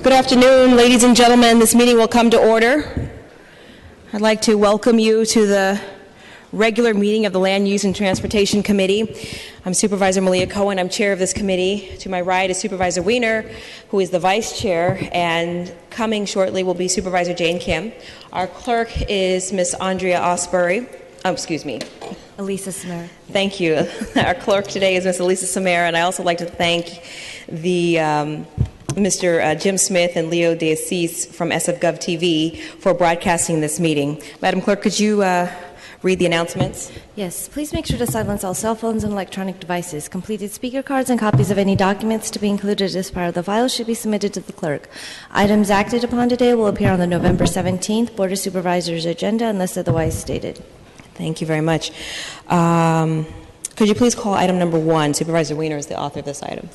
Good afternoon, ladies and gentlemen. This meeting will come to order. I'd like to welcome you to the regular meeting of the Land Use and Transportation Committee. I'm Supervisor Malia Cohen. I'm chair of this committee. To my right is Supervisor Wiener, who is the vice chair, and coming shortly will be Supervisor Jane Kim. Our clerk is Miss Andrea Osbury. Elisa Samara. Thank you. Our clerk today is Miss Elisa Samara, and I also like to thank the Mr. Jim Smith and Leo De Assis from SFGov TV for broadcasting this meeting. Madam Clerk, could you read the announcements? Yes, please make sure to silence all cell phones and electronic devices. Completed speaker cards and copies of any documents to be included as part of the file should be submitted to the clerk. Items acted upon today will appear on the November 17th Board of Supervisors agenda unless otherwise stated. Thank you very much. Could you please call item number 1? Supervisor Wiener is the author of this item.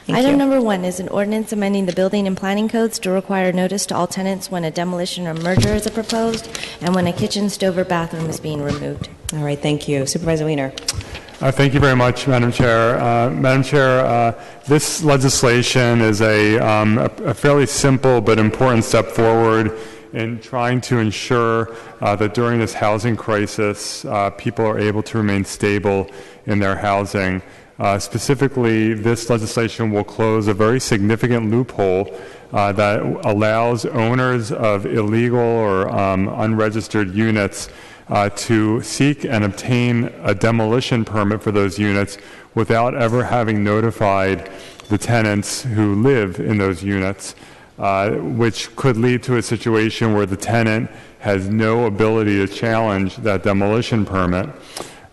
Item number 1 is an ordinance amending the building and planning codes to require notice to all tenants when a demolition or merger is proposed and when a kitchen, stove, or bathroom is being removed. All right, thank you. Supervisor Wiener. Thank you very much, Madam Chair. Madam Chair, this legislation is a fairly simple but important step forward in trying to ensure that during this housing crisis, people are able to remain stable in their housing. Specifically, this legislation will close a very significant loophole that allows owners of illegal or unregistered units to seek and obtain a demolition permit for those units without ever having notified the tenants who live in those units, which could lead to a situation where the tenant has no ability to challenge that demolition permit.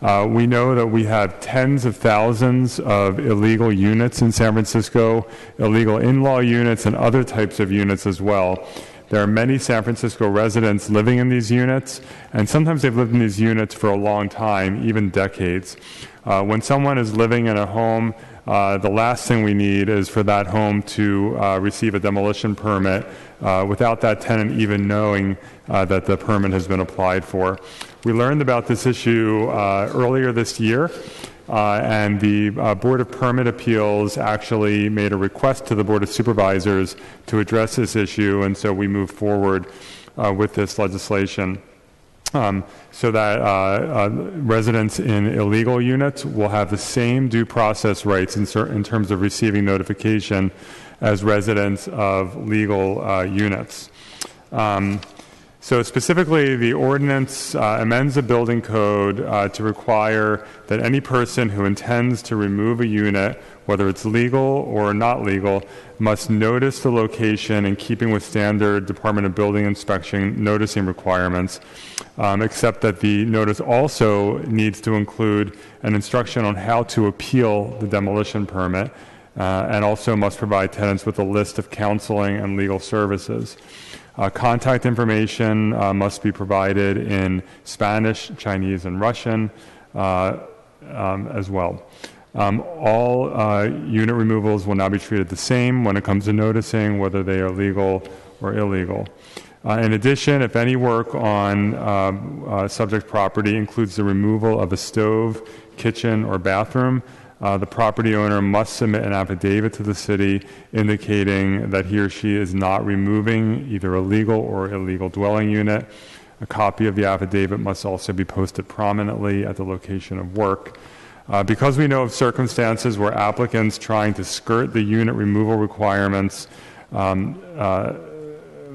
We know that we have tens of thousands of illegal units in San Francisco, illegal in-law units and other types of units as well. There are many San Francisco residents living in these units, and sometimes they've lived in these units for a long time, even decades. When someone is living in a home, the last thing we need is for that home to receive a demolition permit without that tenant even knowing that the permit has been applied for. We learned about this issue earlier this year, and the Board of Permit Appeals actually made a request to the Board of Supervisors to address this issue, and so we moved forward with this legislation. So that residents in illegal units will have the same due process rights in terms of receiving notification as residents of legal units. So specifically, the ordinance amends the building code to require that any person who intends to remove a unit, whether it's legal or not legal, must notice the location in keeping with standard Department of Building Inspection noticing requirements, except that the notice also needs to include an instruction on how to appeal the demolition permit, and also must provide tenants with a list of counseling and legal services. Contact information must be provided in Spanish, Chinese, and Russian as well. All unit removals will now be treated the same when it comes to noticing whether they are legal or illegal. In addition, if any work on subject property includes the removal of a stove, kitchen, or bathroom, the property owner must submit an affidavit to the city indicating that he or she is not removing either a legal or illegal dwelling unit. A copy of the affidavit must also be posted prominently at the location of work. Because we know of circumstances where applicants trying to skirt the unit removal requirements,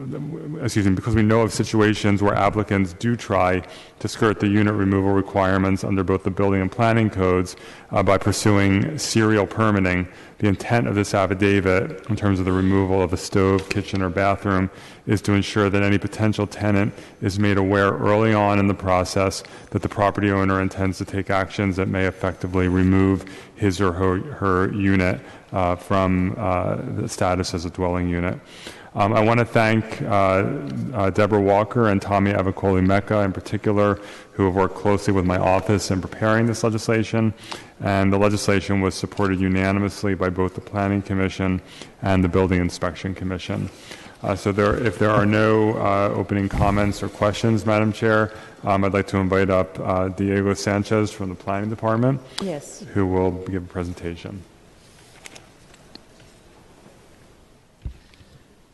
because we know of situations where applicants do try to skirt the unit removal requirements under both the building and planning codes by pursuing serial permitting. The intent of this affidavit in terms of the removal of a stove, kitchen, or bathroom is to ensure that any potential tenant is made aware early on in the process that the property owner intends to take actions that may effectively remove his or her unit from the status as a dwelling unit. I want to thank Deborah Walker and Tommy Avicoli-Mecca in particular, who have worked closely with my office in preparing this legislation. And the legislation was supported unanimously by both the Planning Commission and the Building Inspection Commission. If there are no opening comments or questions, Madam Chair, I'd like to invite up Diego Sanchez from the Planning Department, Yes. who will give a presentation.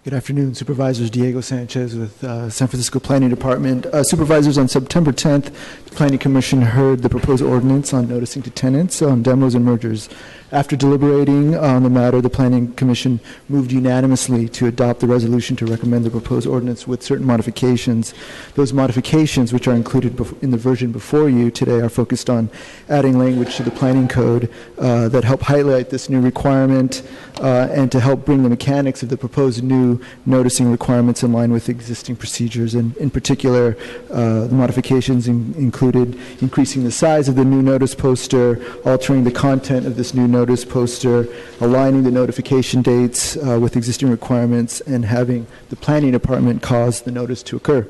Good afternoon, Supervisors. Diego Sanchez with San Francisco Planning Department. Supervisors, on September 10th, the Planning Commission heard the proposed ordinance on noticing to tenants on demos and mergers. After deliberating on the matter, the Planning Commission moved unanimously to adopt the resolution to recommend the proposed ordinance with certain modifications. Those modifications, which are included in the version before you today, are focused on adding language to the planning code that help highlight this new requirement and to help bring the mechanics of the proposed new noticing requirements in line with existing procedures. And in particular, the modifications included increasing the size of the new notice poster, altering the content of this new notice poster, aligning the notification dates with existing requirements, and having the planning department cause the notice to occur.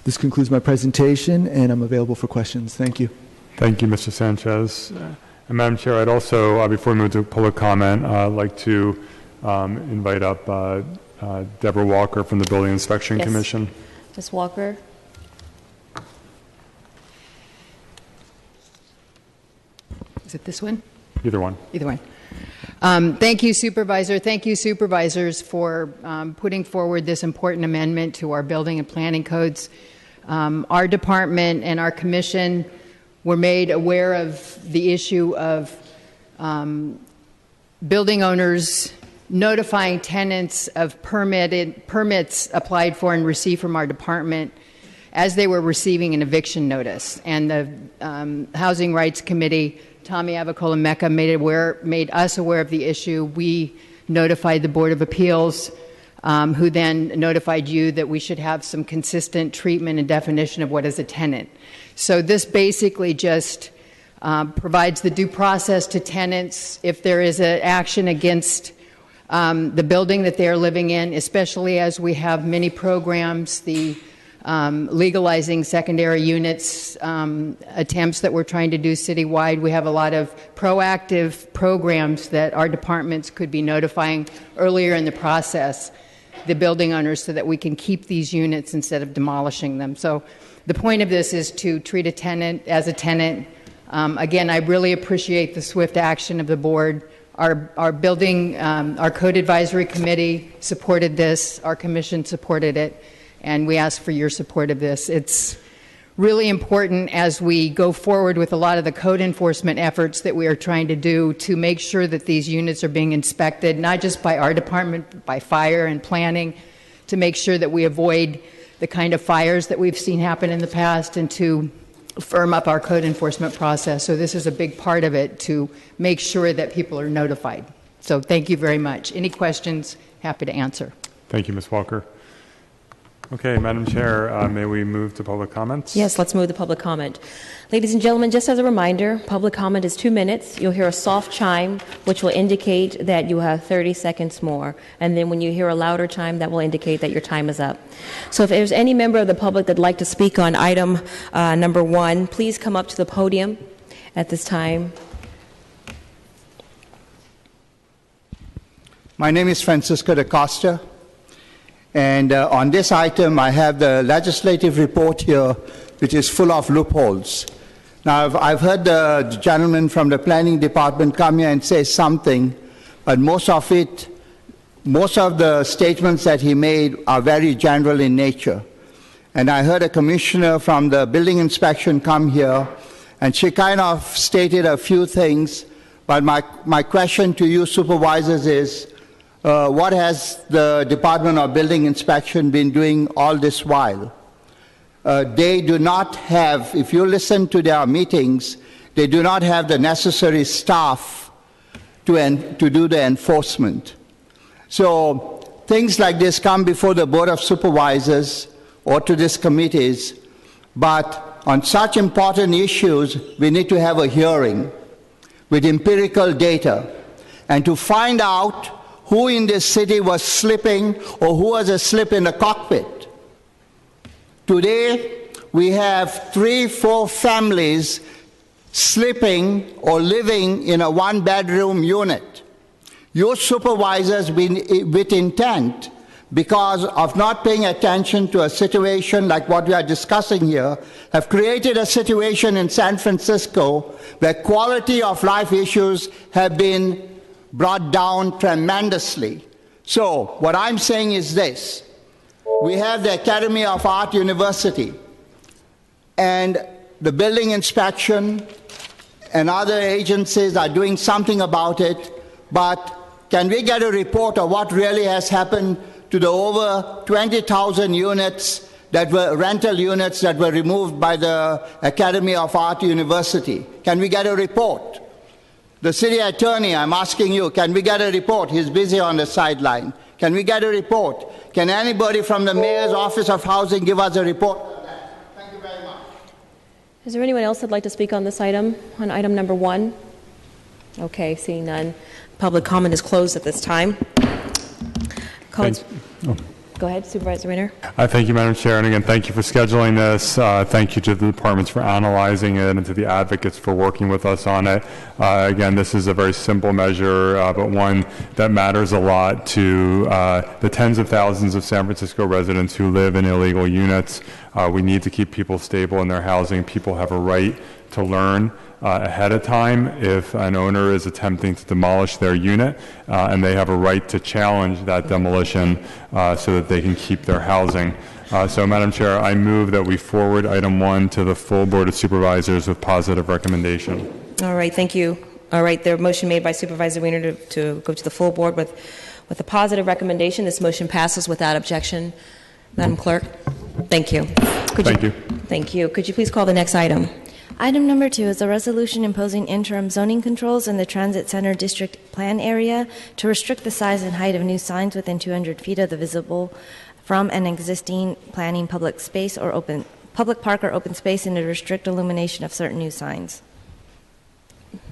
This concludes my presentation, and I'm available for questions. Thank you. Thank you, Mr. Sanchez. And Madam Chair, I'd also, before we move to public comment, like to invite up Deborah Walker from the Building Inspection Commission. Ms. Walker. Is it this one? Either one. Either one. Thank you, Supervisor. Thank you, Supervisors, for putting forward this important amendment to our building and planning codes. Our department and our commission were made aware of the issue of building owners notifying tenants of permits applied for and received from our department as they were receiving an eviction notice. And the Housing Rights Committee, Tommy Avocola Mecca, made us aware of the issue. We notified the Board of Appeals, who then notified you that we should have some consistent treatment and definition of what is a tenant. So this basically just provides the due process to tenants if there is an action against the building that they are living in, especially as we have many programs, the legalizing secondary units attempts that we're trying to do citywide. We have a lot of proactive programs that our departments could be notifying earlier in the process the building owners so that we can keep these units instead of demolishing them. So the point of this is to treat a tenant as a tenant. Again, I really appreciate the swift action of the board. Our building, our code advisory committee supported this. Our commission supported it. And we ask for your support of this. It's really important as we go forward with a lot of the code enforcement efforts that we are trying to do to make sure that these units are being inspected, not just by our department, but by fire and planning, to make sure that we avoid the kind of fires that we've seen happen in the past and to firm up our code enforcement process. So this is a big part of it, to make sure that people are notified. So thank you very much. Any questions? Happy to answer. Thank you, Ms. Walker. Okay, Madam Chair, may we move to public comments? Yes, let's move to public comment. Ladies and gentlemen, just as a reminder, public comment is 2 minutes. You'll hear a soft chime, which will indicate that you have 30 seconds more. And then when you hear a louder chime, that will indicate that your time is up. So if there's any member of the public that'd like to speak on item number 1, please come up to the podium at this time. My name is Francisco da Costa. And on this item, I have the legislative report here, which is full of loopholes. Now, I've heard the gentleman from the planning department come here and say something, but most of the statements that he made are very general in nature. And I heard a commissioner from the building inspection come here, and she kind of stated a few things, but my question to you supervisors is, what has the Department of Building Inspection been doing all this while? They do not have, if you listen to their meetings, they do not have the necessary staff to do the enforcement. So things like this come before the Board of Supervisors or to these committees, but on such important issues, we need to have a hearing with empirical data and to find out who in this city was sleeping or who was asleep in the cockpit. Today, we have 3-4 families sleeping or living in a 1-bedroom unit. Your supervisors, with intent, because of not paying attention to a situation like what we are discussing here, have created a situation in San Francisco where quality of life issues have been brought down tremendously. So what I'm saying is this. We have the Academy of Art University, and the building inspection and other agencies are doing something about it, but can we get a report of what really has happened to the over 20,000 units that were rental units that were removed by the Academy of Art University? Can we get a report? The city attorney, I'm asking you, can we get a report? He's busy on the sideline. Can we get a report? Can anybody from the Mayor's Office of Housing give us a report on that? Thank you very much. Is there anyone else that'd like to speak on this item, on item number 1? Okay, seeing none. Public comment is closed at this time. Colleagues, go ahead, Supervisor Rayner. Thank you, Madam Chair, and again, thank you for scheduling this. Thank you to the departments for analyzing it and to the advocates for working with us on it. Again, this is a very simple measure, but one that matters a lot to the tens of thousands of San Francisco residents who live in illegal units. We need to keep people stable in their housing. People have a right to learn ahead of time if an owner is attempting to demolish their unit, and they have a right to challenge that demolition so that they can keep their housing. So, Madam Chair, I move that we forward item 1 to the full Board of Supervisors with positive recommendation. All right, thank you. All right, the motion made by Supervisor Wiener to go to the full board with a positive recommendation. This motion passes without objection. Madam Clerk, thank you. Thank you. Thank you. Could you please call the next item? Item number 2 is a resolution imposing interim zoning controls in the Transit Center District Plan area to restrict the size and height of new signs within 200 feet of the visible from an existing planning public space or public park or open space, and to restrict illumination of certain new signs.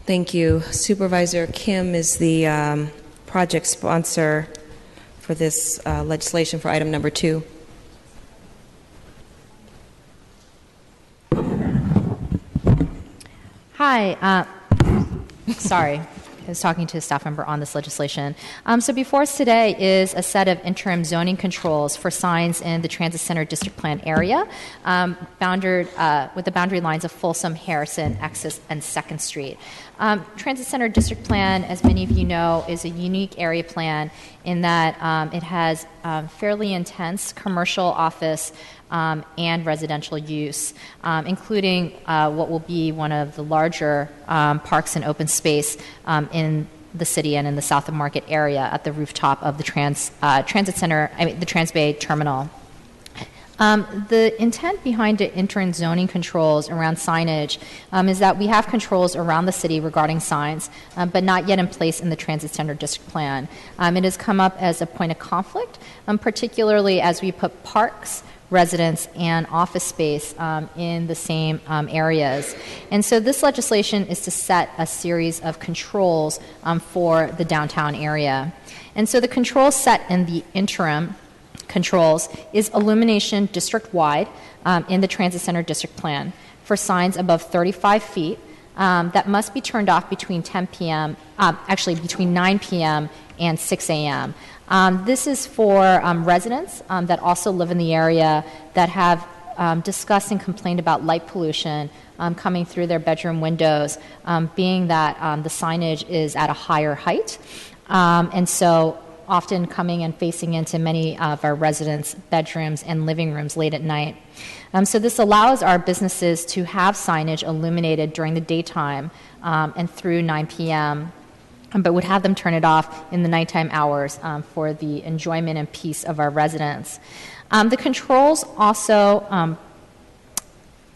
Thank you. Supervisor Kim is the project sponsor for this legislation for item number 2. Hi. Sorry. I was talking to a staff member on this legislation. So before us today is a set of interim zoning controls for signs in the Transit Center District Plan area, bounded with the boundary lines of Folsom, Harrison, Exis, and 2nd Street. Transit Center District Plan, as many of you know, is a unique area plan in that it has fairly intense commercial, office, and residential use, including what will be one of the larger parks and open space in the city and in the South of Market area at the rooftop of the Transit Center, the Transbay Terminal. The intent behind the interim zoning controls around signage is that we have controls around the city regarding signs, but not yet in place in the Transit Center District Plan. It has come up as a point of conflict, particularly as we put parks, residents, and office space in the same areas. And so this legislation is to set a series of controls for the downtown area. And so the controls set in the interim controls is illumination district-wide in the Transit Center District Plan for signs above 35 feet that must be turned off between 10 p.m., between 9 p.m. and 6 a.m. This is for residents that also live in the area that have discussed and complained about light pollution coming through their bedroom windows, being that the signage is at a higher height. And so often coming and facing into many of our residents' bedrooms and living rooms late at night. So this allows our businesses to have signage illuminated during the daytime and through 9 p.m., but would have them turn it off in the nighttime hours for the enjoyment and peace of our residents. The controls also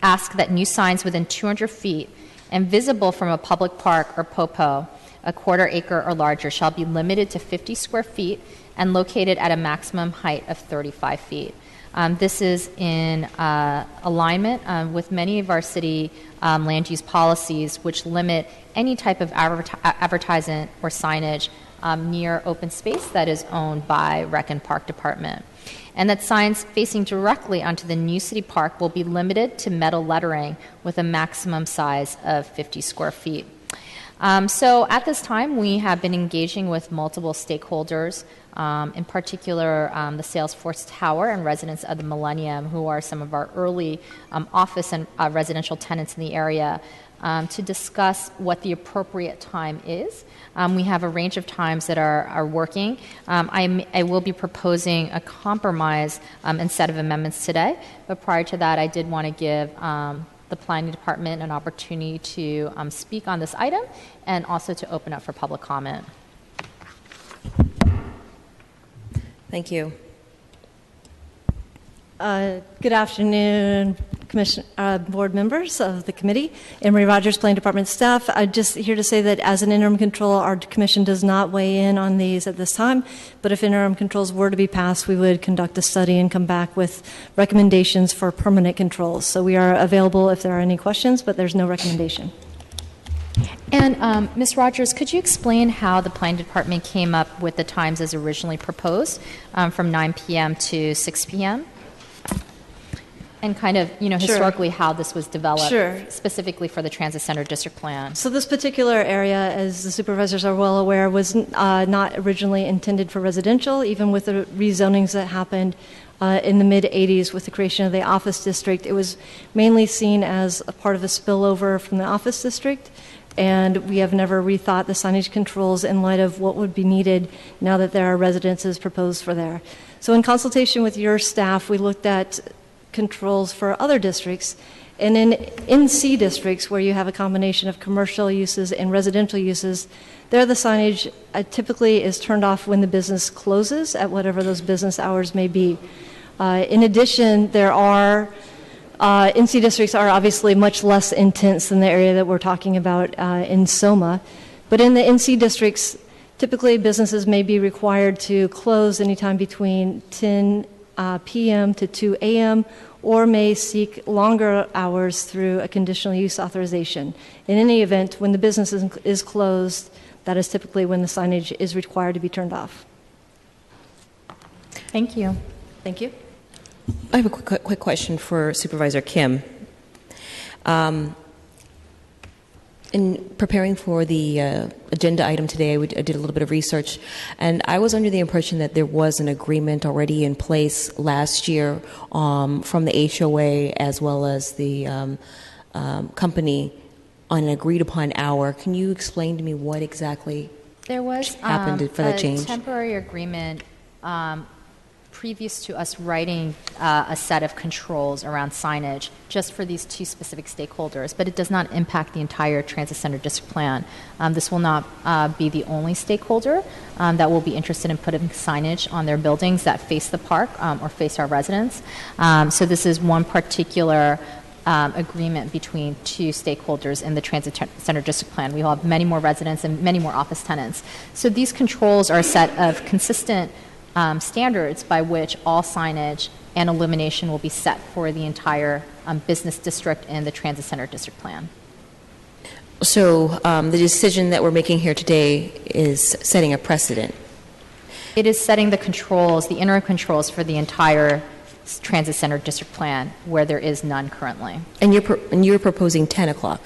ask that new signs within 200 feet and visible from a public park or POPO, a quarter acre or larger, shall be limited to 50 square feet and located at a maximum height of 35 feet. This is in alignment with many of our city land use policies, which limit any type of advertisement or signage near open space that is owned by Rec and Park Department. And that signs facing directly onto the new city park will be limited to metal lettering with a maximum size of 50 square feet. So at this time, we have been engaging with multiple stakeholders, in particular the Salesforce Tower and residents of the Millennium, who are some of our early office and residential tenants in the area, to discuss what the appropriate time is. We have a range of times that are working. I will be proposing a compromise and set of amendments today, but prior to that, I did want to give the Planning Department an opportunity to speak on this item and also to open up for public comment. Thank you. Good afternoon, board members of the committee. Emery Rogers, Planning Department staff. I'm just here to say that as an interim control, our commission does not weigh in on these at this time, but if interim controls were to be passed, we would conduct a study and come back with recommendations for permanent controls. So we are available if there are any questions, but there's no recommendation. And Ms. Rogers, could you explain how the Planning Department came up with the times as originally proposed, from 9 p.m. to 6 p.m.? And kind of, historically how this was developed, specifically for the Transit Center District Plan. So this particular area, as the supervisors are well aware, was not originally intended for residential, even with the rezonings that happened in the mid-'80s with the creation of the office district. It was mainly seen as a part of a spillover from the office district, and we have never rethought the signage controls in light of what would be needed now that there are residences proposed for there. So in consultation with your staff, we looked at controls for other districts, and in C districts where you have a combination of commercial uses and residential uses, there the signage typically is turned off when the business closes at whatever those business hours may be. In addition, there are NC districts are obviously much less intense than the area that we're talking about in SOMA, but in the NC districts, typically businesses may be required to close anytime between 10 p.m. to 2 a.m. or may seek longer hours through a conditional use authorization. In any event, when the business is closed, that is typically when the signage is required to be turned off. Thank you. Thank you. I have a quick question for Supervisor Kim. In preparing for the agenda item today, I did a little bit of research, and I was under the impression that there was an agreement already in place last year from the HOA as well as the company on an agreed-upon hour. Can you explain to me what exactly there was happened for that change? A temporary agreement previous to us writing a set of controls around signage just for these two specific stakeholders, but it does not impact the entire Transit Center District Plan. This will not be the only stakeholder that will be interested in putting signage on their buildings that face the park or face our residents. So this is one particular agreement between two stakeholders in the Transit Center District Plan. We will have many more residents and many more office tenants. So these controls are a set of consistent standards by which all signage and illumination will be set for the entire business district and the Transit Center District Plan. So the decision that we're making here today is setting a precedent. It is setting the controls, the interim controls for the entire Transit Center District Plan where there is none currently. And you're proposing 10 o'clock.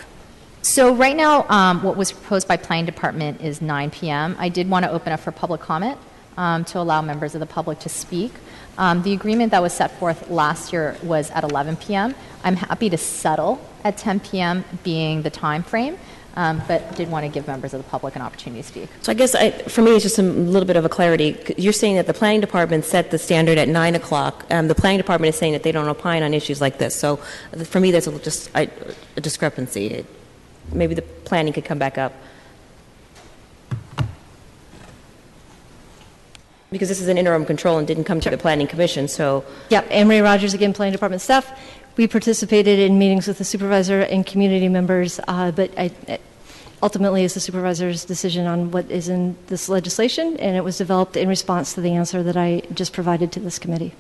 So right now what was proposed by Planning Department is 9 p.m. I did want to open up for public comment to allow members of the public to speak. The agreement that was set forth last year was at 11 p.m. I'm happy to settle at 10 p.m. being the time frame, but did want to give members of the public an opportunity to speak. So I guess for me it's just a little bit of a clarity. You're saying that the Planning Department set the standard at 9 o'clock. The Planning Department is saying that they don't opine on issues like this. So for me that's just a discrepancy. Maybe the planning could come back up. Because this is an interim control and didn't come to the Planning Commission, so... Yep, Anne-Marie Rogers, again, Planning Department staff. We participated in meetings with the supervisor and community members, but ultimately it's the supervisor's decision on what is in this legislation, and it was developed in response to the answer that I just provided to this committee.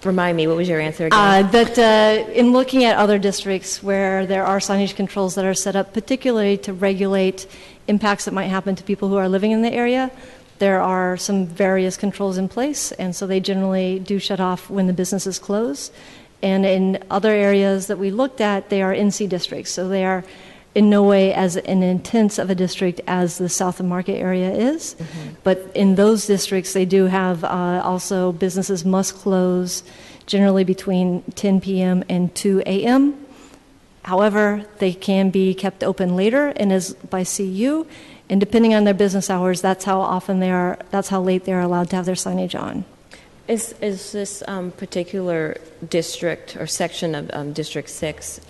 Remind me, what was your answer again? That in looking at other districts where there are signage controls that are set up, particularly to regulate impacts that might happen to people who are living in the area, there are some various controls in place, and so they generally do shut off when the business is closed. And in other areas that we looked at, they are NC districts, so they are in no way as an intense of a district as the South of Market area is. Mm-hmm. But in those districts, they do have also businesses must close generally between 10 p.m. and 2 a.m. However, they can be kept open later and is by CU, and depending on their business hours, that's how late they're allowed to have their signage on. Is this particular district or section of District 6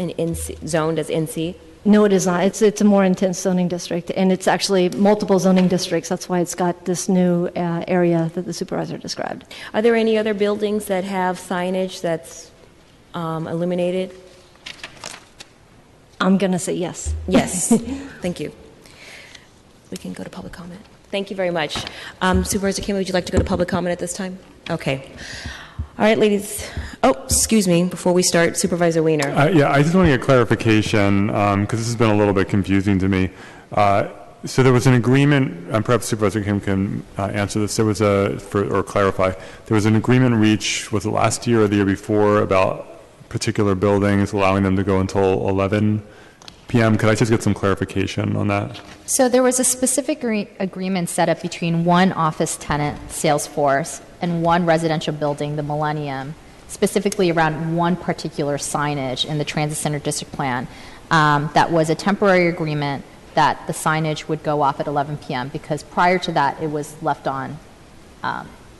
zoned as NC? No, it is not. It's a more intense zoning district, and it's actually multiple zoning districts. That's why it's got this new area that the supervisor described. Are there any other buildings that have signage that's illuminated? I'm going to say yes. Yes. Thank you. We can go to public comment. Thank you very much. Supervisor Kim, would you like to go to public comment at this time? Okay. All right, ladies. Oh, excuse me. Before we start, Supervisor Weiner. Yeah, I just want to get clarification because this has been a little bit confusing to me. So there was an agreement, and perhaps Supervisor Kim can answer this. There was or clarify. There was an agreement reached, was it last year or the year before, about particular buildings, allowing them to go until 11 p.m. Could I just get some clarification on that? So there was a specific agreement set up between one office tenant, Salesforce, and one residential building, the Millennium, specifically around one particular signage in the Transit Center District Plan. That was a temporary agreement that the signage would go off at 11 p.m. because prior to that it was left on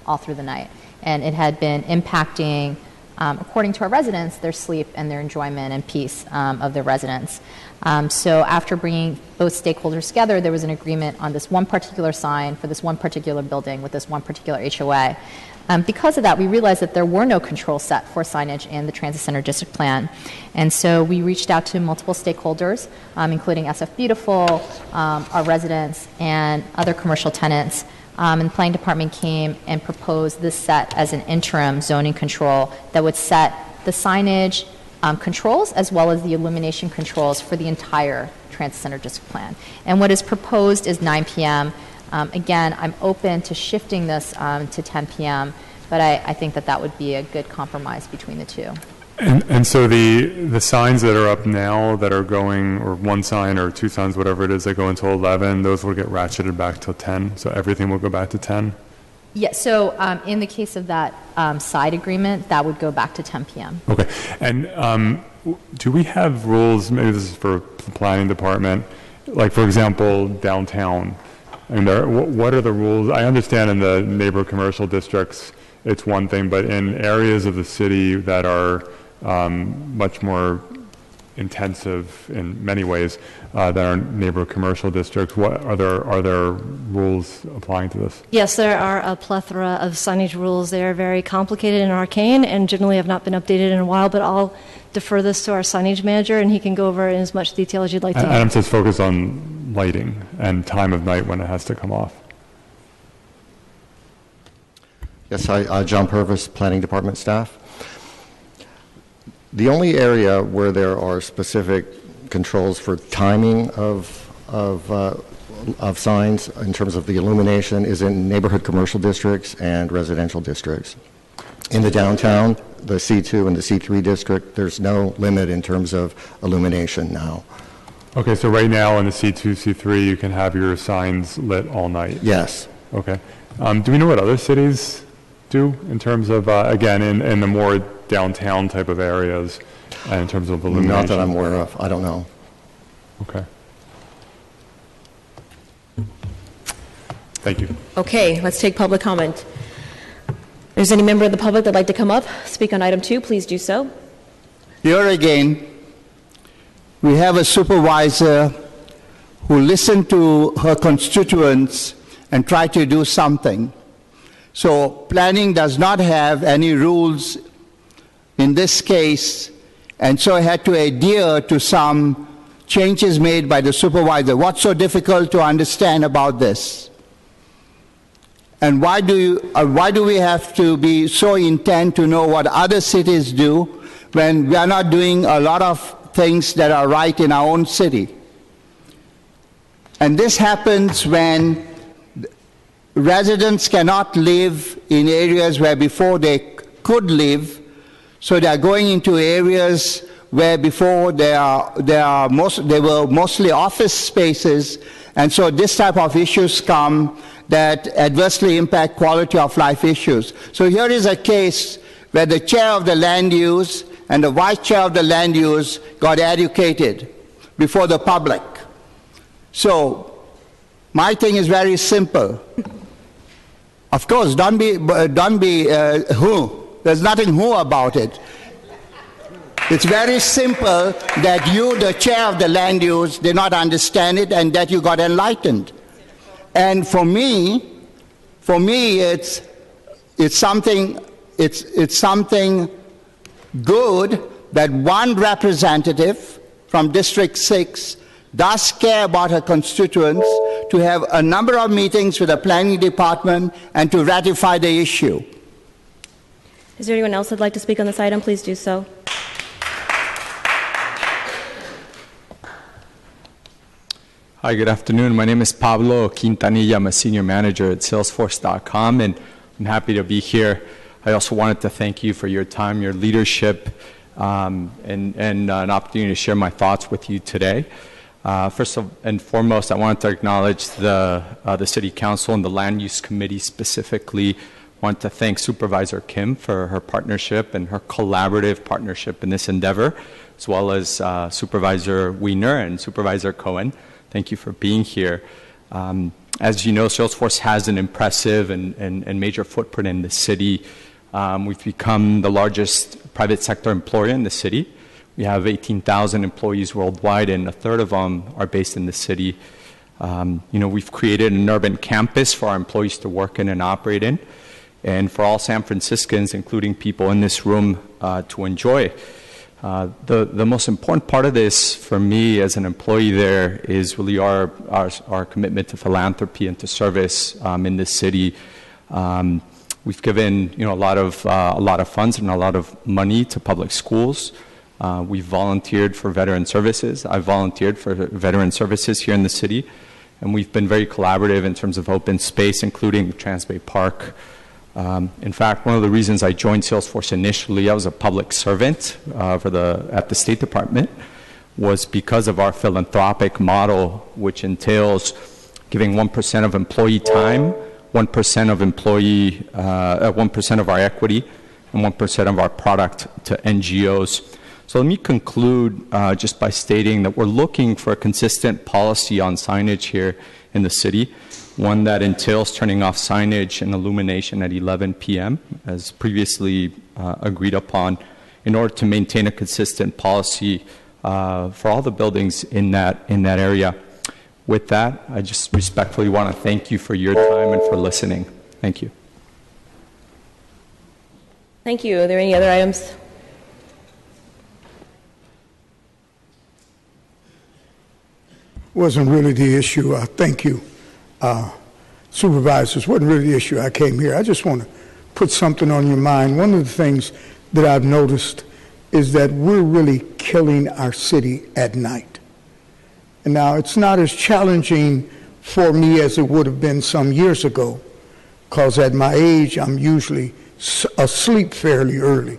all through the night. And it had been impacting, according to our residents, their sleep and their enjoyment and peace of their residents. So after bringing both stakeholders together, there was an agreement on this one particular sign for this one particular building with this one particular HOA. Because of that, we realized that there were no controls set for signage in the Transit Center District Plan. And so we reached out to multiple stakeholders, including SF Beautiful, our residents, and other commercial tenants. And the Planning Department came and proposed this set as an interim zoning control that would set the signage controls as well as the illumination controls for the entire Transit Center District Plan. And what is proposed is 9 p.m. Again, I'm open to shifting this to 10 p.m., but I think that would be a good compromise between the two. And so the signs that are up now that are going, or one sign or two signs, whatever it is, that go until 11, those will get ratcheted back till 10, so everything will go back to 10? Yeah, so in the case of that side agreement, that would go back to 10 p.m. Okay. And do we have rules, maybe this is for the planning department, like, for example, downtown? And what are the rules? I understand in the neighborhood commercial districts, it's one thing, but in areas of the city that are much more intensive in many ways than our neighborhood commercial districts, are there rules applying to this? Yes, there are a plethora of signage rules. They are very complicated and arcane and generally have not been updated in a while, but I'll defer this to our signage manager and he can go over in as much detail as you'd like to. And I'm just focused on lighting and time of night when it has to come off. Yes, hi, John Purvis, Planning Department staff. The only area where there are specific controls for timing of signs in terms of the illumination is in neighborhood commercial districts and residential districts. In the downtown, the C2 and the C3 district, there's no limit in terms of illumination now. Okay, so right now in the C2, C3, you can have your signs lit all night? Yes. Okay. Do we know what other cities do in terms of, again, in the more downtown type of areas in terms of illumination? Not that I'm aware of. I don't know. Okay. Thank you. Okay, let's take public comment. If there's any member of the public that'd like to come up, speak on item 2, please do so. Here again, we have a supervisor who listened to her constituents and tried to do something. So planning does not have any rules in this case, and so I had to adhere to some changes made by the supervisor. What's so difficult to understand about this? And why do we have to be so intent to know what other cities do when we are not doing a lot of things that are right in our own city? And this happens when residents cannot live in areas where before they could live, so they are going into areas where before they were mostly office spaces, and so this type of issues come that adversely impact quality of life issues. So here is a case where the chair of the land use and the vice chair of the land use got educated before the public. So my thing is very simple. Of course, don't be who. There's nothing who about it. It's very simple that you, the chair of the land use, did not understand it and that you got enlightened. And for me, it's something good that one representative from District 6 does care about her constituents, to have a number of meetings with the planning department and to ratify the issue. Is there anyone else who'd like to speak on this item? Please do so. Hi, good afternoon. My name is Pablo Quintanilla. I'm a senior manager at Salesforce.com, and I'm happy to be here. I also wanted to thank you for your time, your leadership, and an opportunity to share my thoughts with you today. First and foremost, I wanted to acknowledge the City Council and the Land Use Committee specifically. I want to thank Supervisor Kim for her partnership and her collaborative partnership in this endeavor, as well as Supervisor Wiener and Supervisor Cohen. Thank you for being here. As you know, Salesforce has an impressive and major footprint in the city. We've become the largest private sector employer in the city. We have 18,000 employees worldwide, and a third of them are based in the city. We've created an urban campus for our employees to work in and operate in, and for all San Franciscans, including people in this room, to enjoy. The most important part of this for me as an employee there is really our commitment to philanthropy and to service in this city. We've given a lot of funds and a lot of money to public schools. We've volunteered for veteran services. I've volunteered for veteran services here in the city, and we've been very collaborative in terms of open space, including Transbay Park. In fact, one of the reasons I joined Salesforce initially, I was a public servant at the State Department, was because of our philanthropic model, which entails giving 1% of employee time, 1% of 1% of our equity, and 1% of our product to NGOs. So let me conclude just by stating that we're looking for a consistent policy on signage here in the city, one that entails turning off signage and illumination at 11 p.m., as previously agreed upon, in order to maintain a consistent policy for all the buildings in that area. With that, I just respectfully want to thank you for your time and for listening. Thank you. Thank you. Are there any other items? Wasn't really the issue. Thank you. Supervisors, wasn't really the issue. I came here. I just want to put something on your mind. One of the things that I've noticed is that we're really killing our city at night. And now it's not as challenging for me as it would have been some years ago, because at my age, I'm usually asleep fairly early.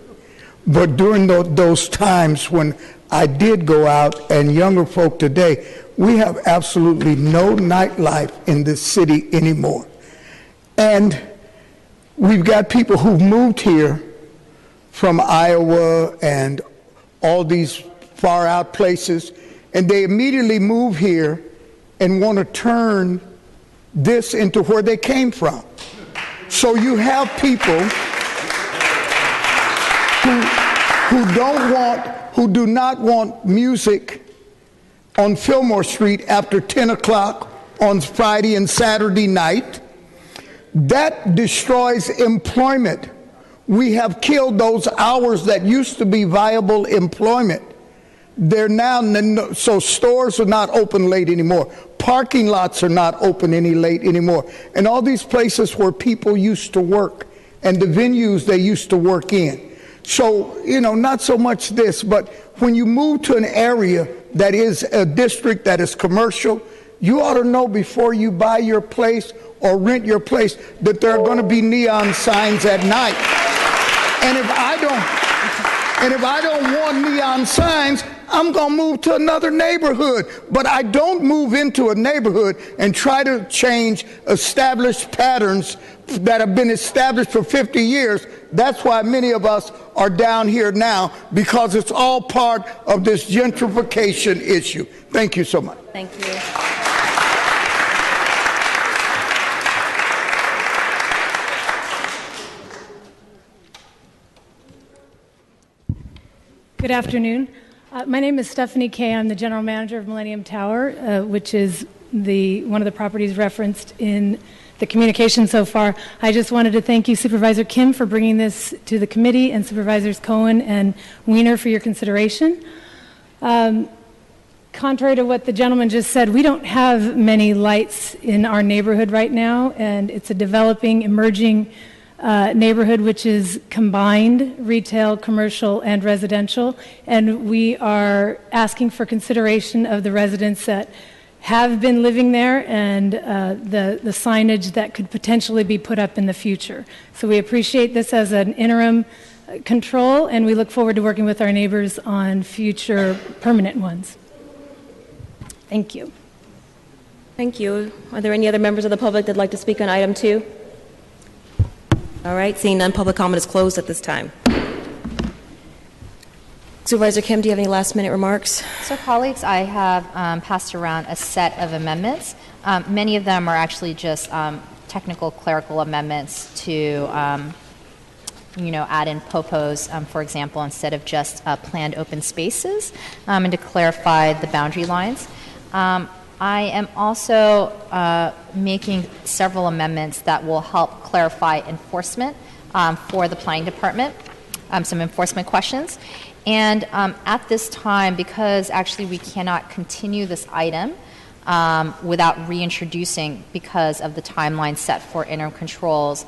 But during those times when I did go out, and younger folk today, we have absolutely no nightlife in this city anymore. And we've got people who've moved here from Iowa and all these far out places, and they immediately move here and want to turn this into where they came from. So you have people who do not want music on Fillmore Street after 10 o'clock on Friday and Saturday night. That destroys employment. We have killed those hours that used to be viable employment. They're now, so stores are not open late anymore. Parking lots are not open any late anymore. And all these places where people used to work and the venues they used to work in. So, not so much this, but when you move to an area that is a district that is commercial, you ought to know before you buy your place or rent your place that there are going to be neon signs at night. And if I don't want neon signs, I'm going to move to another neighborhood. But I don't move into a neighborhood and try to change established patterns that have been established for 50 years That's why many of us are down here now, because it's all part of this gentrification issue. Thank you so much. Thank you. Good afternoon. My name is Stephanie Kay. I'm the general manager of Millennium Tower, which is one of the properties referenced in the communication so far. I just wanted to thank you, Supervisor Kim, for bringing this to the committee, and Supervisors Cohen and Weiner for your consideration. Contrary to what the gentleman just said, we don't have many lights in our neighborhood right now, and it's a developing, emerging neighborhood which is combined retail, commercial, and residential, and we are asking for consideration of the residents that have been living there and the signage that could potentially be put up in the future. So we appreciate this as an interim control, and we look forward to working with our neighbors on future permanent ones. Thank you. Thank you. Are there any other members of the public that'd like to speak on item 2? All right, seeing none, public comment is closed at this time. Supervisor Kim, do you have any last-minute remarks? So, colleagues, I have passed around a set of amendments. Many of them are actually just technical clerical amendments to, add in popos, for example, instead of just planned open spaces, and to clarify the boundary lines. I am also making several amendments that will help clarify enforcement for the planning department, some enforcement questions. And at this time, because actually we cannot continue this item without reintroducing because of the timeline set for interim controls,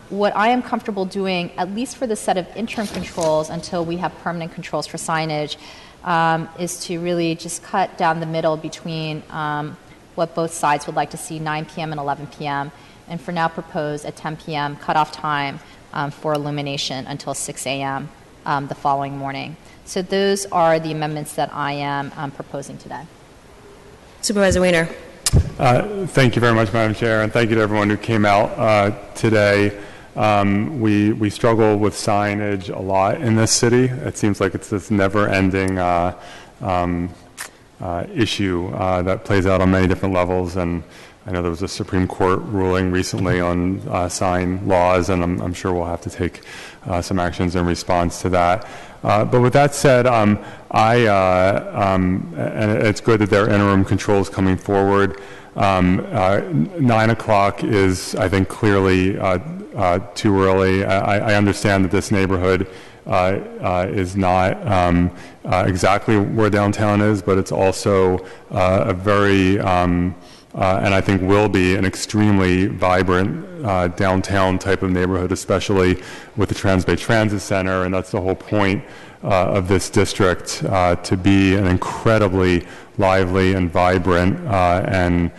what I am comfortable doing, at least for the set of interim controls until we have permanent controls for signage, is to really just cut down the middle between what both sides would like to see, 9 p.m. and 11 p.m., and for now propose a 10 p.m. cutoff time for illumination until 6 a.m. The following morning. So those are the amendments that I am proposing today. Supervisor Weiner. Thank you very much, Madam Chair, and thank you to everyone who came out today. We struggle with signage a lot in this city. It seems like it's this never-ending issue that plays out on many different levels, and I know there was a Supreme Court ruling recently on sign laws, and I'm sure we'll have to take some actions in response to that. But with that said, and it's good that there are interim controls coming forward. 9 o'clock is, I think, clearly too early. I understand that this neighborhood is not exactly where downtown is, but it's also a very and I think will be an extremely vibrant downtown type of neighborhood, especially with the Transbay Transit Center, and that's the whole point of this district, to be an incredibly lively and vibrant and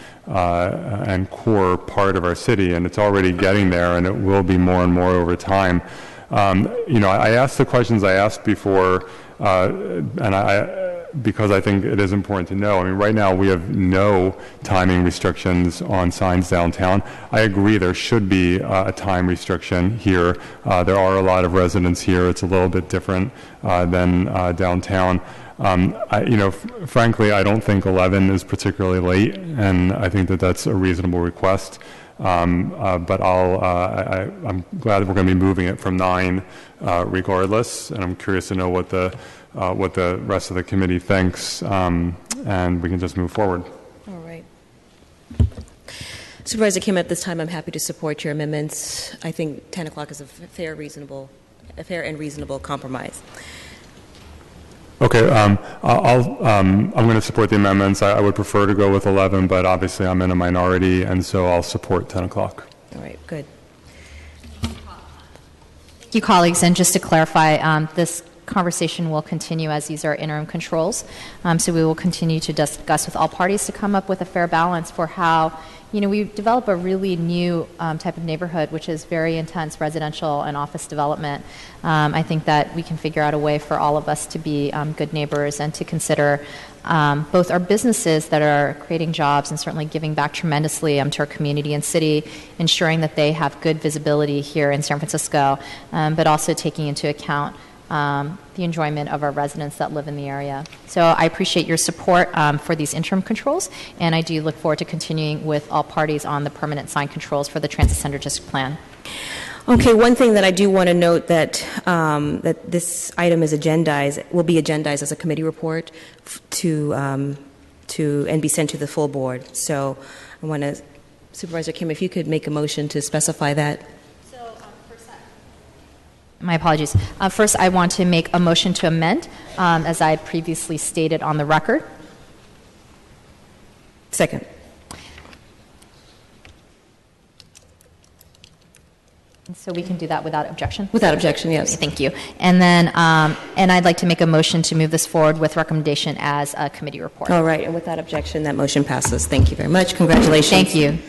core part of our city, and it's already getting there, and it will be more and more over time. I asked the questions I asked before, because I think it is important to know. I mean, right now we have no timing restrictions on signs downtown. I agree there should be a time restriction here. There are a lot of residents here. It's a little bit different than downtown. Frankly, I don't think 11 is particularly late, and I think that that's a reasonable request. But I'm glad that we're going to be moving it from 9 regardless, and I'm curious to know what the rest of the committee thinks, and we can just move forward. All right. Supervisor Kim, at this time, I'm happy to support your amendments. I think 10 o'clock is a fair and reasonable compromise. Okay, I'm going to support the amendments. I would prefer to go with 11, but obviously I'm in a minority, and so I'll support 10 o'clock. All right, good. Thank you, colleagues. And just to clarify, this conversation will continue as these are interim controls. So we will continue to discuss with all parties to come up with a fair balance for how, we develop a really new type of neighborhood, which is very intense residential and office development. I think that we can figure out a way for all of us to be good neighbors and to consider both our businesses that are creating jobs and certainly giving back tremendously to our community and city, ensuring that they have good visibility here in San Francisco, but also taking into account the enjoyment of our residents that live in the area. So I appreciate your support for these interim controls, and I do look forward to continuing with all parties on the permanent sign controls for the Transit Center District Plan. Okay, one thing that I do want to note that that this item is will be agendized as a committee report to and be sent to the full board. So I want to, Supervisor Kim, if you could make a motion to specify that. My apologies. First, I want to make a motion to amend, as I had previously stated on the record. Second. So we can do that without objection? Without objection, yes. Okay, thank you. And then, and I'd like to make a motion to move this forward with recommendation as a committee report. All right, and without objection, that motion passes. Thank you very much. Congratulations. Thank you.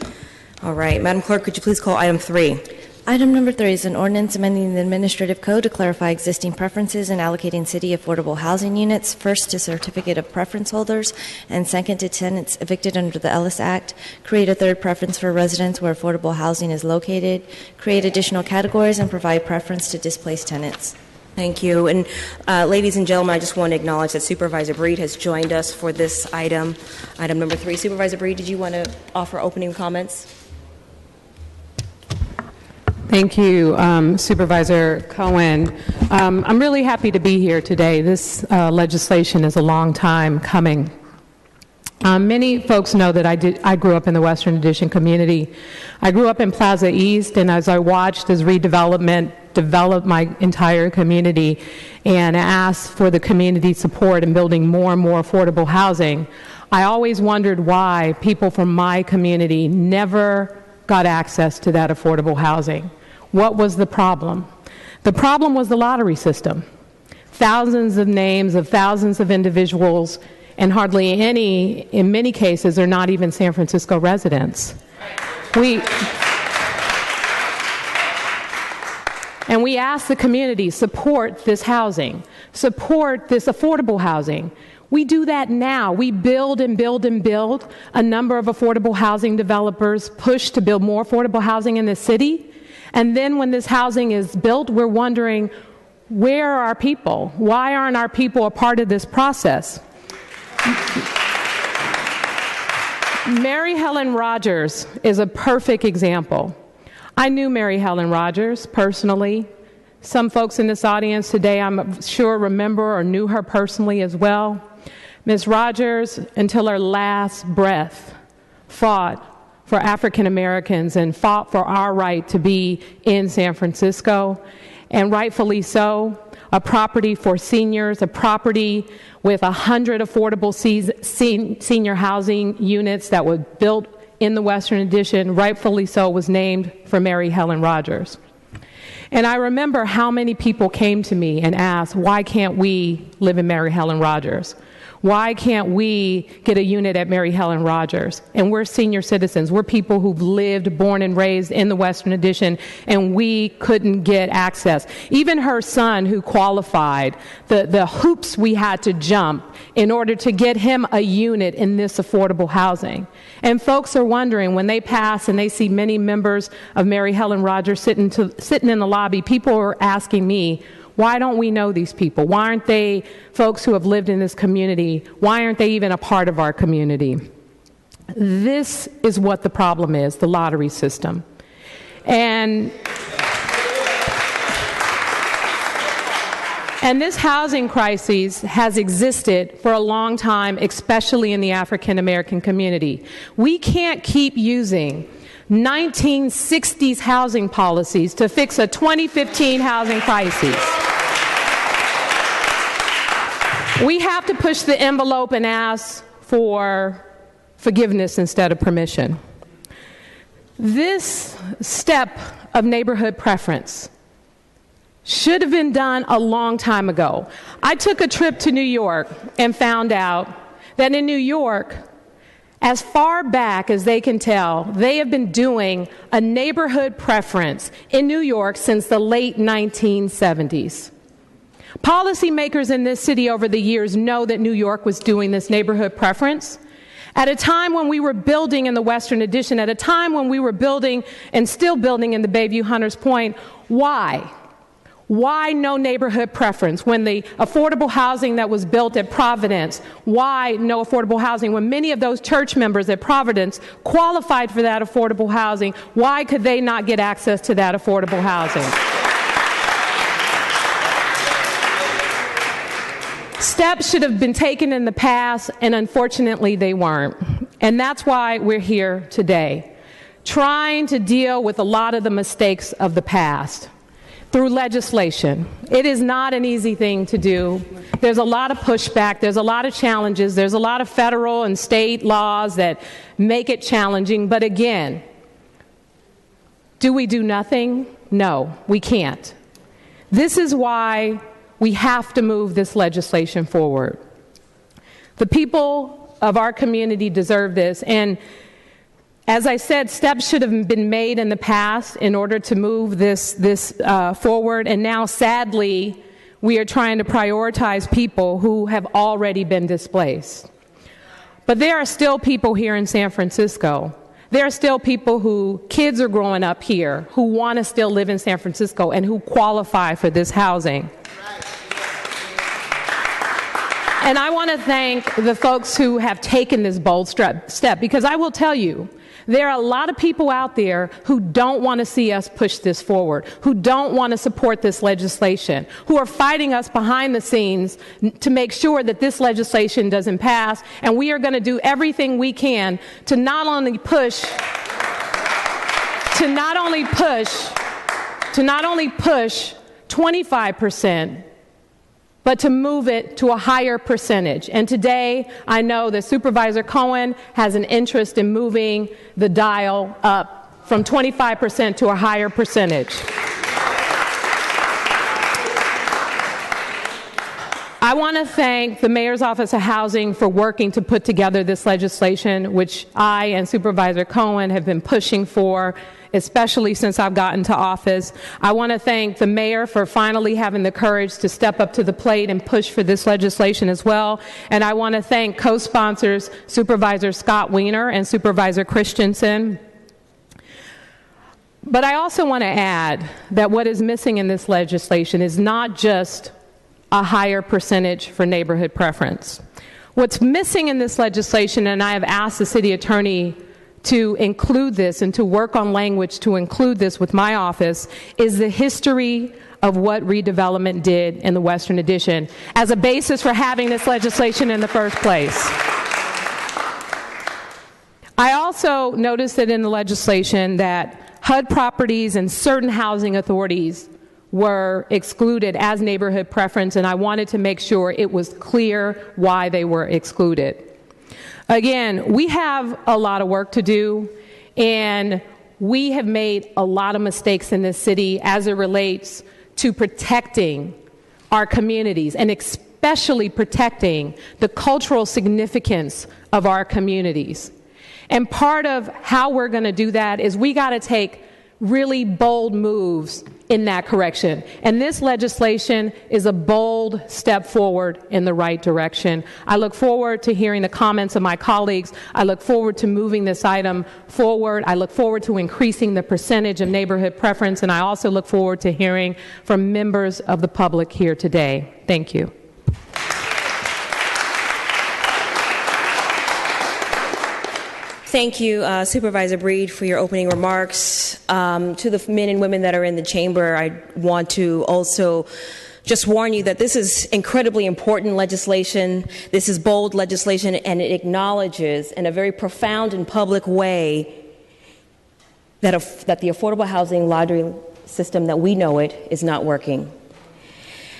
All right, Madam Clerk, could you please call item 3? Item number 3 is an ordinance amending the administrative code to clarify existing preferences and allocating city affordable housing units, first to certificate of preference holders, and second to tenants evicted under the Ellis Act, create a third preference for residents where affordable housing is located, create additional categories, and provide preference to displaced tenants. Thank you. And ladies and gentlemen, I just want to acknowledge that Supervisor Breed has joined us for this item, item number 3. Supervisor Breed, did you want to offer opening comments? Thank you, Supervisor Cohen. I'm really happy to be here today. This legislation is a long time coming. Many folks know that I grew up in the Western Addition community. I grew up in Plaza East, and as I watched as redevelopment developed my entire community and asked for the community support in building more and more affordable housing, I always wondered why people from my community never got access to that affordable housing. What was the problem? The problem was the lottery system. Thousands of names of thousands of individuals, and hardly any, in many cases, are not even San Francisco residents. And we asked the community, support this housing, support this affordable housing. We do that now. We build and build and build. A number of affordable housing developers push to build more affordable housing in the city. And then when this housing is built, we're wondering, where are our people? Why aren't our people a part of this process? Mary Helen Rogers is a perfect example. I knew Mary Helen Rogers personally. Some folks in this audience today, I'm sure, remember or knew her personally as well. Ms. Rogers, until her last breath, fought for African Americans and fought for our right to be in San Francisco, and rightfully so. A property for seniors, a property with 100 affordable senior housing units that were built in the Western Addition, rightfully so, was named for Mary Helen Rogers. And I remember how many people came to me and asked, why can't we live in Mary Helen Rogers? Why can't we get a unit at Mary Helen Rogers? And we're senior citizens. We're people who've lived, born, and raised in the Western Addition, and we couldn't get access. Even her son, who qualified, the hoops we had to jump in order to get him a unit in this affordable housing. And folks are wondering, when they pass and they see many members of Mary Helen Rogers sitting in the lobby, people are asking me, why don't we know these people? Why aren't they folks who have lived in this community? Why aren't they even a part of our community? This is what the problem is, the lottery system. And this housing crisis has existed for a long time, especially in the African American community. We can't keep using 1960s housing policies to fix a 2015 housing crisis. We have to push the envelope and ask for forgiveness instead of permission. This step of neighborhood preference should have been done a long time ago. I took a trip to New York and found out that in New York, as far back as they can tell, they have been doing a neighborhood preference in New York since the late 1970s. Policymakers in this city over the years know that New York was doing this neighborhood preference. At a time when we were building in the Western Addition, at a time when we were building and still building in the Bayview Hunters Point, why? Why no neighborhood preference? When the affordable housing that was built at Providence, why no affordable housing? When many of those church members at Providence qualified for that affordable housing, why could they not get access to that affordable housing? Steps should have been taken in the past, and unfortunately they weren't. And that's why we're here today, trying to deal with a lot of the mistakes of the past through legislation. It is not an easy thing to do. There's a lot of pushback, there's a lot of challenges, there's a lot of federal and state laws that make it challenging, but again, do we do nothing? No, we can't. This is why we have to move this legislation forward. The people of our community deserve this, and as I said, steps should have been made in the past in order to move this forward, and now, sadly, we are trying to prioritize people who have already been displaced. But there are still people here in San Francisco. There are still people who, kids are growing up here, who want to still live in San Francisco and who qualify for this housing. And I want to thank the folks who have taken this bold step, because I will tell you, there are a lot of people out there who don't want to see us push this forward, who don't want to support this legislation, who are fighting us behind the scenes to make sure that this legislation doesn't pass, and we are going to do everything we can to not only push 25%, but to move it to a higher percentage. And today, I know that Supervisor Cohen has an interest in moving the dial up from 25% to a higher percentage. I want to thank the Mayor's Office of Housing for working to put together this legislation, which I and Supervisor Cohen have been pushing for, especially since I've gotten to office. I want to thank the mayor for finally having the courage to step up to the plate and push for this legislation as well. And I want to thank co-sponsors Supervisor Scott Wiener and Supervisor Christensen. But I also want to add that what is missing in this legislation is not just a higher percentage for neighborhood preference. What's missing in this legislation, and I have asked the city attorney to include this and to work on language to include this with my office, is the history of what redevelopment did in the Western Addition as a basis for having this legislation in the first place. I also noticed that in the legislation that HUD properties and certain housing authorities were excluded as neighborhood preference, and I wanted to make sure it was clear why they were excluded. Again, we have a lot of work to do, and we have made a lot of mistakes in this city as it relates to protecting our communities, and especially protecting the cultural significance of our communities. And part of how we're going to do that is we got to take really bold moves in that correction. And this legislation is a bold step forward in the right direction. I look forward to hearing the comments of my colleagues. I look forward to moving this item forward. I look forward to increasing the percentage of neighborhood preference, and I also look forward to hearing from members of the public here today. Thank you. Thank you, Supervisor Breed, for your opening remarks. To the men and women that are in the chamber, I want to also just warn you that this is incredibly important legislation. This is bold legislation, and it acknowledges in a very profound and public way that the affordable housing lottery system that we know it is not working.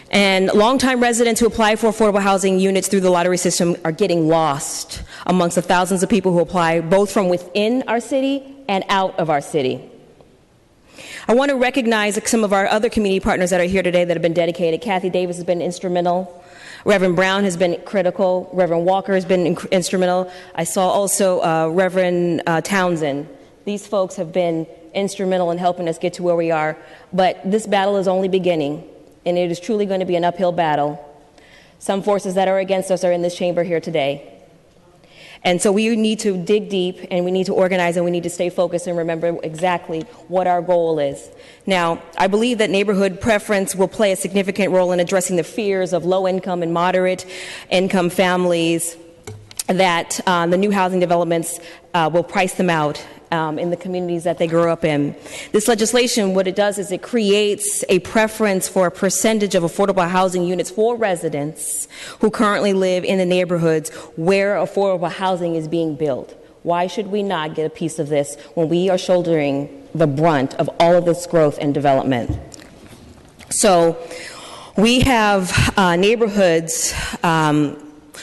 And longtime residents who apply for affordable housing units through the lottery system are getting lost amongst the thousands of people who apply, both from within our city and out of our city. I want to recognize some of our other community partners that are here today that have been dedicated. Kathy Davis has been instrumental. Reverend Brown has been critical. Reverend Walker has been instrumental. I saw also Reverend Townsend. These folks have been instrumental in helping us get to where we are. But this battle is only beginning, and it is truly going to be an uphill battle. Some forces that are against us are in this chamber here today. And so we need to dig deep, and we need to organize, and we need to stay focused and remember exactly what our goal is. Now, I believe that neighborhood preference will play a significant role in addressing the fears of low-income and moderate-income families that the new housing developments will price them out in the communities that they grew up in. This legislation, what it does is it creates a preference for a percentage of affordable housing units for residents who currently live in the neighborhoods where affordable housing is being built. Why should we not get a piece of this when we are shouldering the brunt of all of this growth and development? So we have neighborhoods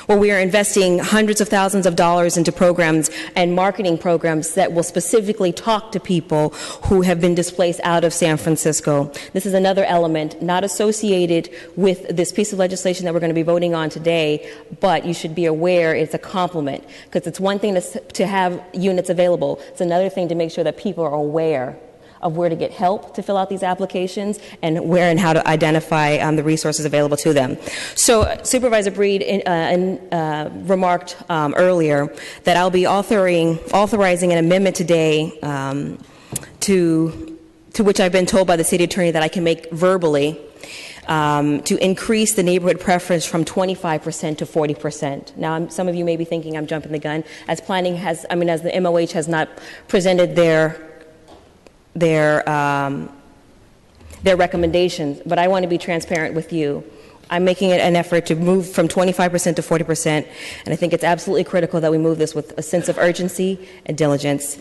where we are investing hundreds of thousands of dollars into programs and marketing programs that will specifically talk to people who have been displaced out of San Francisco. This is another element not associated with this piece of legislation that we're going to be voting on today, but you should be aware it's a complement, because it's one thing to have units available. It's another thing to make sure that people are aware of where to get help to fill out these applications and where and how to identify the resources available to them. So Supervisor Breed remarked earlier that I'll be authorizing an amendment today to which I've been told by the city attorney that I can make verbally to increase the neighborhood preference from 25% to 40%. Now, some of you may be thinking I'm jumping the gun, as the MOH has not presented their recommendations, but I want to be transparent with you. I'm making it an effort to move from 25% to 40%, and I think it's absolutely critical that we move this with a sense of urgency and diligence.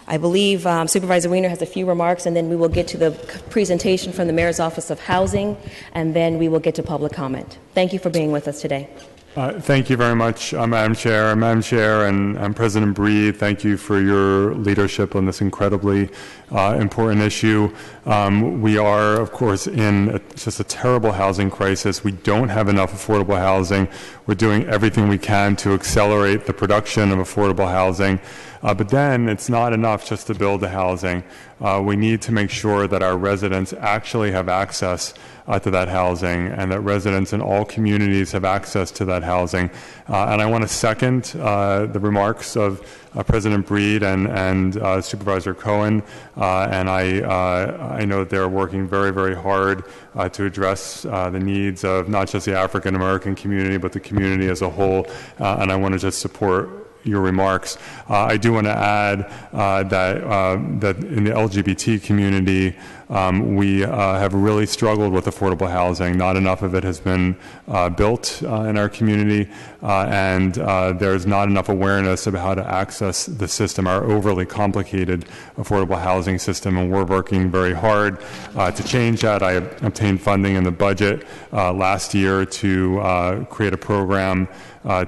I believe Supervisor Wiener has a few remarks, and then we will get to the presentation from the Mayor's Office of Housing, and then we will get to public comment. Thank you for being with us today. Thank you very much, Madam Chair. Madam Chair and President Breed, thank you for your leadership on this incredibly important issue. We are, of course, in just a terrible housing crisis. We don't have enough affordable housing. We're doing everything we can to accelerate the production of affordable housing. But then it's not enough just to build the housing. We need to make sure that our residents actually have access to that housing, and that residents in all communities have access to that housing. And I want to second the remarks of President Breed and Supervisor Cohen, and I know they're working very, very hard to address the needs of not just the African American community, but the community as a whole, and I want to just support your remarks. I do want to add that in the LGBT community, we have really struggled with affordable housing. Not enough of it has been built in our community, and there's not enough awareness about how to access the system, our overly complicated affordable housing system, and we're working very hard to change that. I obtained funding in the budget last year to create a program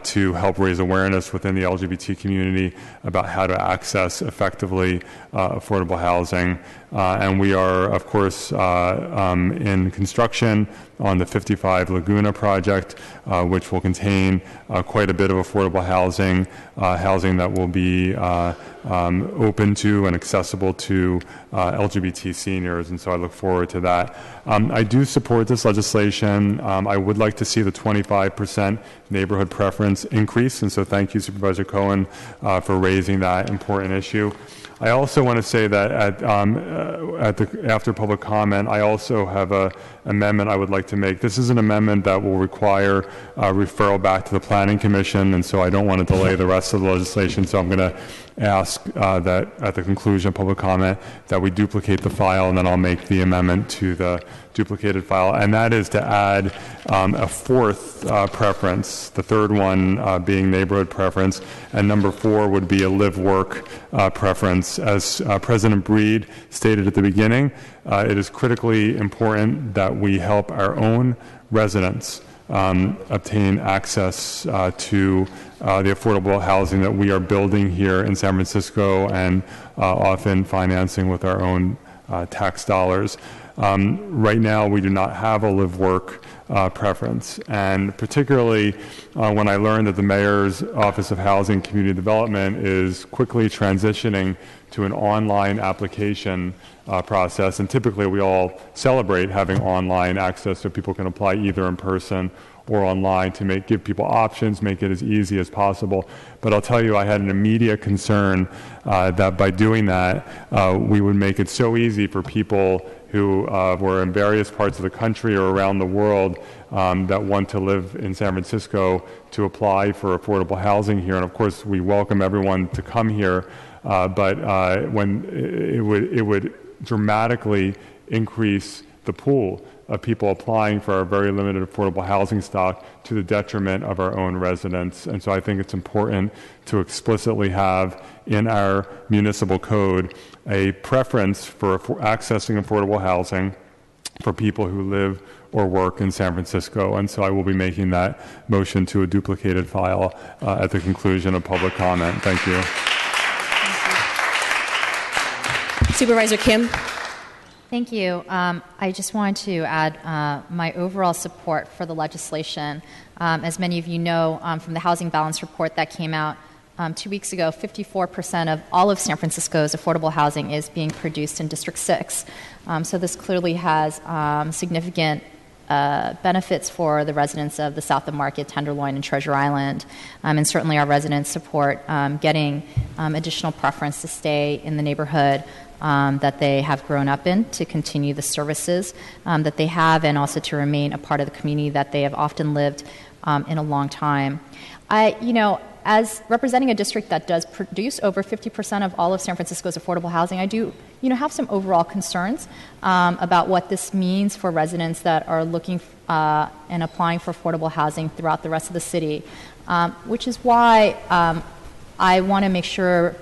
to help raise awareness within the LGBT community about how to access effectively affordable housing. And we are, of course, in construction on the 55 Laguna project, which will contain quite a bit of affordable housing, housing that will be open to and accessible to LGBT seniors, and so I look forward to that. I do support this legislation. I would like to see the 25% neighborhood preference increase, and so thank you, Supervisor Cohen, for raising that important issue. I also want to say that after public comment, I also have an amendment I would like to make. This is an amendment that will require referral back to the Planning Commission, and so I don't want to delay the rest of the legislation, so I'm going to ask that at the conclusion of public comment that we duplicate the file, and then I'll make the amendment to the duplicated file, and that is to add a fourth preference, the third one being neighborhood preference, and number 4 would be a live-work preference. As President Breed stated at the beginning, it is critically important that we help our own residents obtain access to the affordable housing that we are building here in San Francisco, and often financing with our own tax dollars. Right now, we do not have a live-work preference, and particularly when I learned that the Mayor's Office of Housing and Community Development is quickly transitioning to an online application process, and typically we all celebrate having online access so people can apply either in person or online to give people options, make it as easy as possible. But I'll tell you, I had an immediate concern that by doing that, we would make it so easy for people who were in various parts of the country or around the world that want to live in San Francisco to apply for affordable housing here. And of course, we welcome everyone to come here, but when it would dramatically increase the pool of people applying for our very limited affordable housing stock to the detriment of our own residents. And so I think it's important to explicitly have in our municipal code a preference for accessing affordable housing for people who live or work in San Francisco. And so I will be making that motion to a duplicated file at the conclusion of public comment. Thank you. Supervisor Kim. Thank you. I just wanted to add my overall support for the legislation. As many of you know from the Housing Balance Report that came out 2 weeks ago, 54% of all of San Francisco's affordable housing is being produced in District 6. So this clearly has significant benefits for the residents of the South of Market, Tenderloin, and Treasure Island. And certainly our residents support getting additional preference to stay in the neighborhood that they have grown up in, to continue the services that they have, and also to remain a part of the community that they have often lived in a long time. As representing a district that does produce over 50% of all of San Francisco's affordable housing, I do, have some overall concerns about what this means for residents that are looking and applying for affordable housing throughout the rest of the city, which is why I want to make sure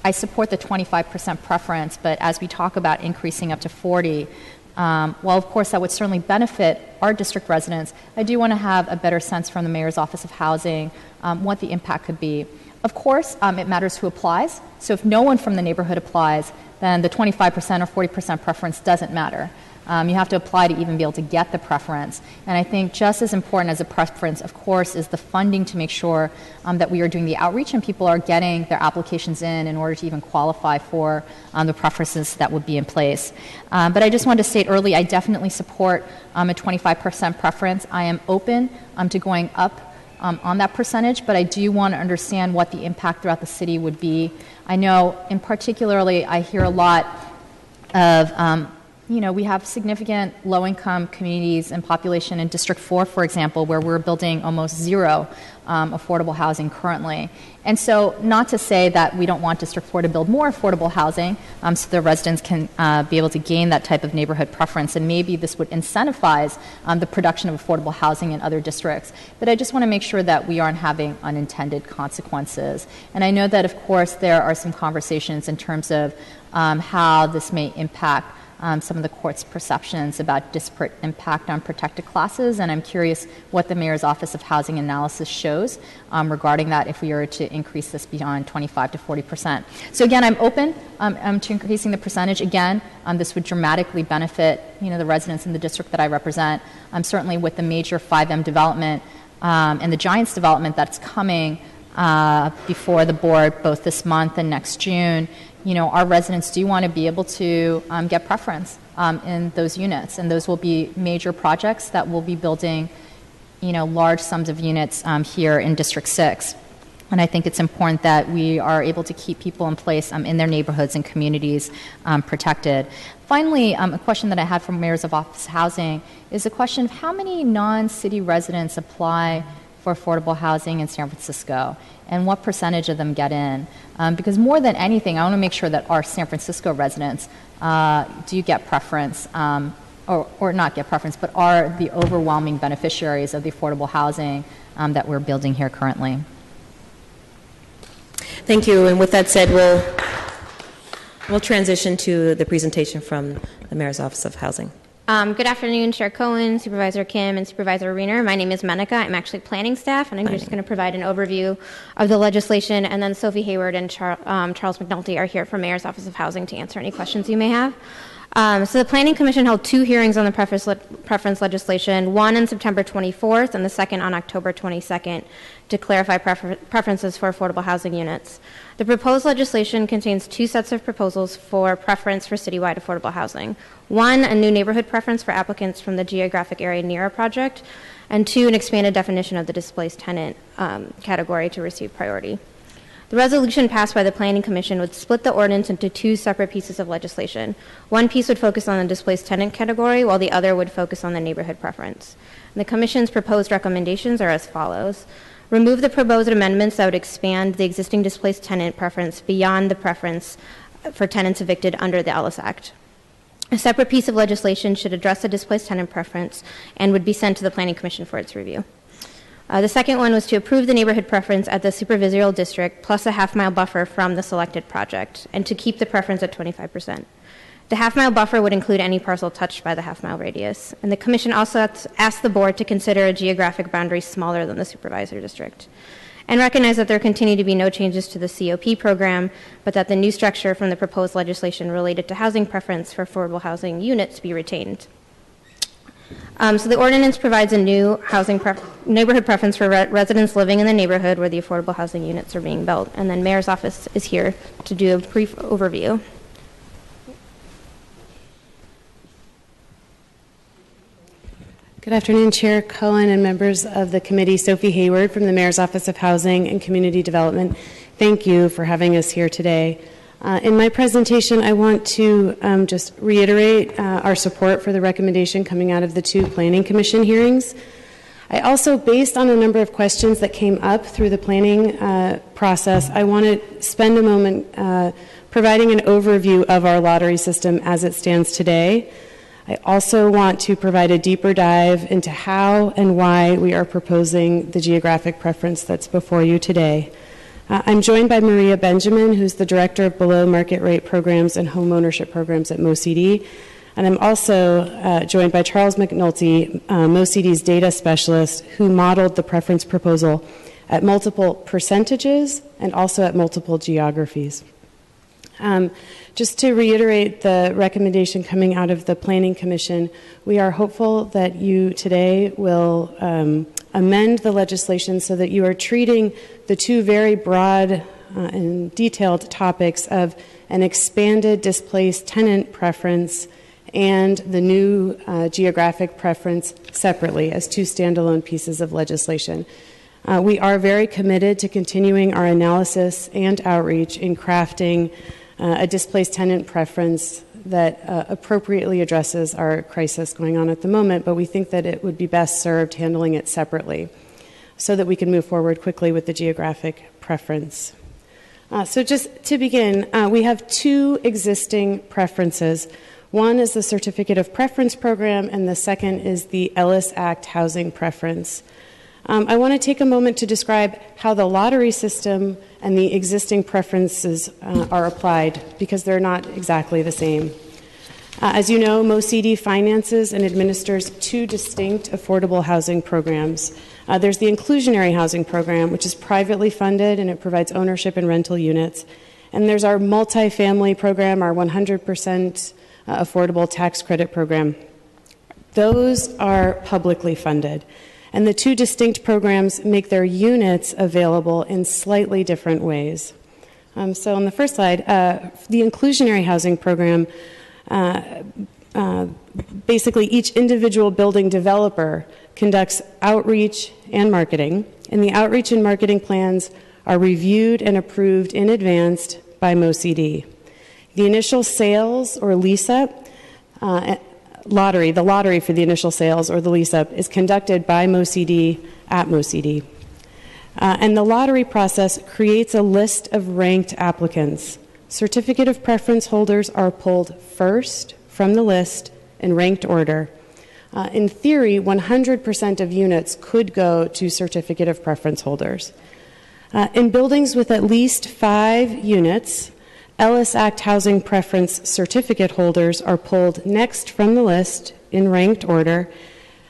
I support the 25% preference, but as we talk about increasing up to 40%, while of course that would certainly benefit our district residents, I do want to have a better sense from the Mayor's Office of Housing what the impact could be. Of course, it matters who applies. So if no one from the neighborhood applies, then the 25% or 40% preference doesn't matter. You have to apply to even be able to get the preference. And I think just as important as a preference, of course, is the funding to make sure that we are doing the outreach and people are getting their applications in order to even qualify for the preferences that would be in place. But I just wanted to state early, I definitely support a 25% preference. I am open to going up on that percentage, but I do want to understand what the impact throughout the city would be. I know, in particularly, I hear a lot of we have significant low-income communities and population in District 4, for example, where we're building almost zero affordable housing currently. And so not to say that we don't want District 4 to build more affordable housing so the residents can be able to gain that type of neighborhood preference, and maybe this would incentivize the production of affordable housing in other districts. But I just want to make sure that we aren't having unintended consequences. And I know that, of course, there are some conversations in terms of how this may impact some of the court's perceptions about disparate impact on protected classes, and I'm curious what the Mayor's Office of Housing Analysis shows regarding that if we were to increase this beyond 25 to 40%. So again, I'm open to increasing the percentage. Again, this would dramatically benefit the residents in the district that I represent. Certainly with the major 5M development and the Giants development that's coming before the board both this month and next June, our residents do want to be able to get preference in those units, and those will be major projects that will be building, large sums of units here in District 6. And I think it's important that we are able to keep people in place in their neighborhoods and communities protected. Finally, a question that I had from Mayor's Office of Housing is a question of how many non-city residents apply for affordable housing in San Francisco, and what percentage of them get in. Because more than anything, I want to make sure that our San Francisco residents do get preference, or not get preference, but are the overwhelming beneficiaries of the affordable housing that we're building here currently. Thank you. And with that said, we'll transition to the presentation from the Mayor's Office of Housing. Good afternoon, Chair Cohen, Supervisor Kim, and Supervisor Wiener. My name is Menica. I'm actually planning staff, and I'm just going to provide an overview of the legislation, and then Sophie Hayward and Charles McNulty are here from Mayor's Office of Housing to answer any questions you may have. So the Planning Commission held 2 hearings on the preference legislation, one on September 24th and the second on October 22nd, to clarify preferences for affordable housing units. The proposed legislation contains 2 sets of proposals for preference for citywide affordable housing. 1, a new neighborhood preference for applicants from the geographic area NERA project, and 2, an expanded definition of the displaced tenant category to receive priority. The resolution passed by the Planning Commission would split the ordinance into 2 separate pieces of legislation. One piece would focus on the displaced tenant category, while the other would focus on the neighborhood preference. And the Commission's proposed recommendations are as follows. Remove the proposed amendments that would expand the existing displaced tenant preference beyond the preference for tenants evicted under the Ellis Act. A separate piece of legislation should address the displaced tenant preference and would be sent to the Planning Commission for its review. The second one was to approve the neighborhood preference at the supervisory district plus a half-mile buffer from the selected project, and to keep the preference at 25%. The half-mile buffer would include any parcel touched by the half-mile radius. And the Commission also asked the board to consider a geographic boundary smaller than the supervisory district, and recognize that there continue to be no changes to the COP program, but that the new structure from the proposed legislation related to housing preference for affordable housing units be retained. So the ordinance provides a new neighborhood preference for residents living in the neighborhood where the affordable housing units are being built. And then Mayor's office is here to do a brief overview. Good afternoon, Chair Cohen and members of the committee. Sophie Hayward from the Mayor's Office of Housing and Community Development. Thank you for having us here today. In my presentation, I want to just reiterate our support for the recommendation coming out of the 2 Planning Commission hearings. I also, based on a number of questions that came up through the planning process, I want to spend a moment providing an overview of our lottery system as it stands today. I also want to provide a deeper dive into how and why we are proposing the geographic preference that's before you today. I'm joined by Maria Benjamin, who's the Director of Below Market Rate Programs and Home Ownership Programs at MoCD. And I'm also joined by Charles McNulty, MoCD's data specialist, who modeled the preference proposal at multiple percentages and also at multiple geographies. Just to reiterate the recommendation coming out of the Planning Commission, we are hopeful that you today will amend the legislation so that you are treating the 2 very broad and detailed topics of an expanded displaced tenant preference and the new geographic preference separately as 2 standalone pieces of legislation. We are very committed to continuing our analysis and outreach in crafting a displaced tenant preference that appropriately addresses our crisis going on at the moment, but we think that it would be best served handling it separately so that we can move forward quickly with the geographic preference. So just to begin, we have 2 existing preferences. One is the Certificate of Preference program, and the second is the Ellis Act housing preference. I want to take a moment to describe how the lottery system and the existing preferences are applied, because they're not exactly the same. As you know, MoCD finances and administers 2 distinct affordable housing programs. There's the Inclusionary Housing Program, which is privately funded, and it provides ownership and rental units. And there's our multifamily program, our 100% affordable tax credit program. Those are publicly funded. And the 2 distinct programs make their units available in slightly different ways. So on the first slide, the Inclusionary Housing Program, basically each individual building developer conducts outreach and marketing, and the outreach and marketing plans are reviewed and approved in advance by MoCD. The initial sales or lease-up the lottery for the initial sales or the lease-up is conducted by MoCD at MoCD. And the lottery process creates a list of ranked applicants. Certificate of preference holders are pulled first from the list in ranked order. In theory, 100% of units could go to certificate of preference holders. In buildings with at least 5 units, Ellis Act housing preference certificate holders are pulled next from the list in ranked order,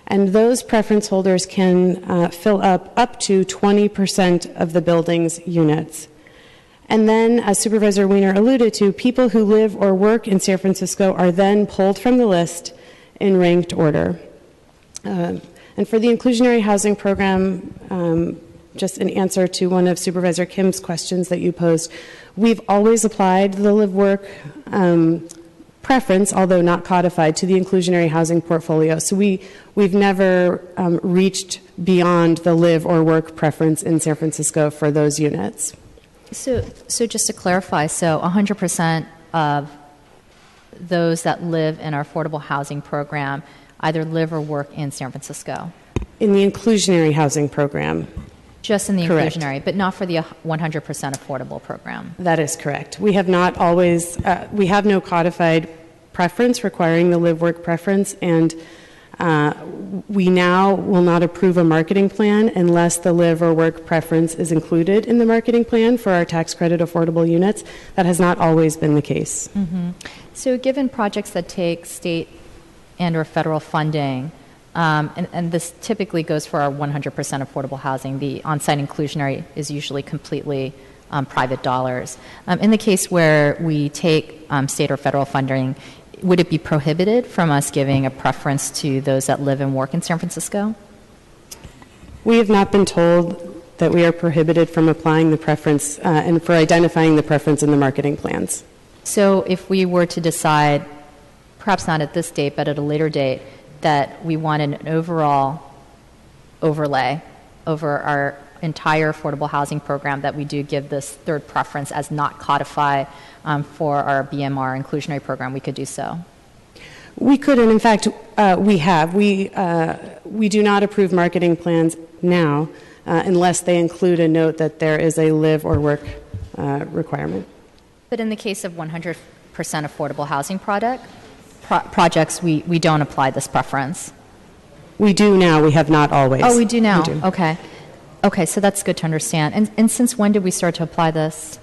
and those preference holders can fill up to 20% of the building's units. And then, as Supervisor Weiner alluded to, people who live or work in San Francisco are then pulled from the list in ranked order. And for the inclusionary housing program, just in answer to one of Supervisor Kim's questions that you posed, we've always applied the live-work preference, although not codified, to the inclusionary housing portfolio. So we've never reached beyond the live or work preference in San Francisco for those units. So just to clarify, so 100% of those that live in our affordable housing program either live or work in San Francisco? In the inclusionary housing program. Just in the Correct. inclusionary, but not for the 100% affordable program. That is correct. We have not always, we have no codified preference requiring the live-work preference, and we now will not approve a marketing plan unless the live or work preference is included in the marketing plan for our tax credit affordable units. That has not always been the case. Mm-hmm. So given projects that take state and or federal funding, and this typically goes for our 100% affordable housing, the on-site inclusionary is usually completely private dollars. In the case where we take state or federal funding, would it be prohibited from us giving a preference to those that live and work in San Francisco? We have not been told that we are prohibited from applying the preference and for identifying the preference in the marketing plans. So if we were to decide, perhaps not at this date, but at a later date, that we wanted an overall overlay over our entire affordable housing program, that we do give this third preference as not codified for our BMR inclusionary program, we could do so. We could, and in fact, we have. We do not approve marketing plans now unless they include a note that there is a live or work requirement. But in the case of 100% affordable housing projects, we don't apply this preference. We do now. We have not always. Oh, we do now. We do. Okay. Okay, so that's good to understand. And since when did we start to apply this?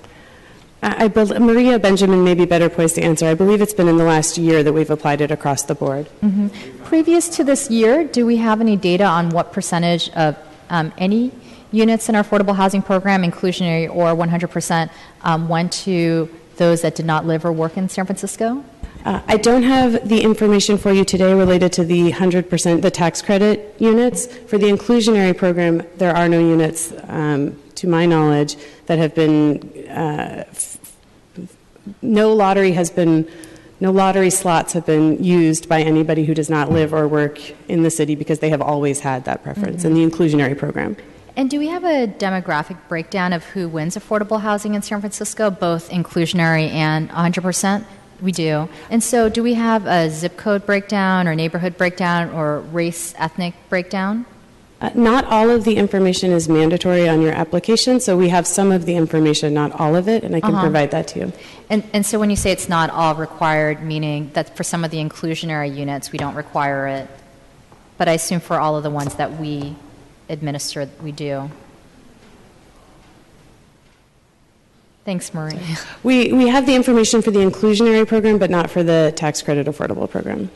Maria Benjamin may be better poised to answer. I believe it's been in the last year that we've applied it across the board. Mm-hmm. Previous to this year, do we have any data on what percentage of any units in our affordable housing program, inclusionary or 100%, went to those that did not live or work in San Francisco? I don't have the information for you today related to the 100%, the tax credit units. For the inclusionary program, there are no units, to my knowledge, that have been, no lottery slots have been used by anybody who does not live or work in the city because they have always had that preference in the inclusionary program. And do we have a demographic breakdown of who wins affordable housing in San Francisco, both inclusionary and 100%? We do. And so do we have a zip code breakdown or neighborhood breakdown or race, ethnic breakdown? Not all of the information is mandatory on your application, so we have some of the information, not all of it, and I can provide that to you. And so when you say it's not all required, meaning that for some of the inclusionary units we don't require it, but I assume for all of the ones that we administer, we do. Thanks, Marie. We have the information for the inclusionary program, but not for the tax credit affordable program.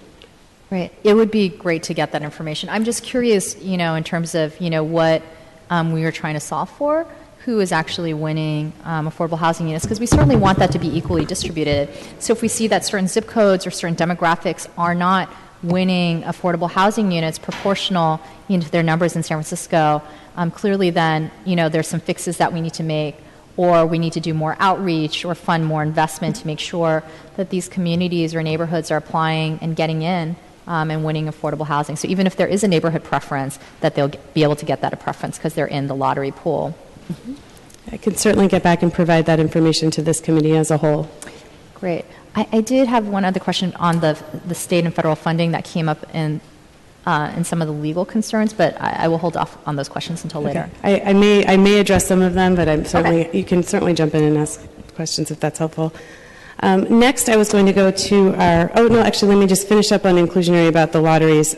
Right. It would be great to get that information. I'm just curious, in terms of, what we are trying to solve for, who is actually winning affordable housing units, because we certainly want that to be equally distributed. So if we see that certain zip codes or certain demographics are not winning affordable housing units proportional to their numbers in San Francisco, clearly then, there's some fixes that we need to make, or we need to do more outreach or fund more investment to make sure that these communities or neighborhoods are applying and getting in and winning affordable housing. So even if there is a neighborhood preference, that they'll be able to get that a preference because they're in the lottery pool. I can certainly get back and provide that information to this committee as a whole. Great. I did have one other question on the state and federal funding that came up in some of the legal concerns, but I will hold off on those questions until later. I may address some of them, but you can certainly jump in and ask questions if that's helpful. Next, I was going to go to let me just finish up on inclusionary about the lotteries.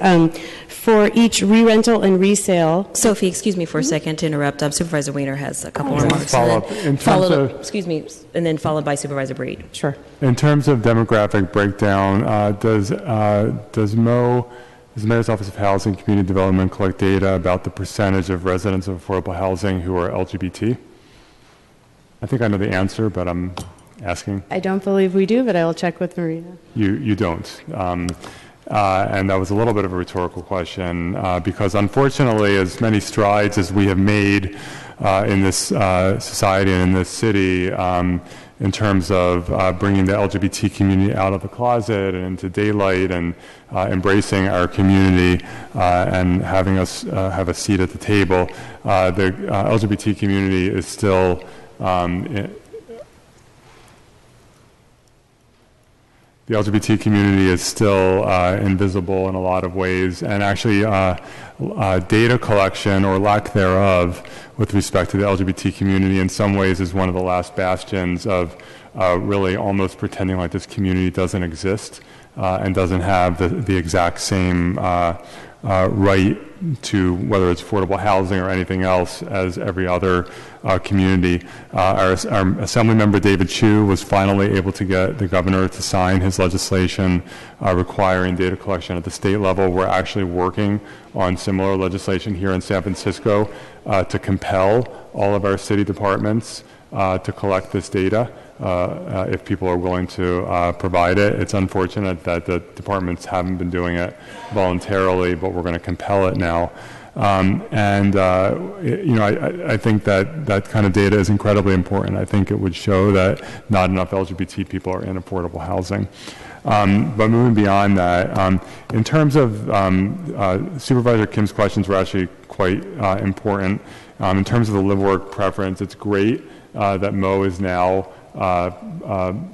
For each re-rental and resale. Sophie, excuse me for a second to interrupt. Supervisor Weiner has a couple remarks. And then followed by Supervisor Breed. Sure. In terms of demographic breakdown, does the Mayor's Office of Housing and Community Development collect data about the percentage of residents of affordable housing who are LGBT? I think I know the answer, but I'm asking. I don't believe we do, but I will check with Maria. You don't. And that was a little bit of a rhetorical question because unfortunately, as many strides as we have made in this society and in this city in terms of bringing the LGBT community out of the closet and into daylight and embracing our community and having us have a seat at the table, the LGBT community is still the LGBT community is still invisible in a lot of ways, and actually data collection or lack thereof with respect to the LGBT community in some ways is one of the last bastions of really almost pretending like this community doesn't exist and doesn't have the exact same right to whether it's affordable housing or anything else as every other community. Our Assembly member David Chu was finally able to get the governor to sign his legislation requiring data collection at the state level. We're actually working on similar legislation here in San Francisco to compel all of our city departments to collect this data. If people are willing to provide it. It's unfortunate that the departments haven't been doing it voluntarily, but we're going to compel it now. I think that kind of data is incredibly important. I think it would show that not enough LGBT people are in affordable housing. But moving beyond that, in terms of Supervisor Kim's questions were actually quite important. In terms of the live-work preference, it's great that Mo is now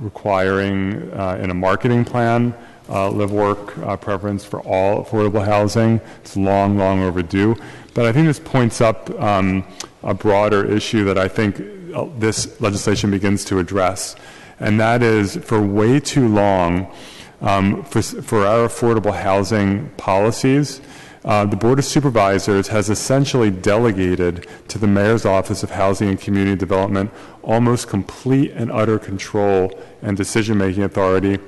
requiring in a marketing plan live-work preference for all affordable housing. It's long, long overdue. But I think this points up a broader issue that I think this legislation begins to address. And that is, for way too long, for our affordable housing policies, the Board of Supervisors has essentially delegated to the Mayor's Office of Housing and Community Development almost complete and utter control and decision-making authority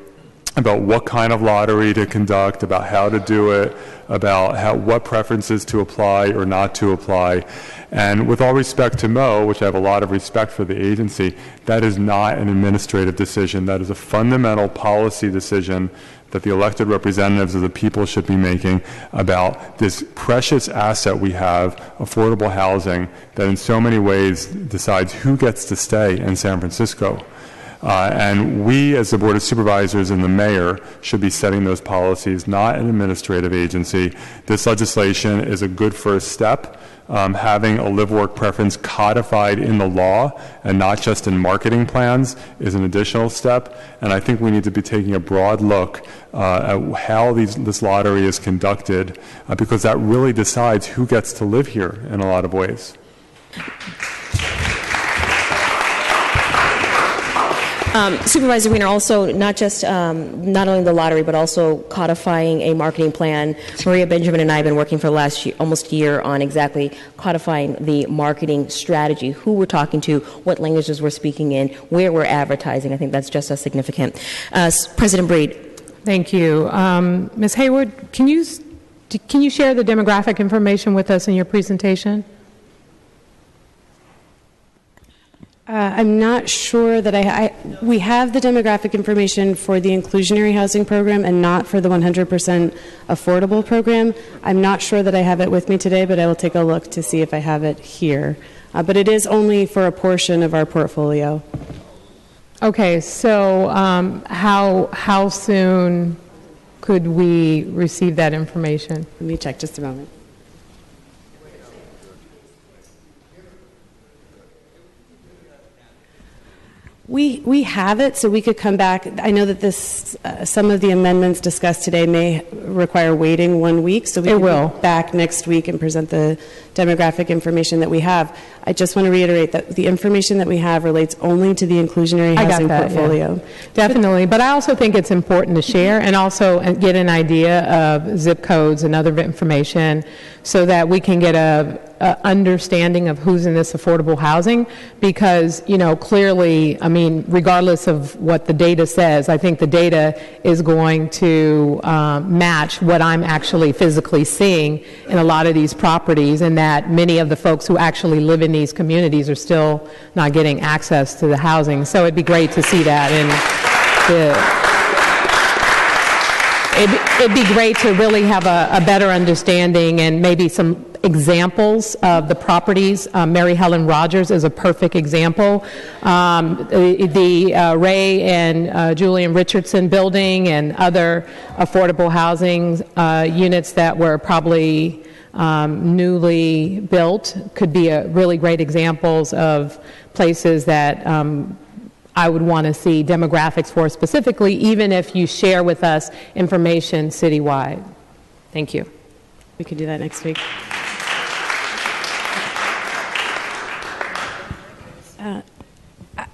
about what kind of lottery to conduct, about how to do it, about what preferences to apply or not to apply. And with all respect to Mo, which I have a lot of respect for the agency, that is not an administrative decision. That is a fundamental policy decision that the elected representatives of the people should be making about this precious asset we have, affordable housing, that in so many ways decides who gets to stay in San Francisco. And we, as the Board of Supervisors and the Mayor, should be setting those policies, not an administrative agency. This legislation is a good first step. Having a live-work preference codified in the law and not just in marketing plans is an additional step. And I think we need to be taking a broad look at how this lottery is conducted because that really decides who gets to live here in a lot of ways. Supervisor Wiener, also not only the lottery, but also codifying a marketing plan. Maria Benjamin and I have been working for the last almost year on exactly codifying the marketing strategy, who we're talking to, what languages we're speaking in, where we're advertising. I think that's just as significant. President Breed. Thank you. Ms. Hayward, can you share the demographic information with us in your presentation? I'm not sure that we have the demographic information for the inclusionary housing program and not for the 100% affordable program. I'm not sure that I have it with me today, but I will take a look to see if I have it here. But it is only for a portion of our portfolio. Okay, so how soon could we receive that information? Let me check just a moment. We have it, so we could come back. I know that some of the amendments discussed today may require waiting 1 week, so we can be back next week and present the demographic information that we have. I just want to reiterate that the information that we have relates only to the inclusionary housing portfolio. Yeah. Definitely, but I also think it's important to share and also get an idea of zip codes and other information so that we can get a understanding of who's in this affordable housing because, clearly, regardless of what the data says, I think the data is going to match what I'm actually physically seeing in a lot of these properties and that many of the folks who actually live in these communities are still not getting access to the housing. So it'd be great to see that. And it'd be great to really have a better understanding and maybe some examples of the properties. Mary Helen Rogers is a perfect example. The Ray and Julian Richardson building and other affordable housing units that were probably newly built could be really great examples of places that I would want to see demographics for specifically, even if you share with us information citywide. Thank you. We could do that next week.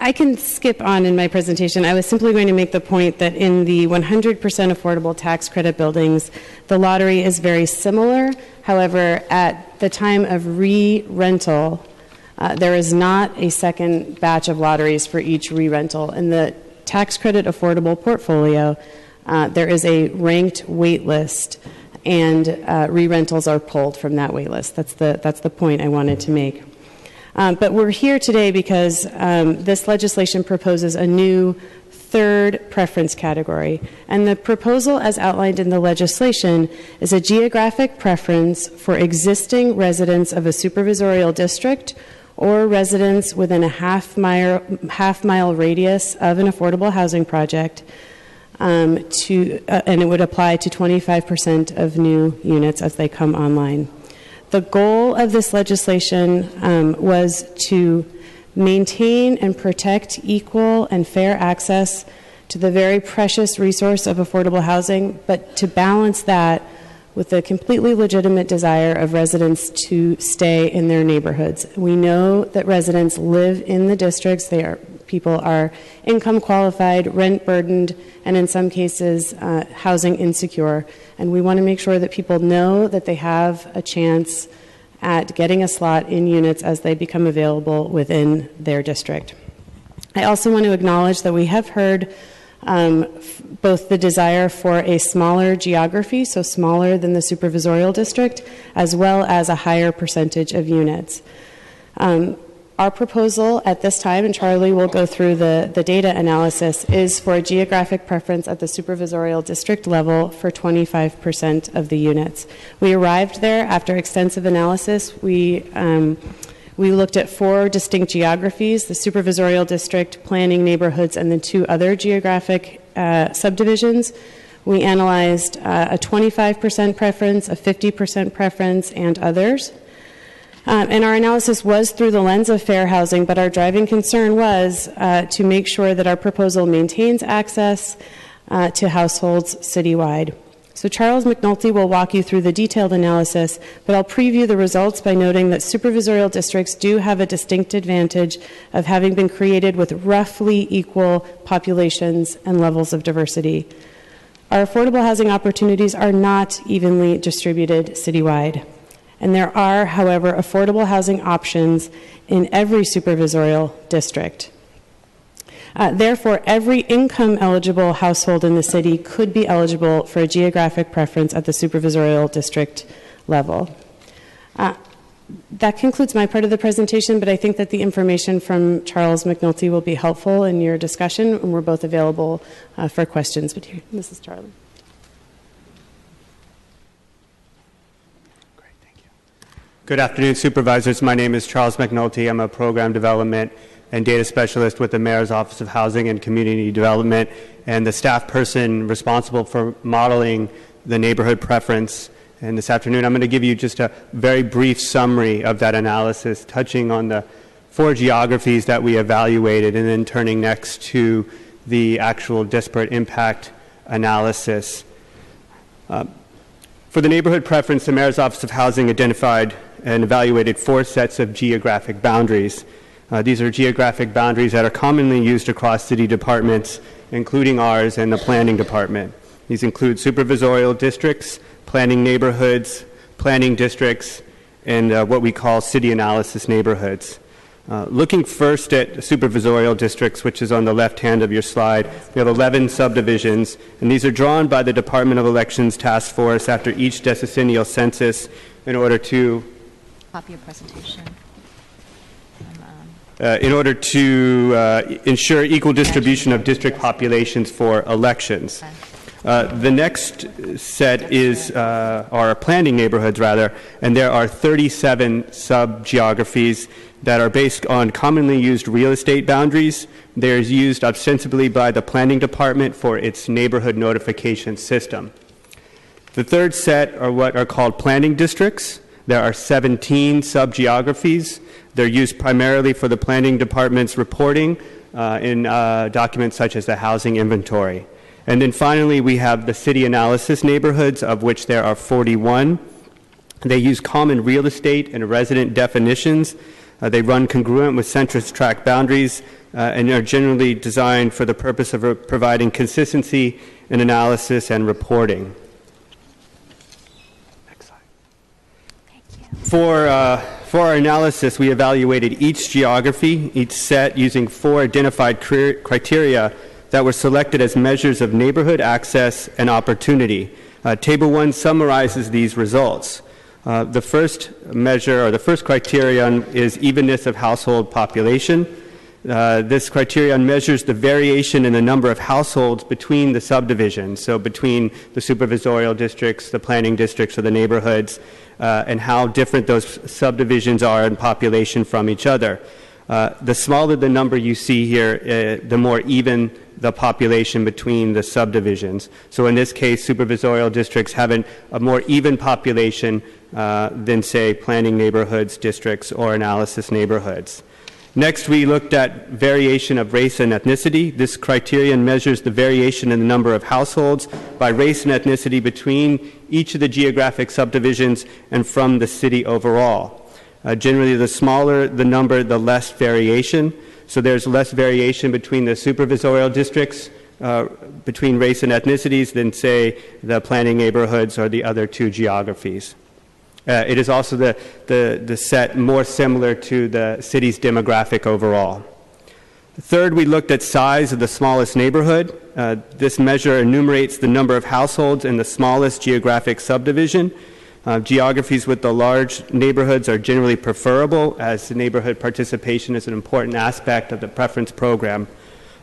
I can skip on in my presentation. I was simply going to make the point that in the 100% affordable tax credit buildings, the lottery is very similar. However, at the time of re-rental, there is not a second batch of lotteries for each re-rental. In the tax credit affordable portfolio, there is a ranked wait list, and re-rentals are pulled from that wait list. That's the point I wanted to make. But we're here today because this legislation proposes a new third preference category. And the proposal, as outlined in the legislation, is a geographic preference for existing residents of a supervisorial district or residents within a half-mile radius of an affordable housing project, and it would apply to 25% of new units as they come online. The goal of this legislation was to maintain and protect equal and fair access to the very precious resource of affordable housing, but to balance that with the completely legitimate desire of residents to stay in their neighborhoods. We know that residents live in the districts. People are income qualified, rent burdened, and in some cases, housing insecure. And we want to make sure that people know that they have a chance at getting a slot in units as they become available within their district. I also want to acknowledge that we have heard both the desire for a smaller geography, so smaller than the supervisorial district, as well as a higher percentage of units. Our proposal at this time, and Charlie will go through the data analysis, is for a geographic preference at the supervisorial district level for 25% of the units. We arrived there after extensive analysis. We looked at 4 distinct geographies: the supervisorial district, planning neighborhoods, and the 2 other geographic subdivisions. We analyzed a 25% preference, a 50% preference, and others. And our analysis was through the lens of fair housing, but our driving concern was to make sure that our proposal maintains access to households citywide. So Charles McNulty will walk you through the detailed analysis, but I'll preview the results by noting that supervisorial districts do have a distinct advantage of having been created with roughly equal populations and levels of diversity. Our affordable housing opportunities are not evenly distributed citywide. And there are, however, affordable housing options in every supervisorial district. Therefore, every income-eligible household in the city could be eligible for a geographic preference at the supervisorial district level. That concludes my part of the presentation, but I think that the information from Charles McNulty will be helpful in your discussion, and we're both available for questions. But here, this is Charlie. Good afternoon, supervisors. My name is Charles McNulty. I'm a program development and data specialist with the Mayor's Office of Housing and Community Development and the staff person responsible for modeling the neighborhood preference. And this afternoon, I'm going to give you just a very brief summary of that analysis, touching on the 4 geographies that we evaluated and then turning next to the actual disparate impact analysis. For the neighborhood preference, the Mayor's Office of Housing identified and evaluated 4 sets of geographic boundaries. These are geographic boundaries that are commonly used across city departments, including ours and the planning department. These include supervisorial districts, planning neighborhoods, planning districts, and what we call city analysis neighborhoods. Looking first at supervisorial districts, which is on the left hand of your slide, we have 11 subdivisions, and these are drawn by the Department of Elections Task Force after each decennial census in order to copy your presentation. in order to ensure equal distribution of district populations for elections. The next set is our planning neighborhoods, rather, and there are 37 sub-geographies that are based on commonly used real estate boundaries. They're used ostensibly by the planning department for its neighborhood notification system. The third set are what are called planning districts. There are 17 sub-geographies. They're used primarily for the planning department's reporting in documents such as the housing inventory. And then finally, we have the city analysis neighborhoods, of which there are 41. They use common real estate and resident definitions. They run congruent with census tract boundaries and are generally designed for the purpose of providing consistency in analysis and reporting. Next slide. Thank you. For our analysis, we evaluated each geography, each set, using 4 identified criteria that were selected as measures of neighborhood access and opportunity. Table 1 summarizes these results. The first measure, or the first criterion, is evenness of household population. This criterion measures the variation in the number of households between the subdivisions, so between the supervisorial districts, the planning districts, or the neighborhoods, and how different those subdivisions are in population from each other. The smaller the number you see here, the more even the population between the subdivisions. So in this case, supervisorial districts have a more even population than, say, planning neighborhoods districts or analysis neighborhoods. Next, we looked at variation of race and ethnicity. This criterion measures the variation in the number of households by race and ethnicity between each of the geographic subdivisions and from the city overall. Generally, the smaller the number, the less variation. So there's less variation between the supervisorial districts, between race and ethnicities, than, say, the planning neighborhoods or the other 2 geographies. It is also the set more similar to the city's demographic overall. Third, we looked at size of the smallest neighborhood. This measure enumerates the number of households in the smallest geographic subdivision. Geographies with the large neighborhoods are generally preferable, as neighborhood participation is an important aspect of the preference program.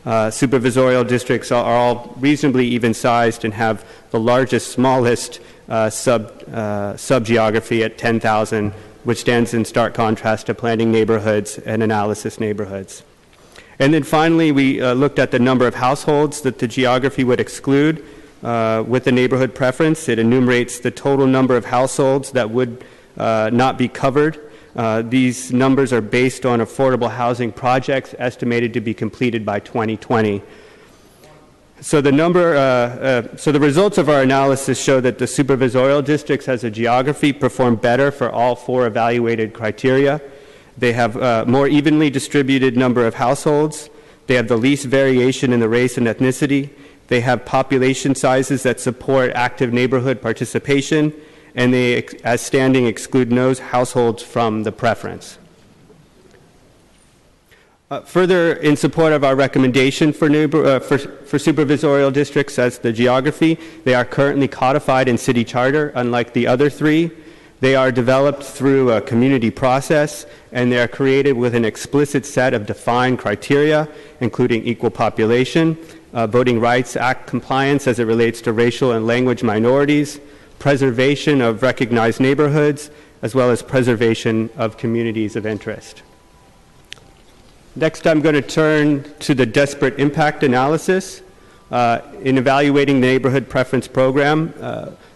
Supervisorial districts are all reasonably even-sized and have the largest, smallest sub-geography at 10,000, which stands in stark contrast to planning neighborhoods and analysis neighborhoods. And then finally, we looked at the number of households that the geography would exclude. With the neighborhood preference, it enumerates the total number of households that would not be covered. These numbers are based on affordable housing projects estimated to be completed by 2020. So the results of our analysis show that the supervisorial districts as a geography perform better for all 4 evaluated criteria. They have a more evenly distributed number of households. They have the least variation in the race and ethnicity. They have population sizes that support active neighborhood participation, and they, as standing, exclude no households from the preference. Further, in support of our recommendation for supervisorial districts as the geography, they are currently codified in city charter, unlike the other 3. They are developed through a community process, and they are created with an explicit set of defined criteria, including equal population, Voting Rights Act compliance as it relates to racial and language minorities, preservation of recognized neighborhoods, as well as preservation of communities of interest. Next, I'm going to turn to the disparate impact analysis. In evaluating the neighborhood preference program,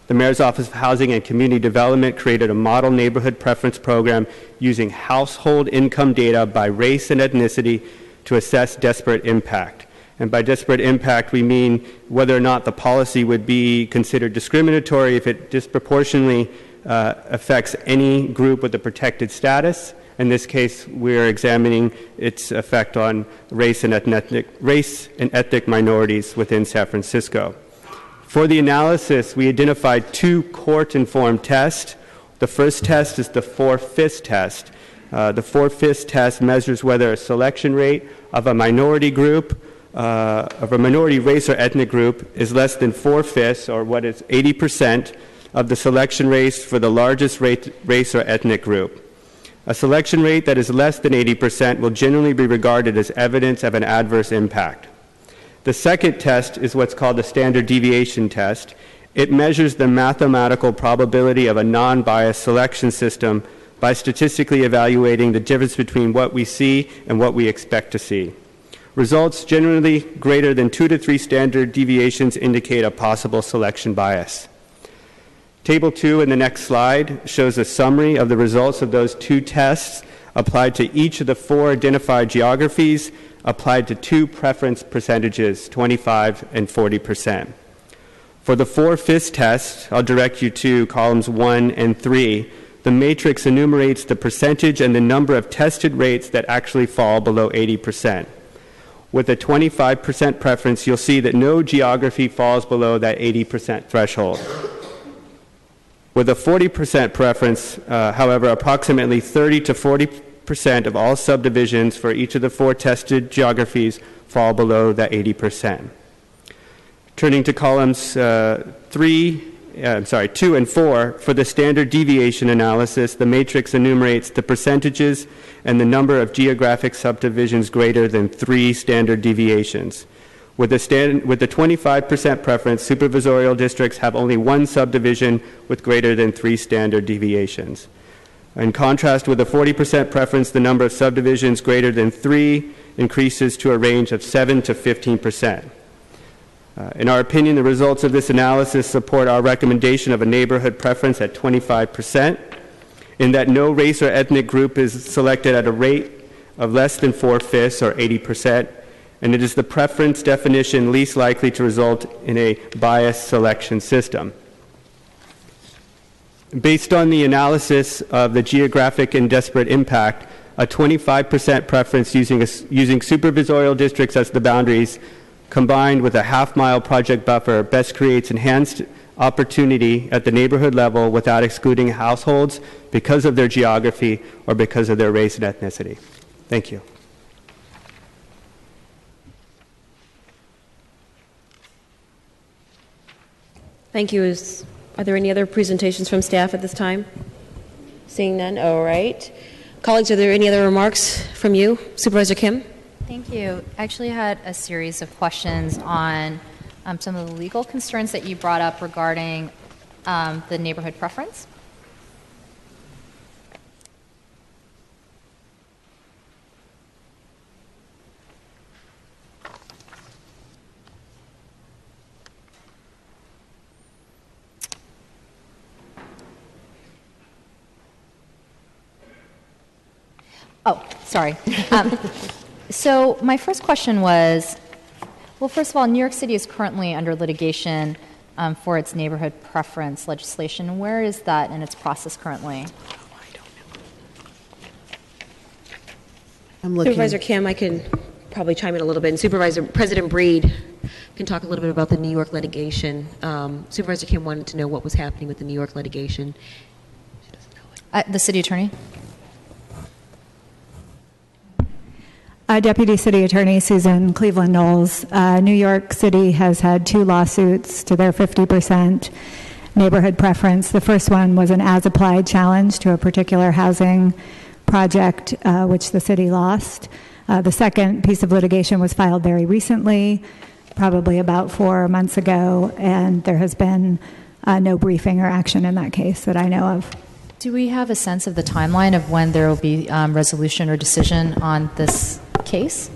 the Mayor's Office of Housing and Community Development created a model neighborhood preference program using household income data by race and ethnicity to assess disparate impact. And by disparate impact, we mean whether or not the policy would be considered discriminatory if it disproportionately affects any group with a protected status. In this case, we're examining its effect on race and ethnic minorities within San Francisco. For the analysis, we identified 2 court-informed tests. The first test is the 4/5 test. The 4/5 test measures whether a selection rate of a minority group, of a minority race or ethnic group, is less than 4/5, or what is 80%, of the selection race for the largest race or ethnic group. A selection rate that is less than 80% will generally be regarded as evidence of an adverse impact. The second test is what's called the standard deviation test. It measures the mathematical probability of a non-biased selection system by statistically evaluating the difference between what we see and what we expect to see. Results generally greater than 2 to 3 standard deviations indicate a possible selection bias. Table 2 in the next slide shows a summary of the results of those 2 tests applied to each of the 4 identified geographies, applied to 2 preference percentages, 25 and 40%. For the 4/5 test, I'll direct you to columns 1 and 3. The matrix enumerates the percentage and the number of tested rates that actually fall below 80%. With a 25% preference, you'll see that no geography falls below that 80% threshold. With a 40% preference, however, approximately 30 to 40% of all subdivisions for each of the 4 tested geographies fall below that 80%. Turning to columns 2 and 4, for the standard deviation analysis, the matrix enumerates the percentages and the number of geographic subdivisions greater than 3 standard deviations. With the 25% preference, supervisorial districts have only 1 subdivision with greater than 3 standard deviations. In contrast with the 40% preference, the number of subdivisions greater than 3 increases to a range of 7 to 15%. In our opinion, the results of this analysis support our recommendation of a neighborhood preference at 25%, in that no race or ethnic group is selected at a rate of less than 4/5 or 80%, and it is the preference definition least likely to result in a biased selection system. Based on the analysis of the geographic and disparate impact, a 25% preference using supervisorial districts as the boundaries, combined with a half-mile project buffer, best creates enhanced opportunity at the neighborhood level without excluding households because of their geography or because of their race and ethnicity. Thank you. Thank you. Are there any other presentations from staff at this time? Seeing none, all right. Colleagues, are there any other remarks from you? Supervisor Kim? Thank you. I actually had a series of questions on some of the legal concerns that you brought up regarding the neighborhood preference. Oh, sorry. So my first question was, well, first of all, New York City is currently under litigation for its neighborhood preference legislation. Where is that in its process currently? Supervisor Kim, I can probably chime in a little bit, and President Breed can talk a little bit about the New York litigation. Supervisor Kim wanted to know what was happening with the New York litigation. The city attorney? Deputy City Attorney Susan Cleveland Knowles. New York City has had 2 lawsuits to their 50% neighborhood preference. The first one was an as-applied challenge to a particular housing project, which the city lost. The second piece of litigation was filed very recently, probably about 4 months ago, and there has been no briefing or action in that case that I know of. Do we have a sense of the timeline of when there will be resolution or decision on this case?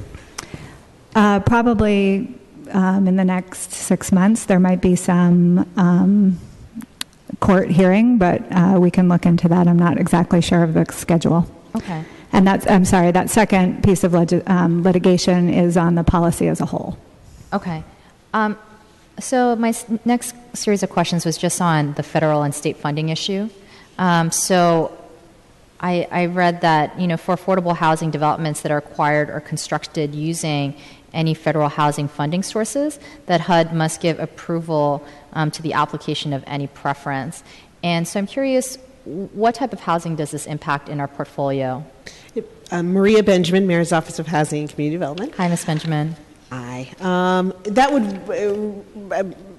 Probably in the next 6 months. There might be some court hearing, but we can look into that. I'm not exactly sure of the schedule. Okay. And that second piece of litigation is on the policy as a whole. Okay. So my next series of questions was just on the federal and state funding issue. So I read that, for affordable housing developments that are acquired or constructed using any federal housing funding sources, that HUD must give approval to the application of any preference. And so I'm curious, what type of housing does this impact in our portfolio? Maria Benjamin, Mayor's Office of Housing and Community Development. Hi, Ms. Benjamin. Hi. That would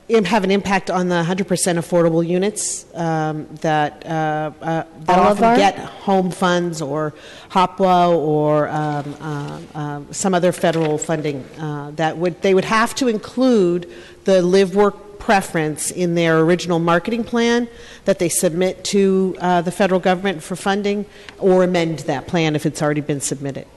have an impact on the 100% affordable units that often Bolivar? get home funds or HOPWA or some other federal funding. They would have to include the live work preference in their original marketing plan that they submit to the federal government for funding, or amend that plan if it's already been submitted.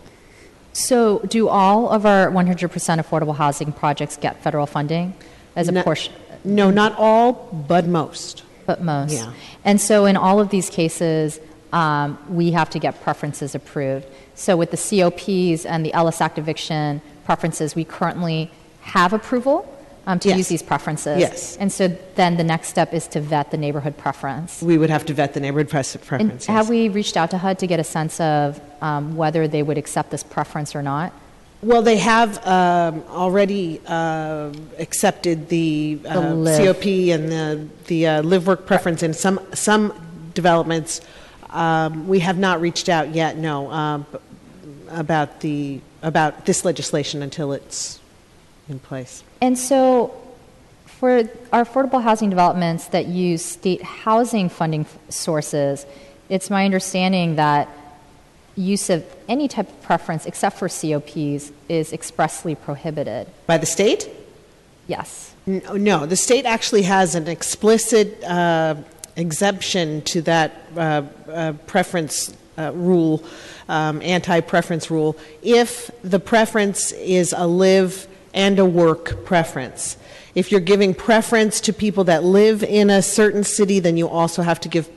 So, do all of our 100% affordable housing projects get federal funding as a portion? No, not all, but most. But most. Yeah. And so, in all of these cases, we have to get preferences approved. So, with the COPs and the Ellis Act eviction preferences, we currently have approval to Yes. use these preferences. Yes. And so, then the next step is to vet the neighborhood preference. We would have to vet the neighborhood preference. And yes. have we reached out to HUD to get a sense of whether they would accept this preference or not? Well, they have already accepted the live. COP and the live work preference in some developments. We have not reached out yet, no, about this legislation until it's in place. And so, for our affordable housing developments that use state housing funding sources, it's my understanding that use of any type of preference except for COPs is expressly prohibited. By the state? Yes. No, the state actually has an explicit exemption to that preference rule, anti-preference rule, if the preference is a live and a work preference. If you're giving preference to people that live in a certain city, then you also have to give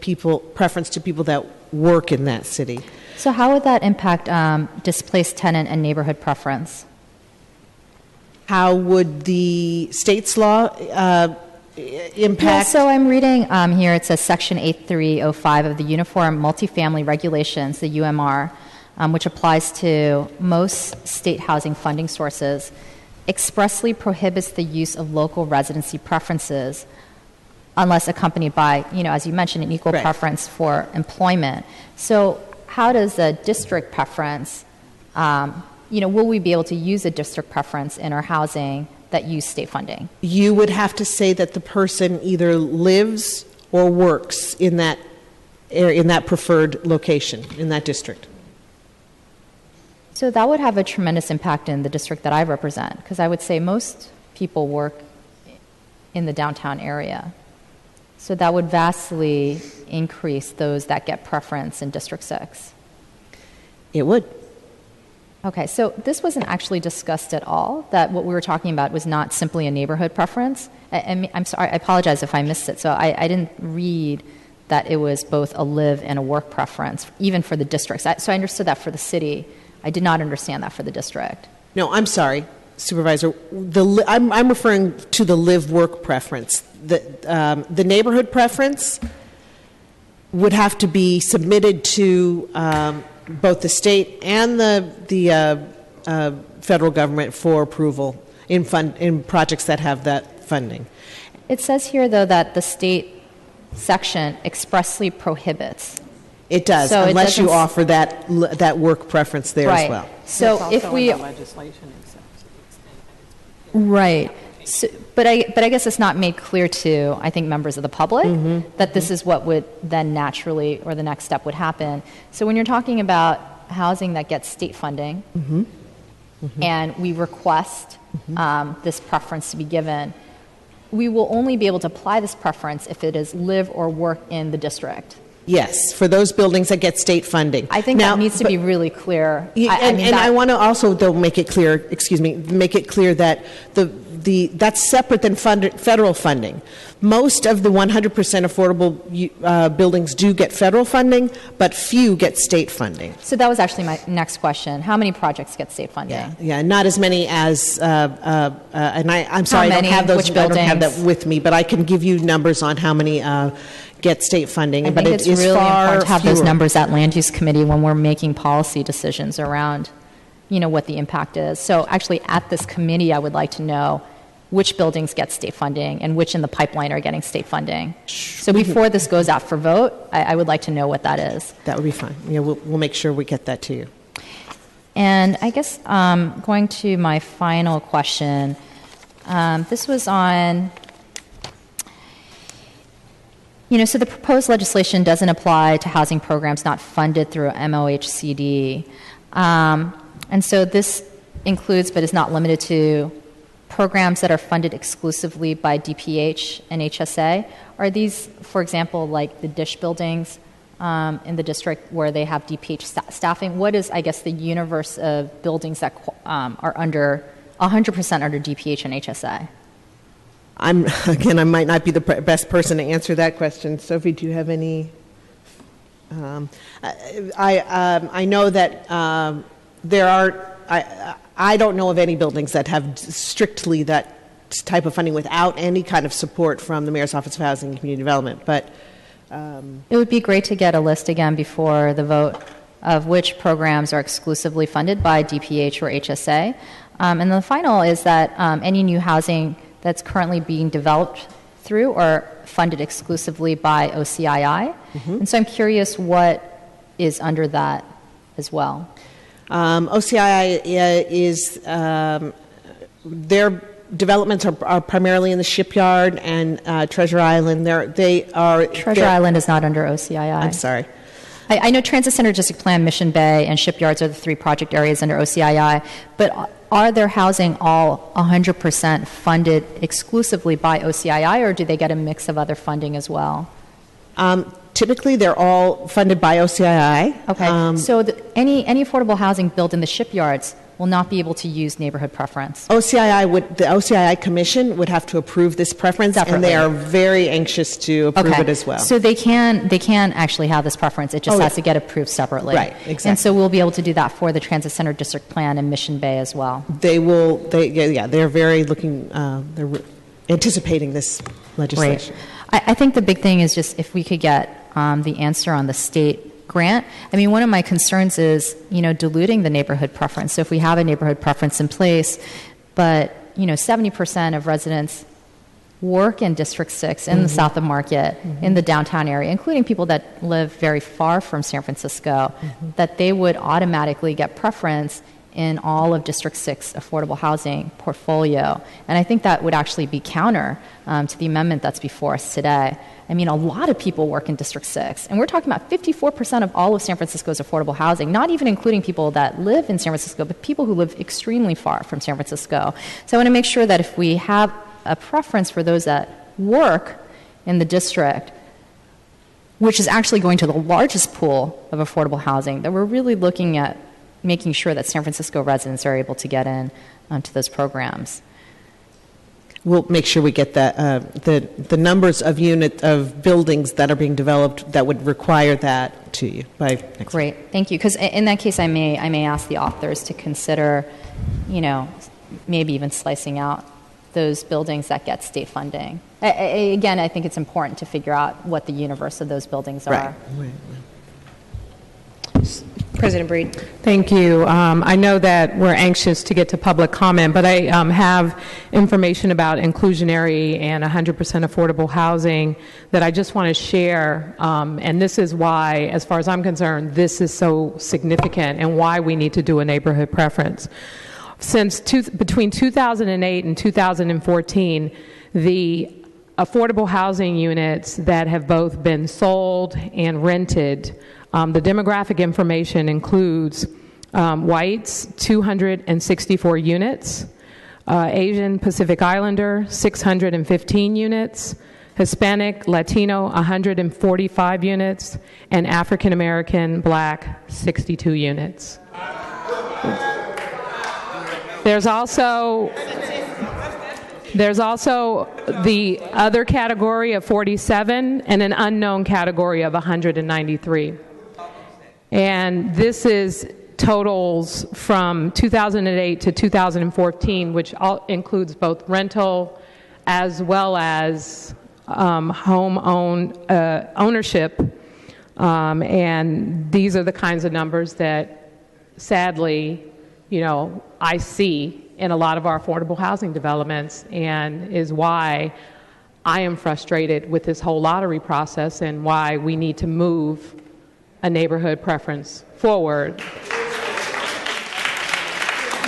preference to people that work in that city. So how would that impact displaced tenant and neighborhood preference? How would the state's law impact? Yeah, so I'm reading here, it says Section 8305 of the Uniform Multifamily Regulations, the UMR, which applies to most state housing funding sources, expressly prohibits the use of local residency preferences unless accompanied by, as you mentioned, an equal preference for employment. So how does a district preference, will we be able to use a district preference in our housing that use state funding? You would have to say that the person either lives or works in that area, in that preferred location, in that district. So that would have a tremendous impact in the district that I represent, because I would say most people work in the downtown area. So that would vastly increase those that get preference in District 6. It would. Okay, so this wasn't actually discussed at all, that what we were talking about was not simply a neighborhood preference. I'm sorry, I apologize if I missed it. So I didn't read that it was both a live and a work preference, even for the districts. So I understood that for the city. I did not understand that for the district. No, I'm sorry, Supervisor. I'm referring to the live-work preference. The neighborhood preference would have to be submitted to both the state and the federal government for approval in projects that have that funding. It says here, though, that the state section expressly prohibits. It does, So unless you doesn't offer that work preference there as well. So if we right, so, but I guess it's not made clear to, I think, members of the public that this is what would then naturally, or the next step would happen. So when you're talking about housing that gets state funding, and we request this preference to be given, we will only be able to apply this preference if it is live or work in the district. Yes, for those buildings that get state funding. I think that needs to be really clear. I want to also, though, make it clear that that's separate than federal funding. Most of the 100% affordable buildings do get federal funding, but few get state funding. So that was actually my next question. How many projects get state funding? Yeah, not as many as, and I'm sorry, How I don't many? have those. Which I don't have buildings? that with me, but I can give you numbers on how many get state funding. I but think it it's is really far important to have those fewer. numbers at Land Use Committee when we're making policy decisions around, what the impact is. So actually, at this committee, I would like to know which buildings get state funding and which in the pipeline are getting state funding. So before this goes out for vote, I would like to know what that is. That would be fine. Yeah, we'll make sure we get that to you. And I guess going to my final question, this was on So the proposed legislation doesn't apply to housing programs not funded through MOHCD. And so this includes, but is not limited to, programs that are funded exclusively by DPH and HSA. Are these, for example, like the DISH buildings in the district where they have DPH staffing? What is, I guess, the universe of buildings that are under 100% under DPH and HSA? I might not be the best person to answer that question. Sophie, do you have any? I know that there are. I don't know of any buildings that have strictly that type of funding without any kind of support from the Mayor's Office of Housing and Community Development. But it would be great to get a list again before the vote of which programs are exclusively funded by DPH or HSA. And the final is that any new housing that's currently being developed through or funded exclusively by OCII. And so I'm curious what is under that as well. OCII is, their developments are primarily in the Shipyard and Treasure Island. Treasure Island is not under OCII. I'm sorry. I know Transit Center District Plan, Mission Bay, and Shipyards are the 3 project areas under OCII, but are their housing all 100% funded exclusively by OCII, or do they get a mix of other funding as well? Typically, they're all funded by OCII. Okay, so any affordable housing built in the shipyards will not be able to use neighborhood preference. The OCII Commission would have to approve this preference, Separately. And they are very anxious to approve it as well. So they can actually have this preference. It just has to get approved separately. Right, exactly. And so we'll be able to do that for the Transit Center District Plan and Mission Bay as well. They will. They're very looking. They're anticipating this legislation. Great. I think the big thing is just if we could get the answer on the state grant. I mean, one of my concerns is, diluting the neighborhood preference. So if we have a neighborhood preference in place, but, 70% of residents work in District 6 in the south of Market, in the downtown area, including people that live very far from San Francisco, that they would automatically get preference in all of District 6 affordable housing portfolio. And I think that would actually be counter to the amendment that's before us today. I mean, a lot of people work in District 6, and we're talking about 54% of all of San Francisco's affordable housing, not even including people that live in San Francisco, but people who live extremely far from San Francisco. So I want to make sure that if we have a preference for those that work in the district, which is actually going to the largest pool of affordable housing, that we're really looking at making sure that San Francisco residents are able to get in to those programs. We'll make sure we get the numbers of buildings that are being developed that would require that to you by next Great, week. thank you. Because in that case, I may ask the authors to consider, maybe even slicing out those buildings that get state funding. Again, I think it's important to figure out what the universe of those buildings are. Right. President Breed. Thank you. I know that we're anxious to get to public comment, but I have information about inclusionary and 100% affordable housing that I just want to share. And this is why, as far as I'm concerned, this is so significant and why we need to do a neighborhood preference. Between 2008 and 2014, the affordable housing units that have both been sold and rented, the demographic information includes whites, 264 units, Asian Pacific Islander, 615 units, Hispanic, Latino, 145 units, and African American, Black, 62 units. There's also the other category of 47 and an unknown category of 193. And this is totals from 2008 to 2014, which includes both rental as well as ownership. And these are the kinds of numbers that, sadly, I see in a lot of our affordable housing developments, and is why I am frustrated with this whole lottery process and why we need to move a neighborhood preference forward.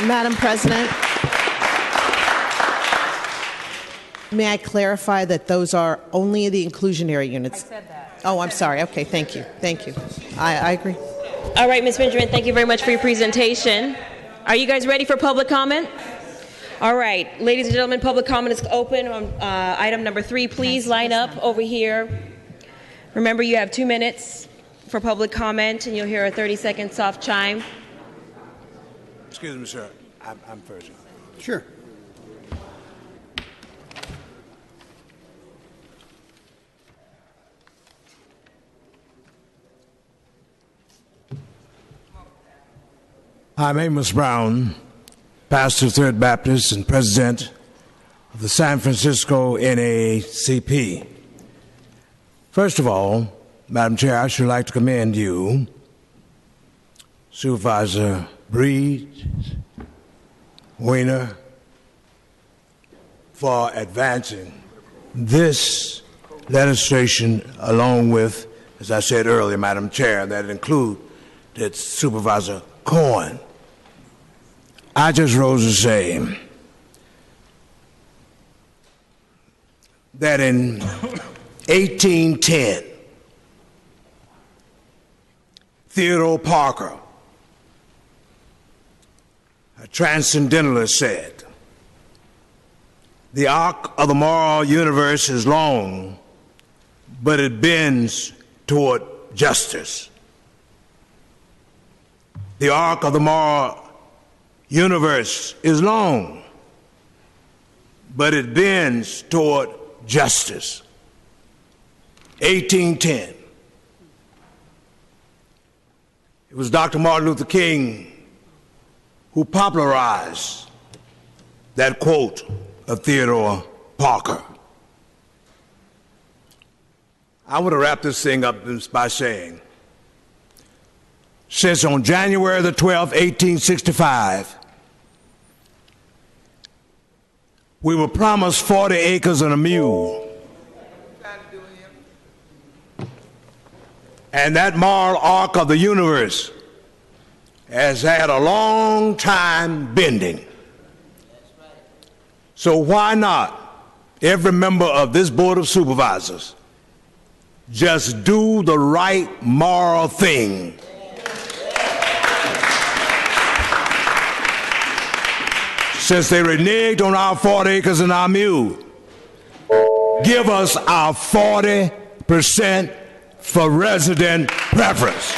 Madam President. May I clarify that those are only the inclusionary units? I said that. Oh, I'm sorry. Okay, thank you. Thank you. I agree. All right, Ms. Benjamin, thank you very much for your presentation. Are you guys ready for public comment? All right, ladies and gentlemen, public comment is open on item number 3. Please line up over here. Remember, you have 2 minutes for public comment, and you'll hear a 30-second soft chime. Excuse me, sir. I'm first. Sure. I'm Amos Brown, pastor of Third Baptist and president of the San Francisco NAACP. First of all, Madam Chair, I should like to commend you, Supervisor Breed, Weiner, for advancing this legislation along with, as I said earlier, Madam Chair, that included Supervisor Cohen. I just rose to say that in 1810, Theodore Parker, a transcendentalist, said, "The arc of the moral universe is long, but it bends toward justice." The arc of the moral universe is long, but it bends toward justice. 1810. It was Dr. Martin Luther King who popularized that quote of Theodore Parker. I want to wrap this thing up by saying, since on January the 12th, 1865, we were promised 40 acres and a mule. And that moral arc of the universe has had a long time bending. So why not every member of this Board of Supervisors just do the right moral thing? Since they reneged on our 40 acres and our mule, give us our 40% for resident preference.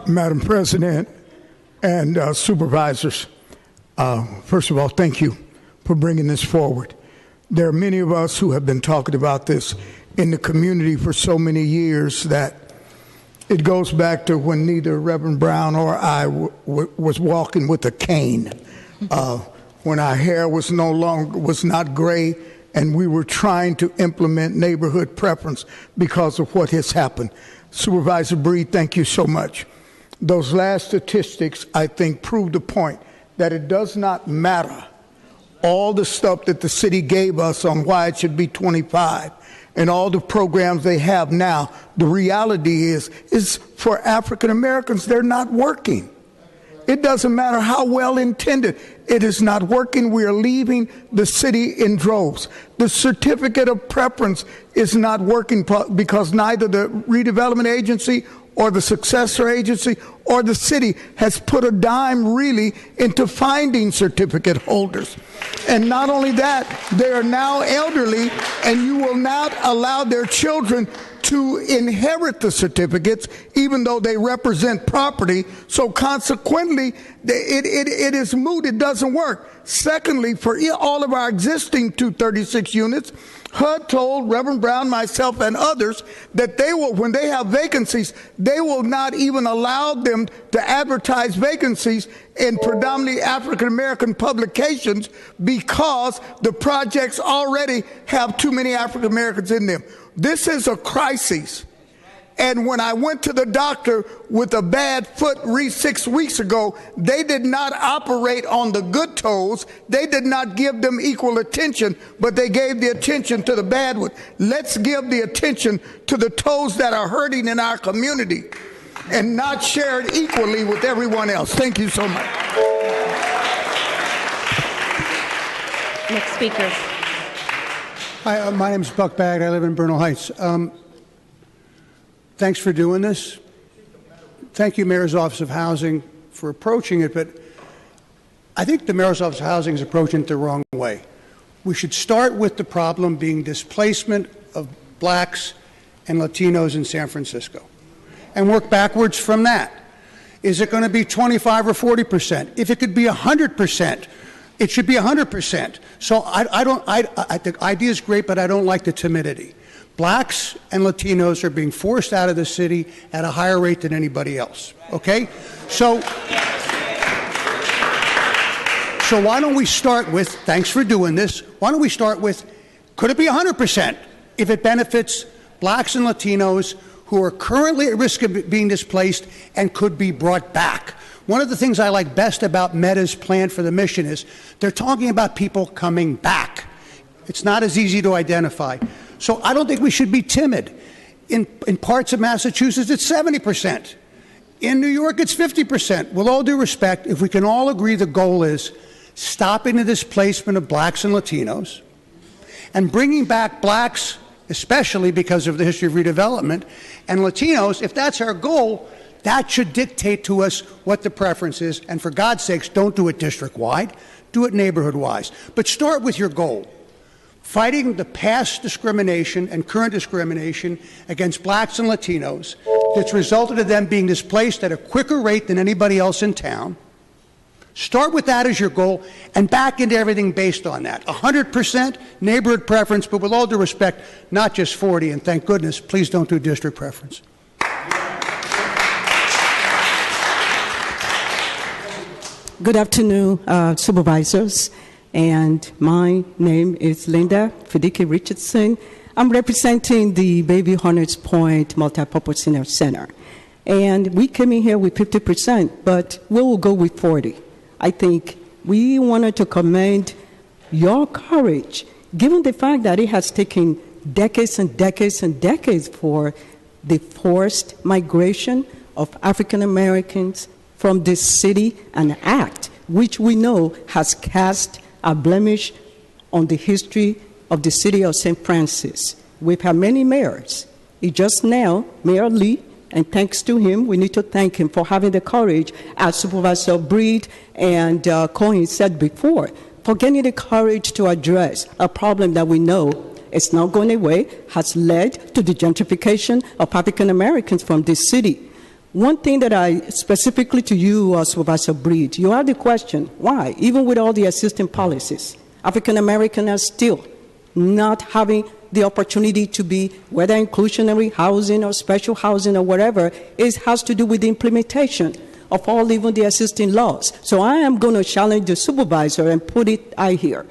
Madam President and supervisors, first of all, thank you for bringing this forward. There are many of us who have been talking about this in the community for so many years that it goes back to when neither Reverend Brown or I was walking with a cane, when our hair was not gray, and we were trying to implement neighborhood preference because of what has happened. Supervisor Breed, thank you so much. Those last statistics, I think, prove the point that it does not matter all the stuff that the city gave us on why it should be 25 and all the programs they have now. The reality is for African Americans, they're not working. It doesn't matter how well intended. It is not working. We are leaving the city in droves. The certificate of preference is not working because neither the redevelopment agency or the successor agency or the city has put a dime really into finding certificate holders. And not only that, they are now elderly, and you will not allow their children to inherit the certificates, even though they represent property. So consequently, it is moot. It doesn't work. Secondly, for all of our existing 236 units, HUD told Reverend Brown, myself, and others that they will, when they have vacancies, they will not even allow them to advertise vacancies in predominantly African American publications because the projects already have too many African Americans in them. This is a crisis. And when I went to the doctor with a bad foot 6 weeks ago, they did not operate on the good toes. They did not give them equal attention, but they gave the attention to the bad one. Let's give the attention to the toes that are hurting in our community. and not shared equally with everyone else. Thank you so much. Next speaker. Hi, my name is Buck Bagg. I live in Bernal Heights. Thanks for doing this. Thank you, Mayor's Office of Housing, for approaching it, but I think the Mayor's Office of Housing is approaching it the wrong way. We should start with the problem being displacement of blacks and Latinos in San Francisco and work backwards from that. Is it going to be 25 or 40%? If it could be 100%, it should be 100%. So I think the idea is great, but I don't like the timidity. Blacks and Latinos are being forced out of the city at a higher rate than anybody else, okay? So why don't we start with, thanks for doing this, why don't we start with, could it be 100% if it benefits blacks and Latinos who are currently at risk of being displaced and could be brought back? One of the things I like best about Meta's plan for the mission is they're talking about people coming back. It's not as easy to identify. So I don't think we should be timid. In parts of Massachusetts, it's 70%. In New York, it's 50%. With all due respect, if we can all agree the goal is stopping the displacement of blacks and Latinos and bringing back blacks, especially because of the history of redevelopment, and Latinos, if that's our goal, that should dictate to us what the preference is. And for God's sakes, don't do it district-wide. Do it neighborhood-wise. But start with your goal. Fighting the past discrimination and current discrimination against blacks and Latinos that's resulted in them being displaced at a quicker rate than anybody else in town. Start with that as your goal and back into everything based on that. 100% neighborhood preference, but with all due respect, not just 40, and thank goodness, please don't do district preference. Good afternoon, supervisors. And my name is Linda Fidiki Richardson. I'm representing the Baby Hornets Point Multipurpose Center. And we came in here with 50%, but we will go with 40. I think we wanted to commend your courage, given the fact that it has taken decades and decades and decades for the forced migration of African Americans from this city, an act which we know has cast a blemish on the history of the city of St. Francis. We've had many mayors. Just now, Mayor Lee, and thanks to him, we need to thank him for having the courage, as Supervisor Breed and Cohen said before, for getting the courage to address a problem that we know is not going away, has led to the gentrification of African Americans from this city. One thing that I, specifically to you, Supervisor Breed, you have the question, why? Even with all the existing policies, African Americans are still not having the opportunity to be, whether inclusionary housing or special housing or whatever, it has to do with the implementation of all even the existing laws. So I am going to challenge the supervisor and put it out here.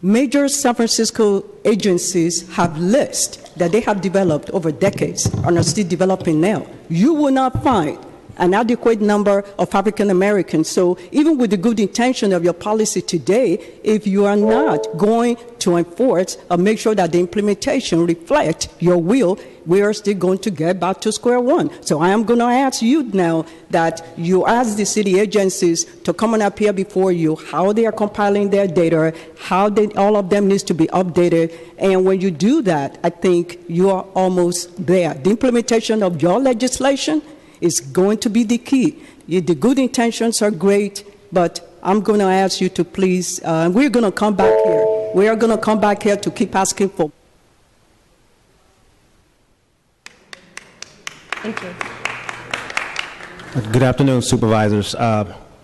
Major San Francisco agencies have lists that they have developed over decades and are still developing now. You will not find an adequate number of African Americans. So even with the good intention of your policy today, if you are not going to enforce or make sure that the implementation reflects your will, we are still going to get back to square one. So I am going to ask you now that you ask the city agencies to come on up here before you, how they are compiling their data, how all of them needs to be updated. And when you do that, I think you are almost there. The implementation of your legislation is going to be the key. The good intentions are great, but I'm going to ask you to please, we're going to come back here. We are going to come back here to keep asking for. Thank you. Good afternoon, supervisors.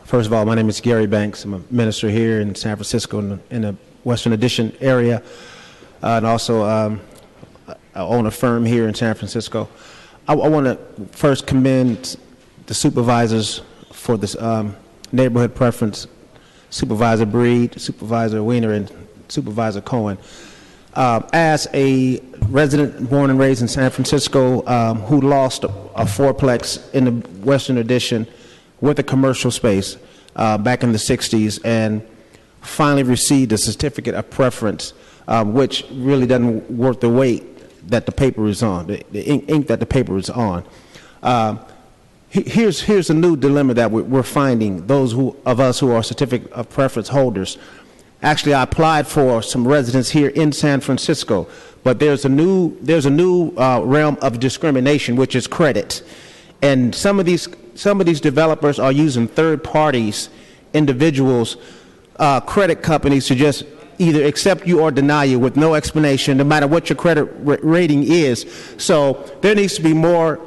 First of all, my name is Gary Banks. I'm a minister here in San Francisco in the Western Addition area, and also I own a firm here in San Francisco. I want to first commend the supervisors for this neighborhood preference, Supervisor Breed, Supervisor Weiner, and Supervisor Cohen. As a resident born and raised in San Francisco who lost a fourplex in the Western Addition with a commercial space back in the 60s and finally received a certificate of preference, which really doesn't worth the weight that the paper is on, the ink that the paper is on. here's a new dilemma that we're finding, those of us who are certificate of preference holders. Actually, I applied for some residence here in San Francisco, but there's a new realm of discrimination, which is credit. And some of these developers are using third parties, individuals, credit companies to just either accept you or deny you with no explanation, no matter what your credit rating is. So there needs to be more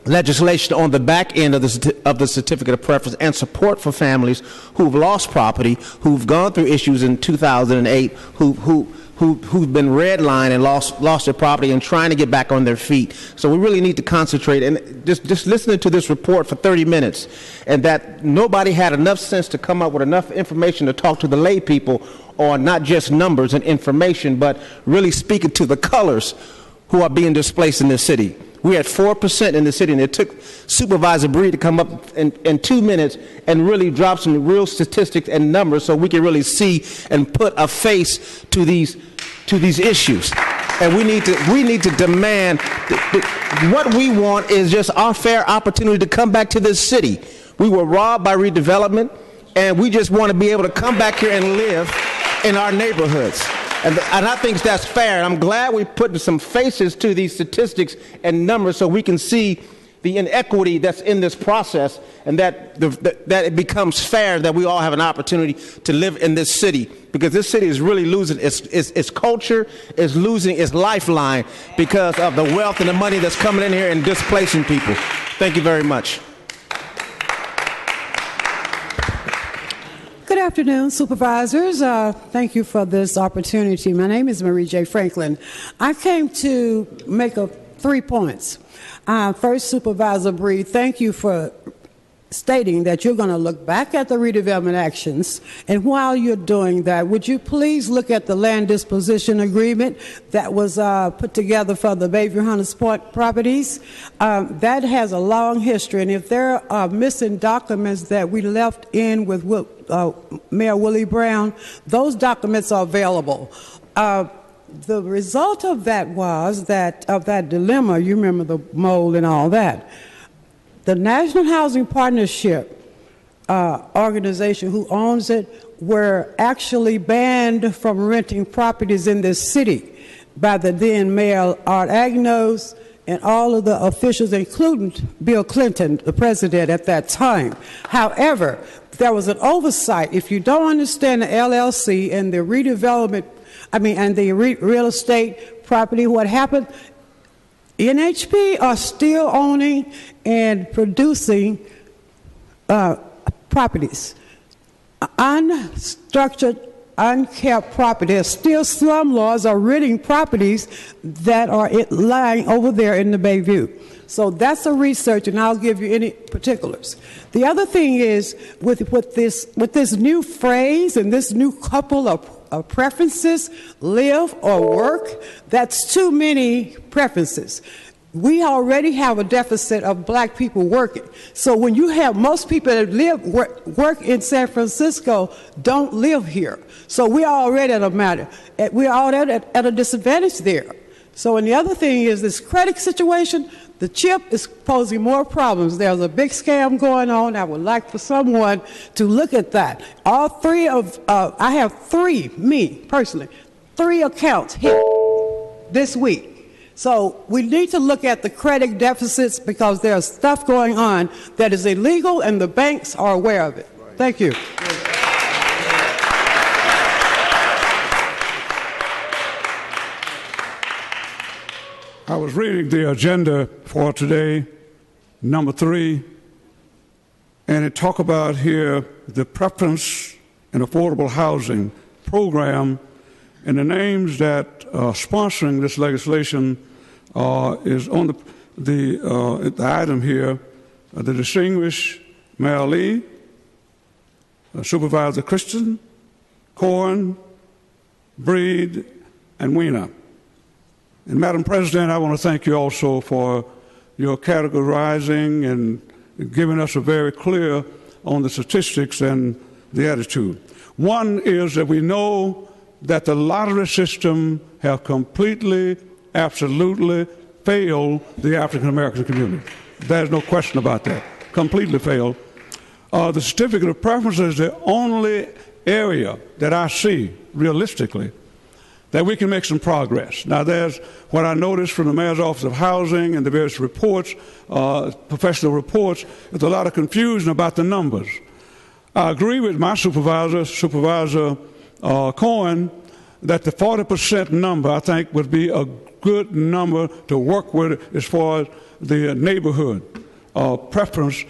legislation on the back end of the certificate of preference and support for families who've lost property, who've gone through issues in 2008, who've been redlined and lost their property and trying to get back on their feet. So we really need to concentrate. And just listening to this report for 30 minutes, and that nobody had enough sense to come up with enough information to talk to the lay people on not just numbers and information, but really speaking to the colors who are being displaced in this city. We're at 4% in the city, and it took Supervisor Breed to come up in 2 minutes and really drop some real statistics and numbers so we can really see and put a face to these issues. And we need to demand what we want is just our fair opportunity to come back to this city. We were robbed by redevelopment, and we just want to be able to come back here and live in our neighborhoods. And I think that's fair. And I'm glad we put some faces to these statistics and numbers so we can see the inequity that's in this process, and that it becomes fair that we all have an opportunity to live in this city, because this city is really losing its culture, is losing its lifeline because of the wealth and the money that's coming in here and displacing people. Thank you very much. Good afternoon, supervisors. Thank you for this opportunity. My name is Marie J. Franklin. I came to make 3 points. First, Supervisor Breed, thank you for stating that you're going to look back at the redevelopment actions. And while you're doing that, would you please look at the land disposition agreement that was put together for the Bayview Hunters Point properties? That has a long history, and if there are missing documents that we left in with Mayor Willie Brown, those documents are available. The result of that was of that dilemma, you remember the mold and all that, the National Housing Partnership organization who owns it were actually banned from renting properties in this city by the then Mayor Art Agnos and all of the officials, including Bill Clinton, the president at that time. However, there was an oversight. If you don't understand the LLC and the redevelopment, and the real estate property, what happened, NHP are still owning and producing properties. Unstructured, unkept property. There's still slumlords are renting properties that are lying over there in the Bayview. So that's a research, and I'll give you any particulars. The other thing is, with this new phrase and this new couple of preferences, live or work, that's too many preferences. We already have a deficit of black people working. So when you have most people that work in San Francisco don't live here. So we're already we're already at a disadvantage there. So, and the other thing is this credit situation, the CHIP is posing more problems. There's a big scam going on. I would like for someone to look at that. All three I have me personally, 3 accounts hit this week. So we need to look at the credit deficits because there's stuff going on that is illegal and the banks are aware of it. Thank you. I was reading the agenda for today, number 3, and it talks about here the preference in affordable housing program, and the names that are sponsoring this legislation is on the item here, the distinguished Mayor Lee, Supervisor Christian, Corn, Breed, and Weiner. And Madam President, I want to thank you also for your categorizing and giving us a very clear on the statistics and the attitude. One is that we know that the lottery system have completely, absolutely failed the African American community. There's no question about that. Completely failed. The certificate of preference is the only area that I see realistically that we can make some progress. Now, there's what I noticed from the Mayor's Office of Housing and the various reports, professional reports, there's a lot of confusion about the numbers. I agree with my supervisor, Supervisor Cohen, that the 40% number, I think, would be a good number to work with as far as the neighborhood preference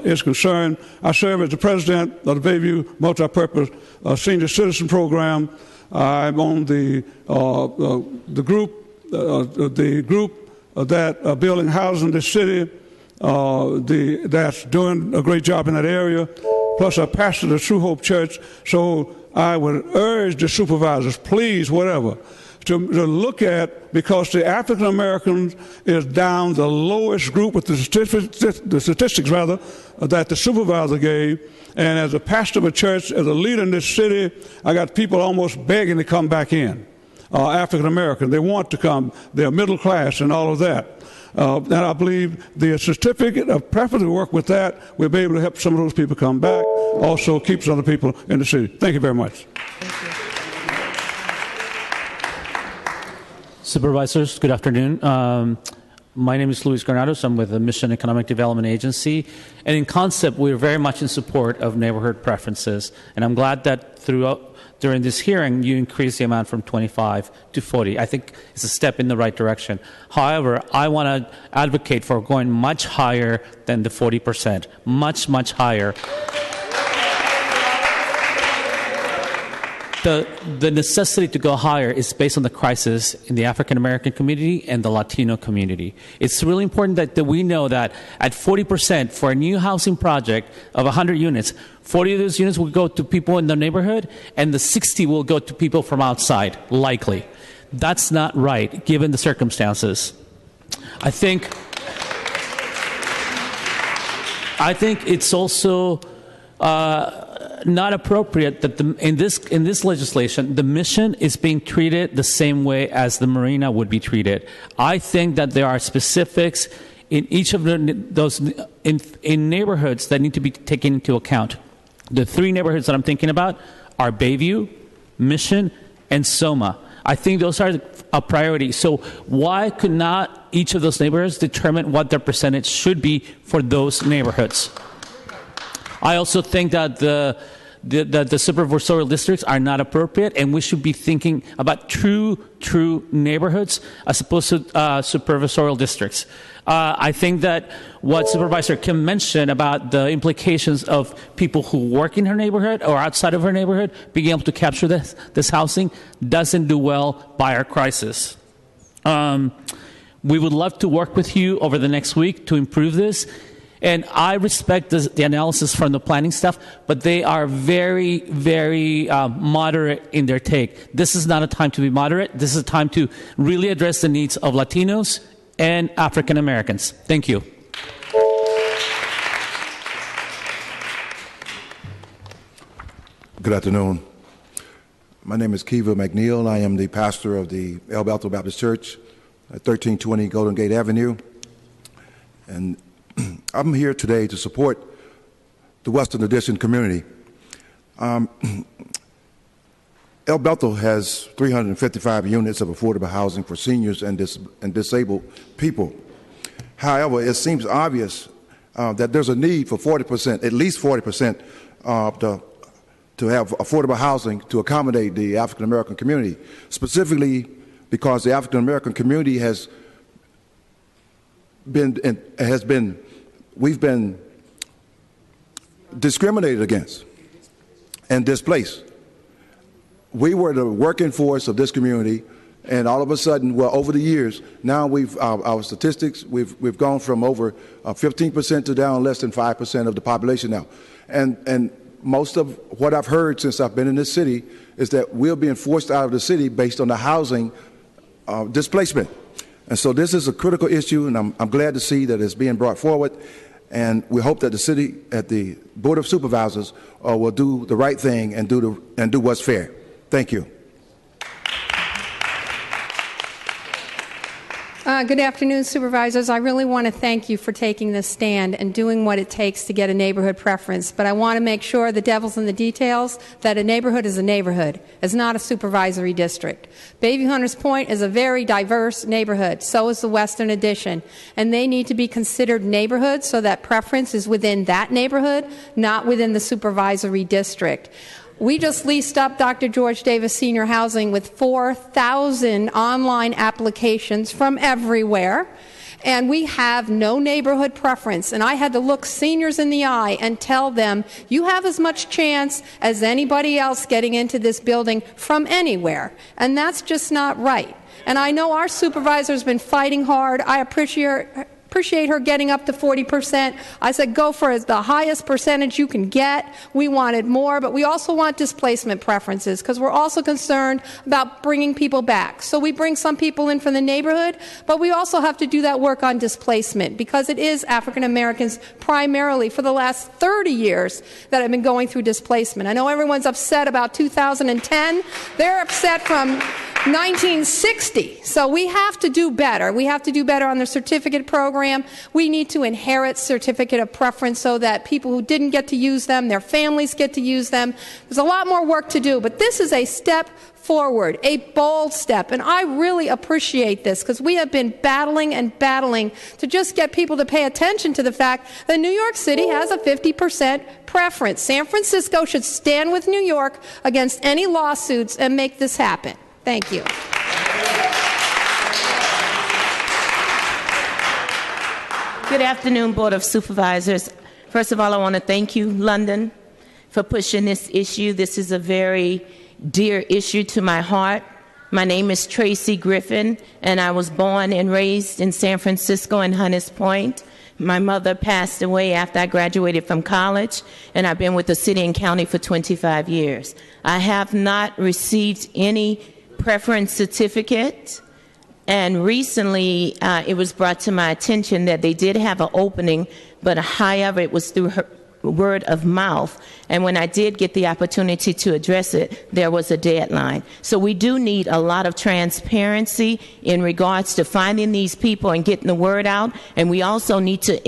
is concerned. I serve as the president of the Bayview Multipurpose Senior Citizen Program. I'm on the group that building housing in the city that's doing a great job in that area. Plus, I pastor the True Hope Church. So I would urge the supervisors, please, whatever, to look at, because the African Americans is down the lowest group with the statistics rather, that the supervisor gave. And as a pastor of a church, as a leader in this city, I got people almost begging to come back in, African American. They want to come. They're middle class and all of that. And I believe the certificate of preference, we work with that, we'll be able to help some of those people come back, also keeps other people in the city. Thank you very much. Supervisors, good afternoon. My name is Luis Granados. I'm with the Mission Economic Development Agency. And in concept, we're very much in support of neighborhood preferences. And I'm glad that during this hearing, you increased the amount from 25 to 40. I think it's a step in the right direction. However, I want to advocate for going much higher than the 40%, much, much higher. The necessity to go higher is based on the crisis in the African American community and the Latino community. It's really important that we know that at 40% for a new housing project of 100 units, 40 of those units will go to people in the neighborhood and the 60 will go to people from outside, likely. That's not right, given the circumstances. I think it's also not appropriate that in this legislation, the mission is being treated the same way as the marina would be treated. I think that there are specifics in each of those in neighborhoods that need to be taken into account. The three neighborhoods that I'm thinking about are Bayview, Mission, and Soma. I think those are a priority. So why could not each of those neighborhoods determine what their percentage should be for those neighborhoods? I also think that the supervisorial districts are not appropriate, and we should be thinking about true neighborhoods as opposed to supervisorial districts. I think that what Supervisor Kim mentioned about the implications of people who work in her neighborhood or outside of her neighborhood being able to capture this housing doesn't do well by our crisis. We would love to work with you over the next week to improve this. And I respect the analysis from the planning staff, but they are very, very moderate in their take. This is not a time to be moderate. This is a time to really address the needs of Latinos and African Americans. Thank you. Good afternoon. My name is Kiva McNeil. I am the pastor of the El Bethel Baptist Church at 1320 Golden Gate Avenue. And I'm here today to support the Western Addition community. El Bethel has 355 units of affordable housing for seniors and disabled people. However, it seems obvious that there's a need for 40%, at least 40%, to have affordable housing to accommodate the African American community, specifically because the African American community we've been discriminated against and displaced. We were the working force of this community, and all of a sudden, well, over the years, now our statistics, we've gone from over 15% to down less than 5% of the population now. And most of what I've heard since I've been in this city is that we're being forced out of the city based on the housing displacement. And so this is a critical issue, and I'm glad to see that it's being brought forward. And we hope that the city, at the Board of Supervisors, will do the right thing and do what's fair. Thank you. Good afternoon, supervisors. I really want to thank you for taking this stand and doing what it takes to get a neighborhood preference. But I want to make sure the devil's in the details, that a neighborhood is a neighborhood. It's not a supervisory district. Bayview Hunters Point is a very diverse neighborhood. So is the Western Addition. And they need to be considered neighborhoods so that preference is within that neighborhood, not within the supervisory district. We just leased up Dr. George Davis Senior Housing with 4,000 online applications from everywhere, and we have no neighborhood preference. And I had to look seniors in the eye and tell them, you have as much chance as anybody else getting into this building from anywhere. And that's just not right. And I know our supervisor's been fighting hard. I appreciate her getting up to 40%. I said go for the highest percentage you can get. We wanted more, but we also want displacement preferences because we're also concerned about bringing people back. So we bring some people in from the neighborhood, but we also have to do that work on displacement because it is African Americans primarily for the last 30 years that have been going through displacement. I know everyone's upset about 2010. They're upset from 1960. So we have to do better. We have to do better on the certificate program. We need to inherit certificate of preference so that people who didn't get to use them, their families get to use them. There's a lot more work to do, but this is a step forward, a bold step, and I really appreciate this because we have been battling and battling to just get people to pay attention to the fact that New York City has a 50% preference. San Francisco should stand with New York against any lawsuits and make this happen. Thank you. Good afternoon, Board of Supervisors. First of all, I want to thank you, London, for pushing this issue. This is a very dear issue to my heart. My name is Tracy Griffin, and I was born and raised in San Francisco in Hunters Point. My mother passed away after I graduated from college, and I've been with the city and county for 25 years. I have not received any preference certificate, and recently it was brought to my attention that they did have an opening, but however it was through word of mouth, and when I did get the opportunity to address it, there was a deadline. So we do need a lot of transparency in regards to finding these people and getting the word out, and we also need to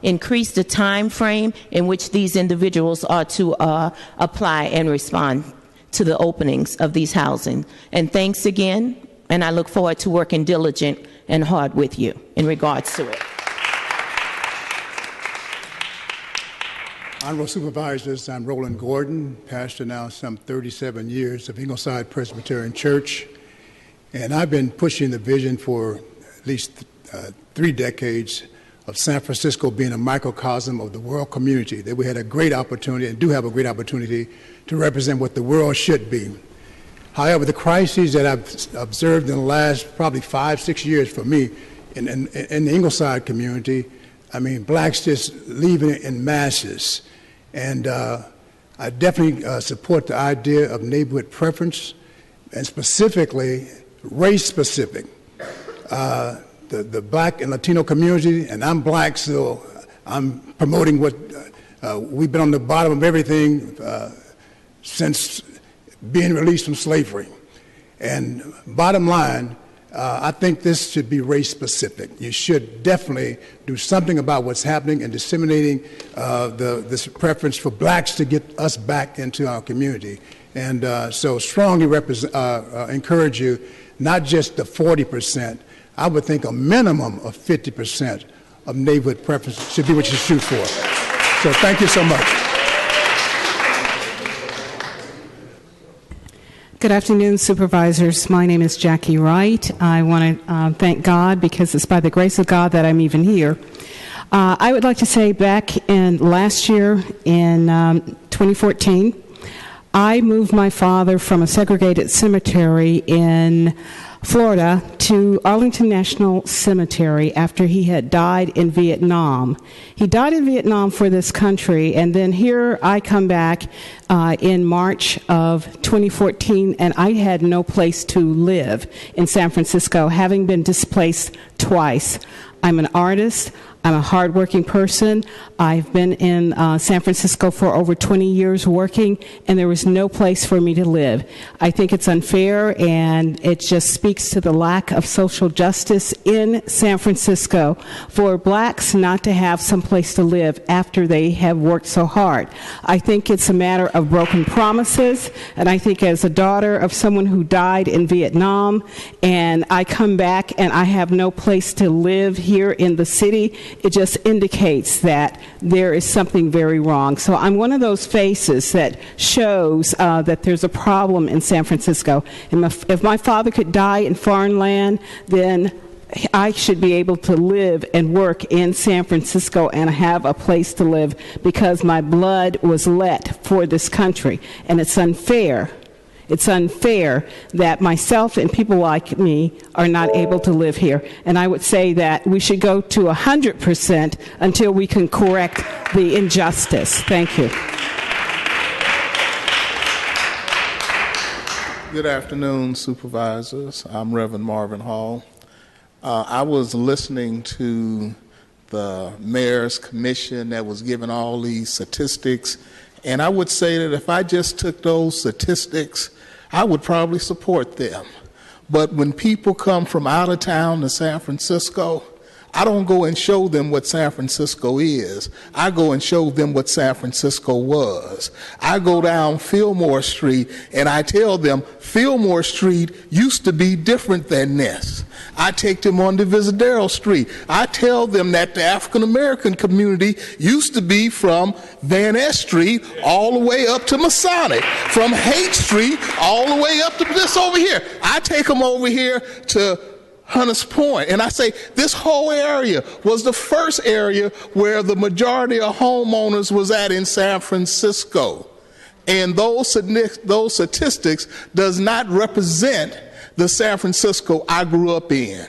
increase the time frame in which these individuals are to apply and respond to the openings of these housing. And thanks again, and I look forward to working diligent and hard with you in regards to it. Honorable Supervisors, I'm Roland Gordon, pastor now some 37 years of Ingleside Presbyterian Church, and I've been pushing the vision for at least 3 decades of San Francisco being a microcosm of the world community, that we had a great opportunity and do have a great opportunity to represent what the world should be. However, the crises that I've observed in the last probably 5-6 years for me in the Ingleside community, I mean, blacks just leaving in masses. And I definitely support the idea of neighborhood preference, and specifically race-specific. The black and Latino community, and I'm black, so I'm promoting what we've been on the bottom of everything since being released from slavery. And bottom line, I think this should be race-specific. You should definitely do something about what's happening and disseminating this preference for blacks to get us back into our community. And so strongly encourage you, not just the 40%, I would think a minimum of 50% of neighborhood preference should be what you shoot for. So thank you so much. Good afternoon, supervisors. My name is Jackie Wright. I want to thank God because it's by the grace of God that I'm even here. I would like to say back in last year in 2014, I moved my father from a segregated cemetery in Florida to Arlington National Cemetery after he had died in Vietnam. He died in Vietnam for this country, and then here I come back in March of 2014, and I had no place to live in San Francisco, having been displaced twice. I'm an artist. I'm a hardworking person. I've been in San Francisco for over 20 years working, and there was no place for me to live. I think it's unfair, and it just speaks to the lack of social justice in San Francisco for blacks not to have some place to live after they have worked so hard. I think it's a matter of broken promises, and I think as a daughter of someone who died in Vietnam, and I come back and I have no place to live here in the city, it just indicates that there is something very wrong. So I'm one of those faces that shows that there's a problem in San Francisco. And if my father could die in foreign land, then I should be able to live and work in San Francisco and have a place to live because my blood was let for this country. And it's unfair. It's unfair that myself and people like me are not able to live here. And I would say that we should go to 100% until we can correct the injustice. Thank you. Good afternoon, supervisors. I'm Reverend Marvin Hall. I was listening to the mayor's commission that was giving all these statistics, and I would say that if I just took those statistics, I would probably support them. But when people come from out of town to San Francisco, I don't go and show them what San Francisco is. I go and show them what San Francisco was. I go down Fillmore Street and I tell them Fillmore Street used to be different than this. I take them on to Visadero Street. I tell them that the African American community used to be from Van Ness Street all the way up to Masonic, from Haight Street all the way up to this over here. I take them over here to Hunters Point, and I say this whole area was the first area where the majority of homeowners was at in San Francisco. And those statistics does not represent the San Francisco I grew up in.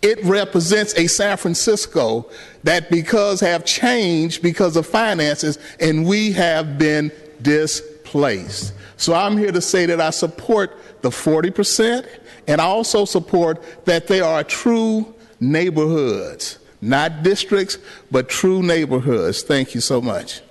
It represents a San Francisco that because have changed because of finances, and we have been displaced. So I'm here to say that I support the 40%, and I also support that they are true neighborhoods, not districts, but true neighborhoods. Thank you so much.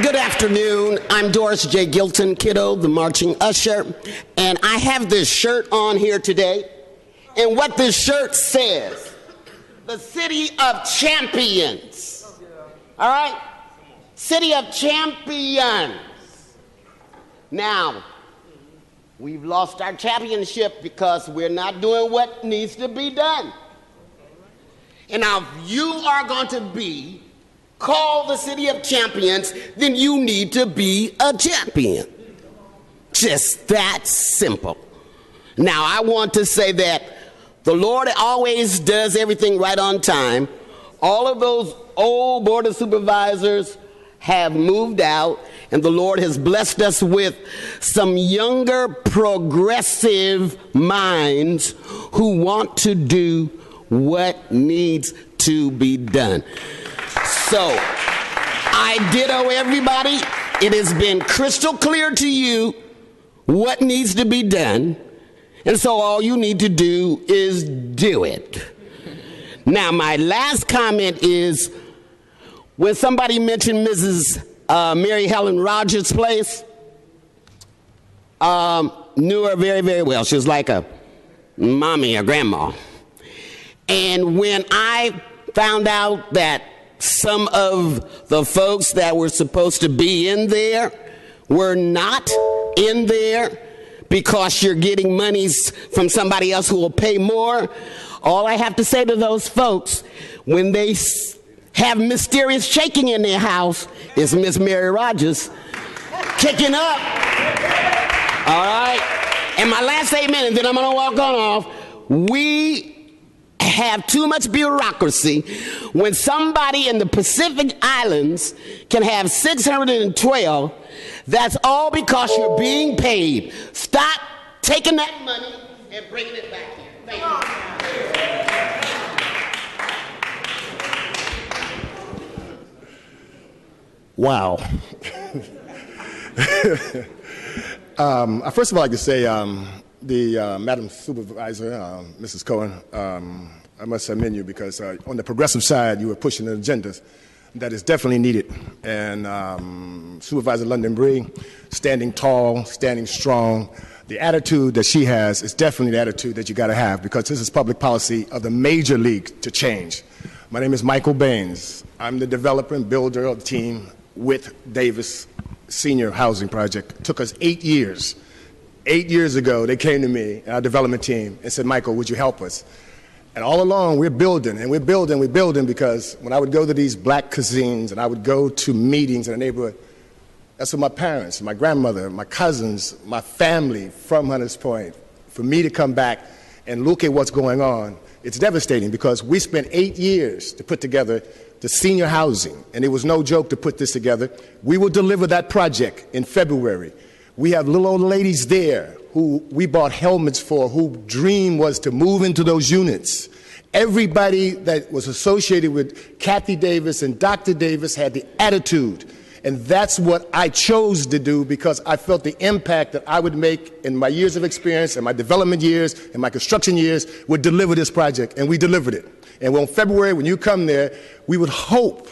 Good afternoon. I'm Doris J. Gilton, kiddo, the marching usher, and I have this shirt on here today. And what this shirt says, the City of Champions. All right? City of Champions. Now, we've lost our championship because we're not doing what needs to be done. And now, if you are going to be called the City of Champions, then you need to be a champion. Just that simple. Now, I want to say that the Lord always does everything right on time. All of those old Board of Supervisors have moved out, and the Lord has blessed us with some younger, progressive minds who want to do what needs to be done. So, I ditto everybody. It has been crystal clear to you what needs to be done, and so all you need to do is do it. Now, my last comment is, when somebody mentioned Mrs. Mary Helen Rogers' place, knew her very, very well. She was like a mommy or grandma. And when I found out that some of the folks that were supposed to be in there were not in there because you're getting monies from somebody else who will pay more, all I have to say to those folks, when they have mysterious shaking in their house, is Miss Mary Rogers kicking up. All right? And my last statement, and then I'm going to walk on off. We have too much bureaucracy. When somebody in the Pacific Islands can have 612, that's all because you're being paid. Stop taking that money and bringing it back here. Thank you. Wow. First of all, I'd like to say Madam Supervisor, Mrs. Cohen, I must commend you because on the progressive side, you were pushing an agenda that is definitely needed. And Supervisor London Bree, standing tall, standing strong, the attitude that she has is definitely the attitude that you got to have because this is public policy of the major league to change. My name is Michael Baines. I'm the developer and builder of the team with Davis Senior Housing Project. It took us 8 years. 8 years ago, they came to me, our development team, and said, Michael, would you help us? And all along, we're building, and we're building because when I would go to these black cuisines and I would go to meetings in the neighborhood, that's what my parents, my grandmother, my cousins, my family from Hunters Point, for me to come back and look at what's going on, it's devastating because we spent 8 years to put together the senior housing, and it was no joke to put this together. We will deliver that project in February. We have little old ladies there who we bought helmets for, whose dream was to move into those units. Everybody that was associated with Kathy Davis and Dr. Davis had the attitude. And that's what I chose to do because I felt the impact that I would make in my years of experience and my development years and my construction years would deliver this project, and we delivered it. And in February, when you come there, we would hope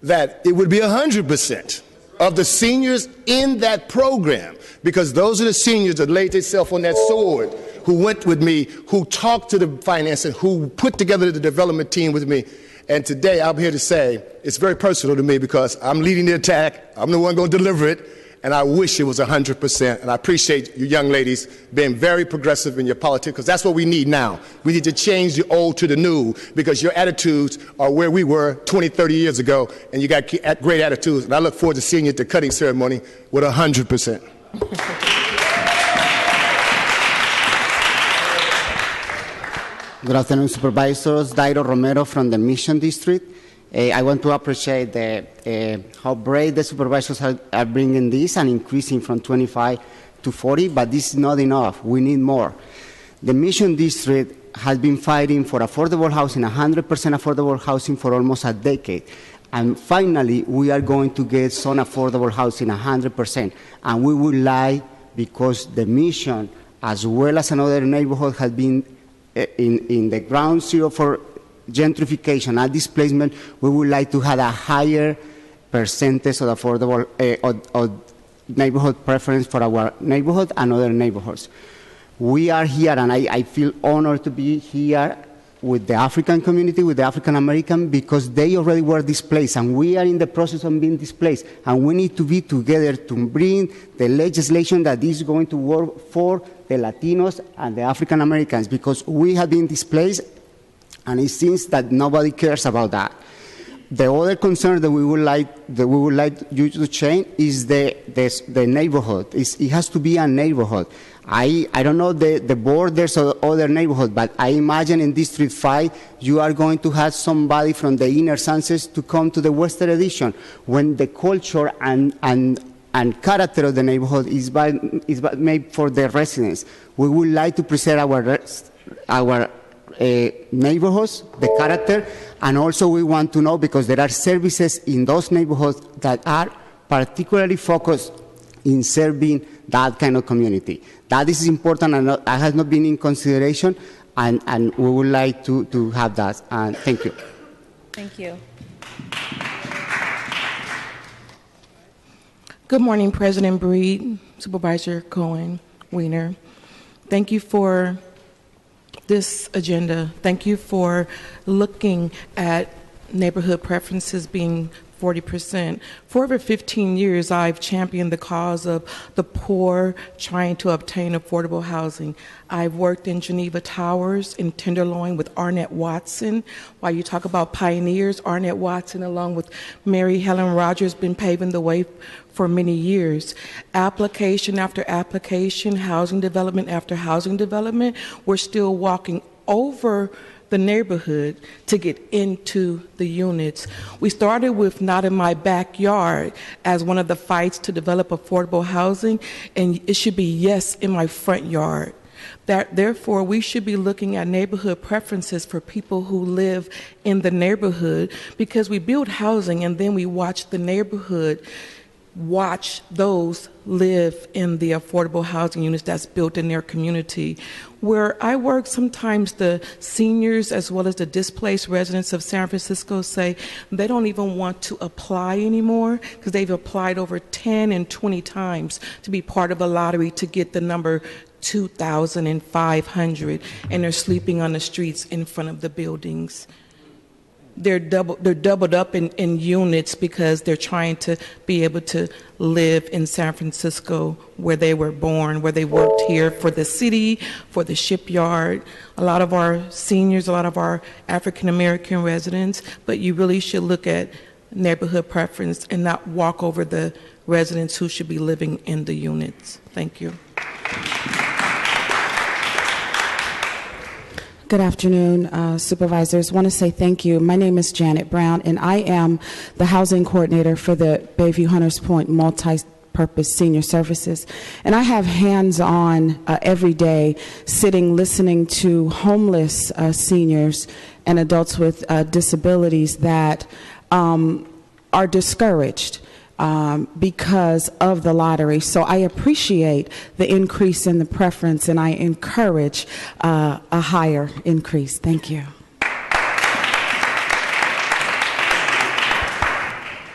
that it would be 100% of the seniors in that program, because those are the seniors that laid themselves on that sword, who went with me, who talked to the financing, who put together the development team with me. And today I'm here to say it's very personal to me because I'm leading the attack. I'm the one going to deliver it. And I wish it was 100%. And I appreciate you young ladies being very progressive in your politics because that's what we need now. We need to change the old to the new because your attitudes are where we were 20, 30 years ago. And you got great attitudes. And I look forward to seeing you at the cutting ceremony with 100%. Good afternoon, Supervisors. Dairo Romero from the Mission District. I want to appreciate how brave the supervisors are bringing this and increasing from 25 to 40, but this is not enough. We need more. The Mission District has been fighting for affordable housing, 100% affordable housing for almost a decade. And finally, we are going to get some affordable housing, 100%. And we would like, because the Mission, as well as another neighborhood, has been in the ground zero for gentrification and displacement, we would like to have a higher percentage of affordable of neighborhood preference for our neighborhood and other neighborhoods. We are here, and I feel honored to be here with the African community, with the African American, because they already were displaced, and we are in the process of being displaced, and we need to be together to bring the legislation that is going to work for the Latinos and the African Americans, because we have been displaced, and it seems that nobody cares about that. The other concern that we would like you to change is the neighborhood. It has to be a neighborhood. I don't know the borders of other neighborhoods, but I imagine in District 5 you are going to have somebody from the inner Sunset to come to the Western Addition when the culture and character of the neighborhood is made for the residents. We would like to preserve our neighborhoods, the character, and also we want to know, because there are services in those neighborhoods that are particularly focused in serving that kind of community. That is important and has not been in consideration, and we would like to have that. And thank you. Thank you. Good morning, President Breed, Supervisor Cohen, Wiener. Thank you for this agenda. Thank you for looking at neighborhood preferences being 40%. For over 15 years, I've championed the cause of the poor trying to obtain affordable housing. I've worked in Geneva Towers, in Tenderloin with Arnett Watson. While you talk about pioneers, Arnett Watson, along with Mary Helen Rogers, been paving the way for many years. Application after application, housing development after housing development, we're still walking over the neighborhood to get into the units. We started with Not in My Backyard as one of the fights to develop affordable housing, and it should be Yes in My Front Yard. Therefore, we should be looking at neighborhood preferences for people who live in the neighborhood, because we build housing and then we watch the neighborhood watch those live in the affordable housing units that's built in their community. Where I work, sometimes the seniors as well as the displaced residents of San Francisco say they don't even want to apply anymore because they've applied over 10 and 20 times to be part of a lottery to get the number 2,500, and they're sleeping on the streets in front of the buildings. They're doubled up in units because they're trying to be able to live in San Francisco where they were born, where they worked here for the city, for the shipyard. A lot of our seniors, a lot of our African American residents, but you really should look at neighborhood preference and not walk over the residents who should be living in the units. Thank you. Good afternoon, supervisors. I want to say thank you. My name is Janet Brown, and I am the housing coordinator for the Bayview Hunters Point Multi-Purpose Senior Services. And I have hands-on every day sitting, listening to homeless seniors and adults with disabilities that are discouraged because of the lottery. So I appreciate the increase in the preference, and I encourage a higher increase. Thank you.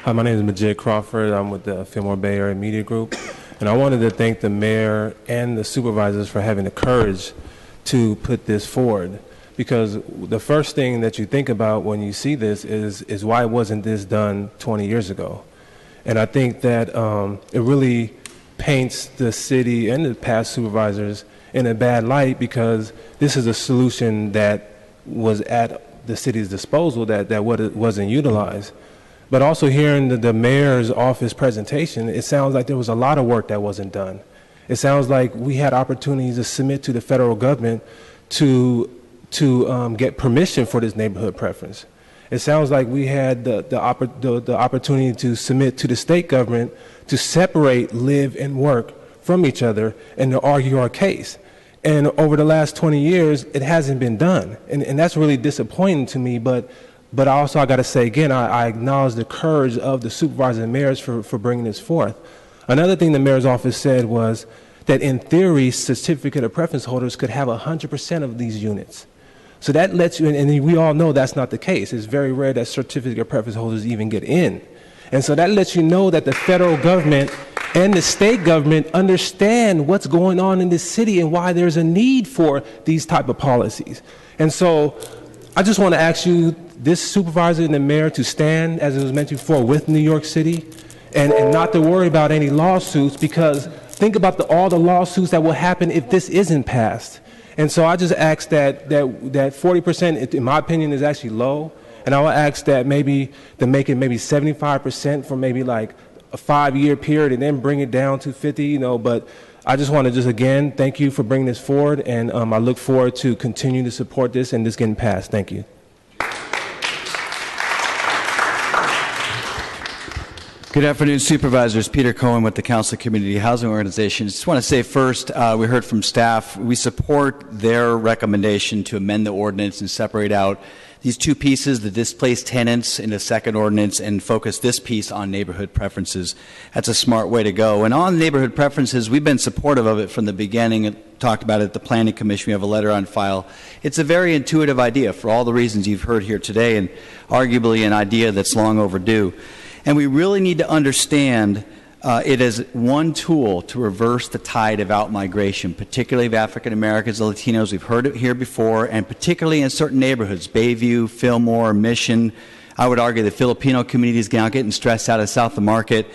Hi, my name is Majid Crawford. I'm with the Fillmore Bay Area Media Group, and I wanted to thank the mayor and the supervisors for having the courage to put this forward. Because the first thing that you think about when you see this is why wasn't this done 20 years ago? And I think that it really paints the city and the past supervisors in a bad light, because this is a solution that was at the city's disposal that wasn't utilized. But also hearing the mayor's office presentation, it sounds like there was a lot of work that wasn't done. It sounds like we had opportunities to submit to the federal government to get permission for this neighborhood preference. It sounds like we had the opportunity to submit to the state government to separate live and work from each other and to argue our case. And over the last 20 years, it hasn't been done. And that's really disappointing to me. But I also got to say again, I acknowledge the courage of the supervisors and mayors for bringing this forth. Another thing the mayor's office said was that in theory, certificate of preference holders could have 100% of these units. So that lets you, and we all know that's not the case. It's very rare that certificate of preference holders even get in. And so that lets you know that the federal government and the state government understand what's going on in this city and why there's a need for these type of policies. And so I just want to ask you, this supervisor and the mayor, to stand, as it was mentioned before, with New York City and not to worry about any lawsuits, because think about all the lawsuits that will happen if this isn't passed. And so I just ask that 40%, in my opinion, is actually low. And I would ask that maybe to make it maybe 75% for maybe like a 5-year period and then bring it down to 50, but I just want to again, thank you for bringing this forward. And I look forward to continuing to support this and this getting passed. Thank you. Good afternoon, supervisors. Peter Cohen with the Council of Community Housing Organizations. Just want to say first, we heard from staff. We support their recommendation to amend the ordinance and separate out these two pieces, the displaced tenants in the second ordinance, and focus this piece on neighborhood preferences. That's a smart way to go. And on neighborhood preferences, we've been supportive of it from the beginning. It talked about it at the Planning Commission. We have a letter on file. It's a very intuitive idea for all the reasons you've heard here today, and arguably an idea that's long overdue. And we really need to understand it as one tool to reverse the tide of out-migration, particularly of African Americans and Latinos. We've heard it here before, and particularly in certain neighborhoods, Bayview, Fillmore, Mission. I would argue the Filipino community is now getting stressed out of South of Market.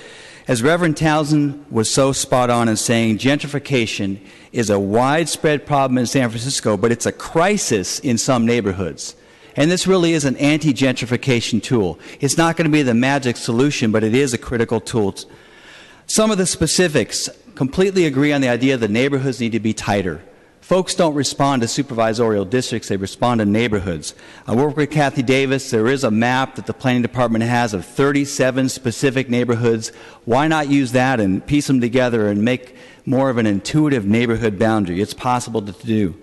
As Reverend Townsend was so spot on in saying, gentrification is a widespread problem in San Francisco, but it's a crisis in some neighborhoods. And this really is an anti-gentrification tool. It's not going to be the magic solution, but it is a critical tool. Some of the specifics completely agree on the idea that neighborhoods need to be tighter. Folks don't respond to supervisorial districts, they respond to neighborhoods. I work with Kathy Davis. There is a map that the planning department has of 37 specific neighborhoods. Why not use that and piece them together and make more of an intuitive neighborhood boundary? It's possible to do.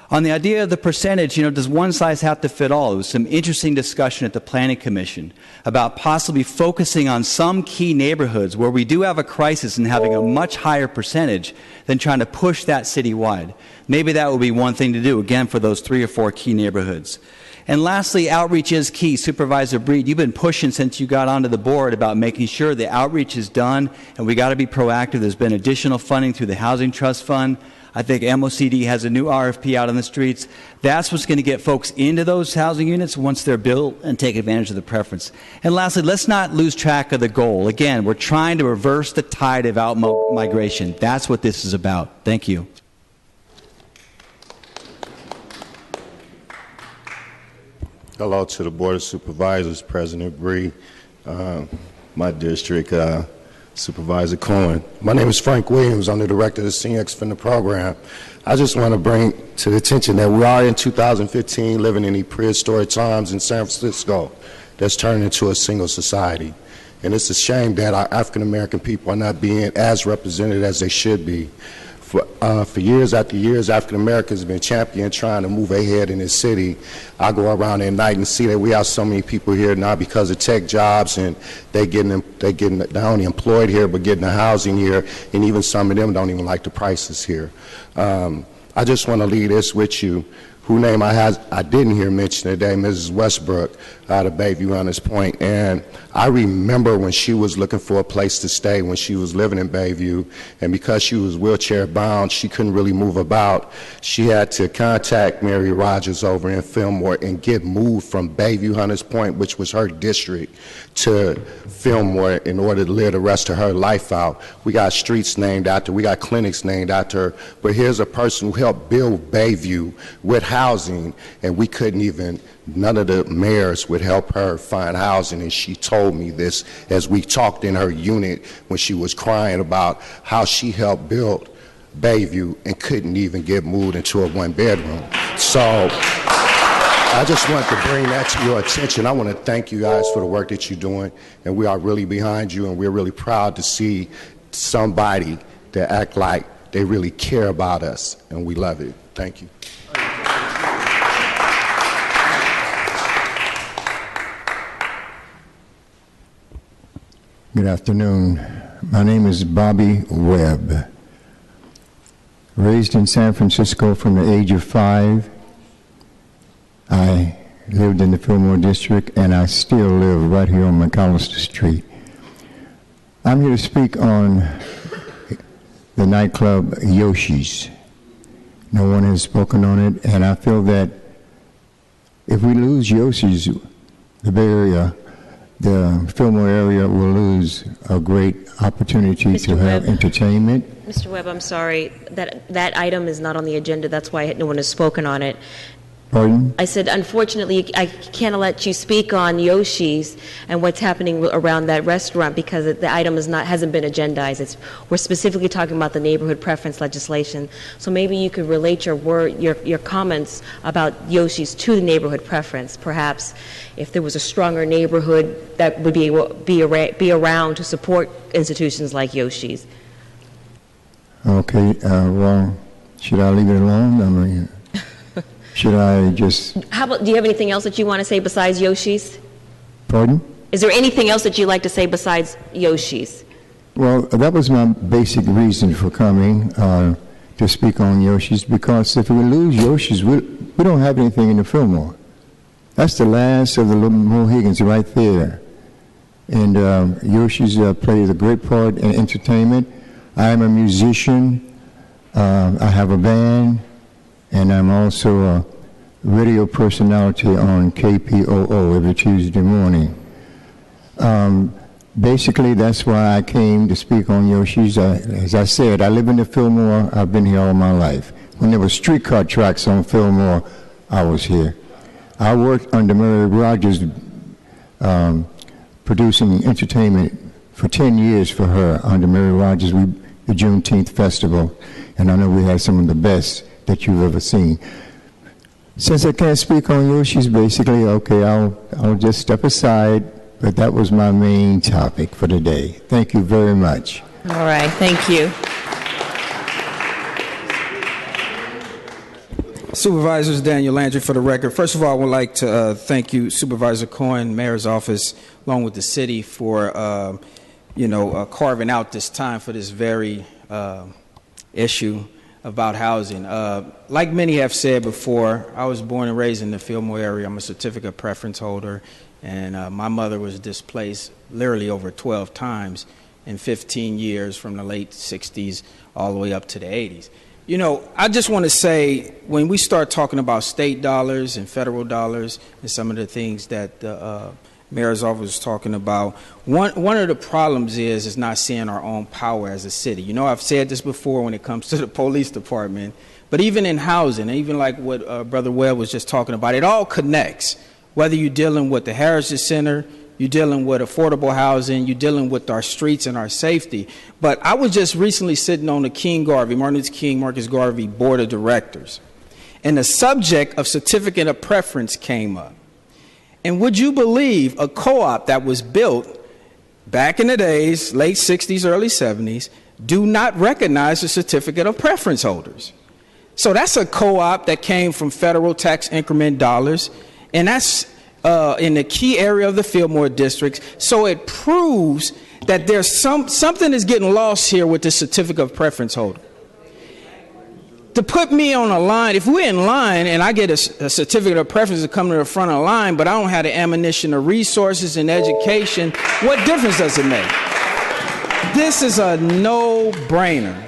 On the idea of the percentage, does one size have to fit all? There was some interesting discussion at the Planning Commission about possibly focusing on some key neighborhoods where we do have a crisis and having a much higher percentage than trying to push that citywide. Maybe that would be one thing to do, again, for those 3 or 4 key neighborhoods. And lastly, outreach is key. Supervisor Breed, you've been pushing since you got onto the board about making sure the outreach is done, and we got to be proactive. There's been additional funding through the Housing Trust Fund. I think MOCD has a new RFP out on the streets. That's what's going to get folks into those housing units once they're built and take advantage of the preference. And lastly, let's not lose track of the goal. Again, we're trying to reverse the tide of out-migration. That's what this is about. Thank you. Hello to the Board of Supervisors, President Bree, my district, Supervisor Cohen. My name is Frank Williams. I'm the director of the Senior Offender Program. I just want to bring to the attention that we are in 2015 living in the prehistoric times in San Francisco that's turned into a single society. And it's a shame that our African American people are not being as represented as they should be. For years after years, African Americans have been championing trying to move ahead in this city. I go around at night and see that we have so many people here now because of tech jobs, and they getting not only employed here but getting the housing here, and even some of them don't even like the prices here. I just want to leave this with you. Whose name I didn't hear mentioned today, Mrs. Westbrook out of Bayview Hunters Point. And I remember when she was looking for a place to stay when she was living in Bayview, and because she was wheelchair bound, she couldn't really move about. She had to contact Mary Rogers over in Fillmore and get moved from Bayview Hunters Point, which was her district, to Fillmore in order to live the rest of her life out. We got streets named after her, we got clinics named after her, but here's a person who helped build Bayview with housing, and we couldn't even, none of the mayors would help her find housing. And she told me this as we talked in her unit when she was crying about how she helped build Bayview and couldn't even get moved into a 1-bedroom. So I just want to bring that to your attention. I want to thank you guys for the work that you're doing, and we are really behind you, and we're really proud to see somebody that act like they really care about us, and we love it. Thank you. Good afternoon. My name is Bobby Webb. Raised in San Francisco from the age of 5. I lived in the Fillmore district, and I still live right here on McAllister Street. I'm here to speak on the nightclub Yoshi's. No one has spoken on it, and I feel that if we lose Yoshi's, the Bay Area, the Fillmore area will lose a great opportunity to have entertainment. Mr. Webb, I'm sorry. That item is not on the agenda. That's why no one has spoken on it. Pardon? I said, unfortunately, I can't let you speak on Yoshi's and what's happening around that restaurant because the item hasn't been agendized. We're specifically talking about the neighborhood preference legislation. So maybe you could relate your comments about Yoshi's to the neighborhood preference. Perhaps if there was a stronger neighborhood that would be around to support institutions like Yoshi's. Okay. Well, should I leave it alone? I mean, should I just... do you have anything else that you want to say besides Yoshi's? Pardon? Is there anything else that you'd like to say besides Yoshi's? Well, that was my basic reason for coming to speak on Yoshi's, because if we lose Yoshi's, we don't have anything in the Fillmore. That's the last of the little Mohegans right there. And Yoshi's plays a great part in entertainment. I am a musician. I have a band. And I'm also a radio personality on KPOO every Tuesday morning. Basically, that's why I came to speak on Yoshi's. As I said, I live in the Fillmore. I've been here all my life. When there were streetcar tracks on Fillmore, I was here. I worked under Mary Rogers, producing entertainment for 10 years for her under Mary Rogers, the Juneteenth Festival. And I know we had some of the best that you've ever seen. Since I can't speak on Yoshi's, basically, okay, I'll just step aside, but that was my main topic for today. Thank you very much. All right, thank you. Supervisors, Daniel Landry for the record. First of all, I would like to thank you, Supervisor Cohen, Mayor's Office, along with the city for, carving out this time for this very issue about housing. Like many have said before, I was born and raised in the Fillmore area. I'm a certificate of preference holder, and my mother was displaced literally over 12 times in 15 years from the late 60s all the way up to the 80s. You know, I just want to say, when we start talking about state dollars and federal dollars and some of the things that the mayor's office is talking about, one of the problems is not seeing our own power as a city. You know, I've said this before when it comes to the police department, but even in housing, even like what Brother Webb was just talking about, it all connects. Whether you're dealing with the Heritage Center, you're dealing with affordable housing, you're dealing with our streets and our safety. But I was just recently sitting on the King Garvey, Martin Luther King, Marcus Garvey Board of Directors, and the subject of certificate of preference came up. And would you believe a co-op that was built back in the days, late 60s, early 70s, do not recognize the certificate of preference holders? So that's a co-op that came from federal tax increment dollars, and that's in the key area of the Fillmore districts. So it proves that there's something is getting lost here with the certificate of preference holder. To put me on a line, if we're in line and I get a certificate of preference to come to the front of the line, but I don't have the ammunition of resources and education, what difference does it make? This is a no-brainer.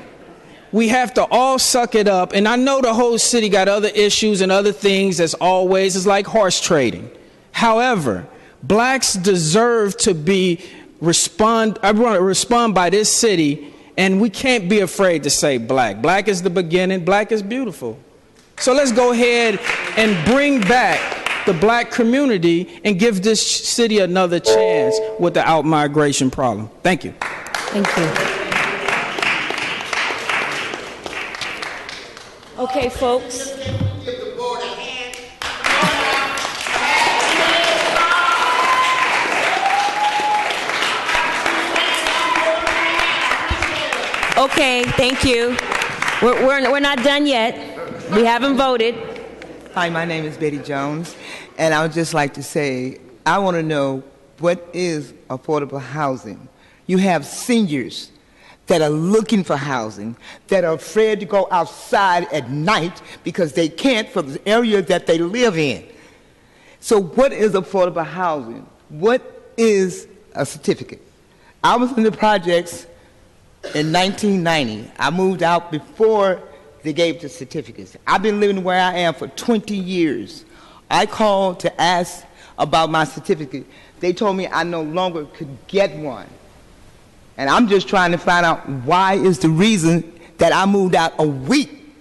We have to all suck it up. And I know the whole city got other issues and other things, as always. It's like horse trading. However, blacks deserve to respond by this city, and we can't be afraid to say black. Black is the beginning. Black is beautiful. So let's go ahead and bring back the black community and give this city another chance with the out-migration problem. Thank you. Thank you. Okay, folks. Okay, thank you. We're not done yet. We haven't voted. Hi, my name is Betty Jones, and I would just like to say, I want to know, what is affordable housing? You have seniors that are looking for housing, that are afraid to go outside at night because they can't for the area that they live in. So what is affordable housing? What is a certificate? I was in the projects in 1990. I moved out before they gave the certificates. I've been living where I am for 20 years. I called to ask about my certificate. They told me I no longer could get one. And I'm just trying to find out why is the reason that I moved out a week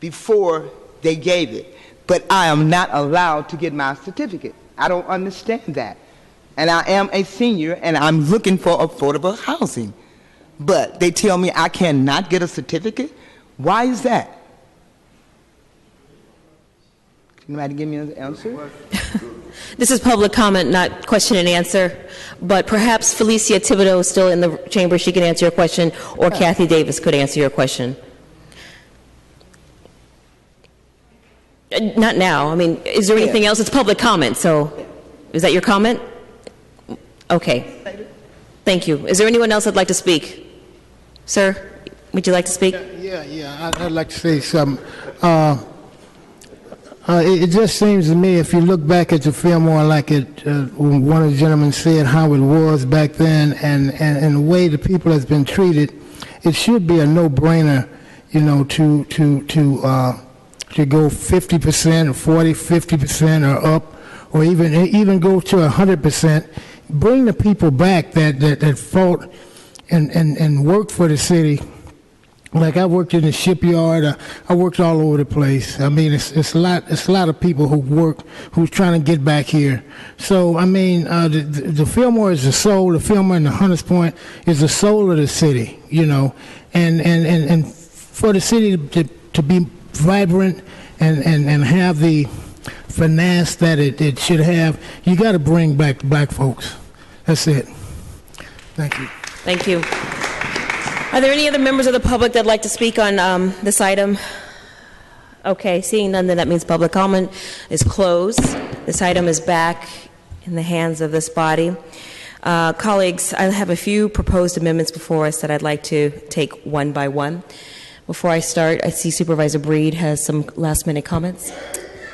before they gave it. But I am not allowed to get my certificate. I don't understand that. And I am a senior, and I'm looking for affordable housing. But they tell me I cannot get a certificate? Why is that? Can anybody give me an answer? This is public comment, not question and answer. But perhaps Felicia Thibodeau is still in the chamber. She can answer your question, or Kathy Davis could answer your question. Not now. I mean, is there anything else? It's public comment, so is that your comment? Okay. Thank you. Is there anyone else that'd like to speak? Sir, would you like to speak? Yeah, I'd like to say something. It just seems to me, if you look back at the Fillmore, like one of the gentlemen said, how it was back then, and the way the people has been treated, it should be a no-brainer, you know, to go 50% or 40, 50% or up, or even go to 100%. Bring the people back that fought and worked for the city. Like I worked in the shipyard, I worked all over the place. I mean, it's a lot of people who's trying to get back here. So I mean, the Fillmore is the soul. The Fillmore and the Hunters Point is the soul of the city, you know, and for the city to be vibrant and have the finesse that it should have, you got to bring back the black folks. That's it. Thank you. Thank you. Are there any other members of the public that'd like to speak on this item? Okay, seeing none, then that means public comment is closed. This item is back in the hands of this body. Colleagues, I have a few proposed amendments before us that I'd like to take one by one. Before I start, I see Supervisor Breed has some last-minute comments.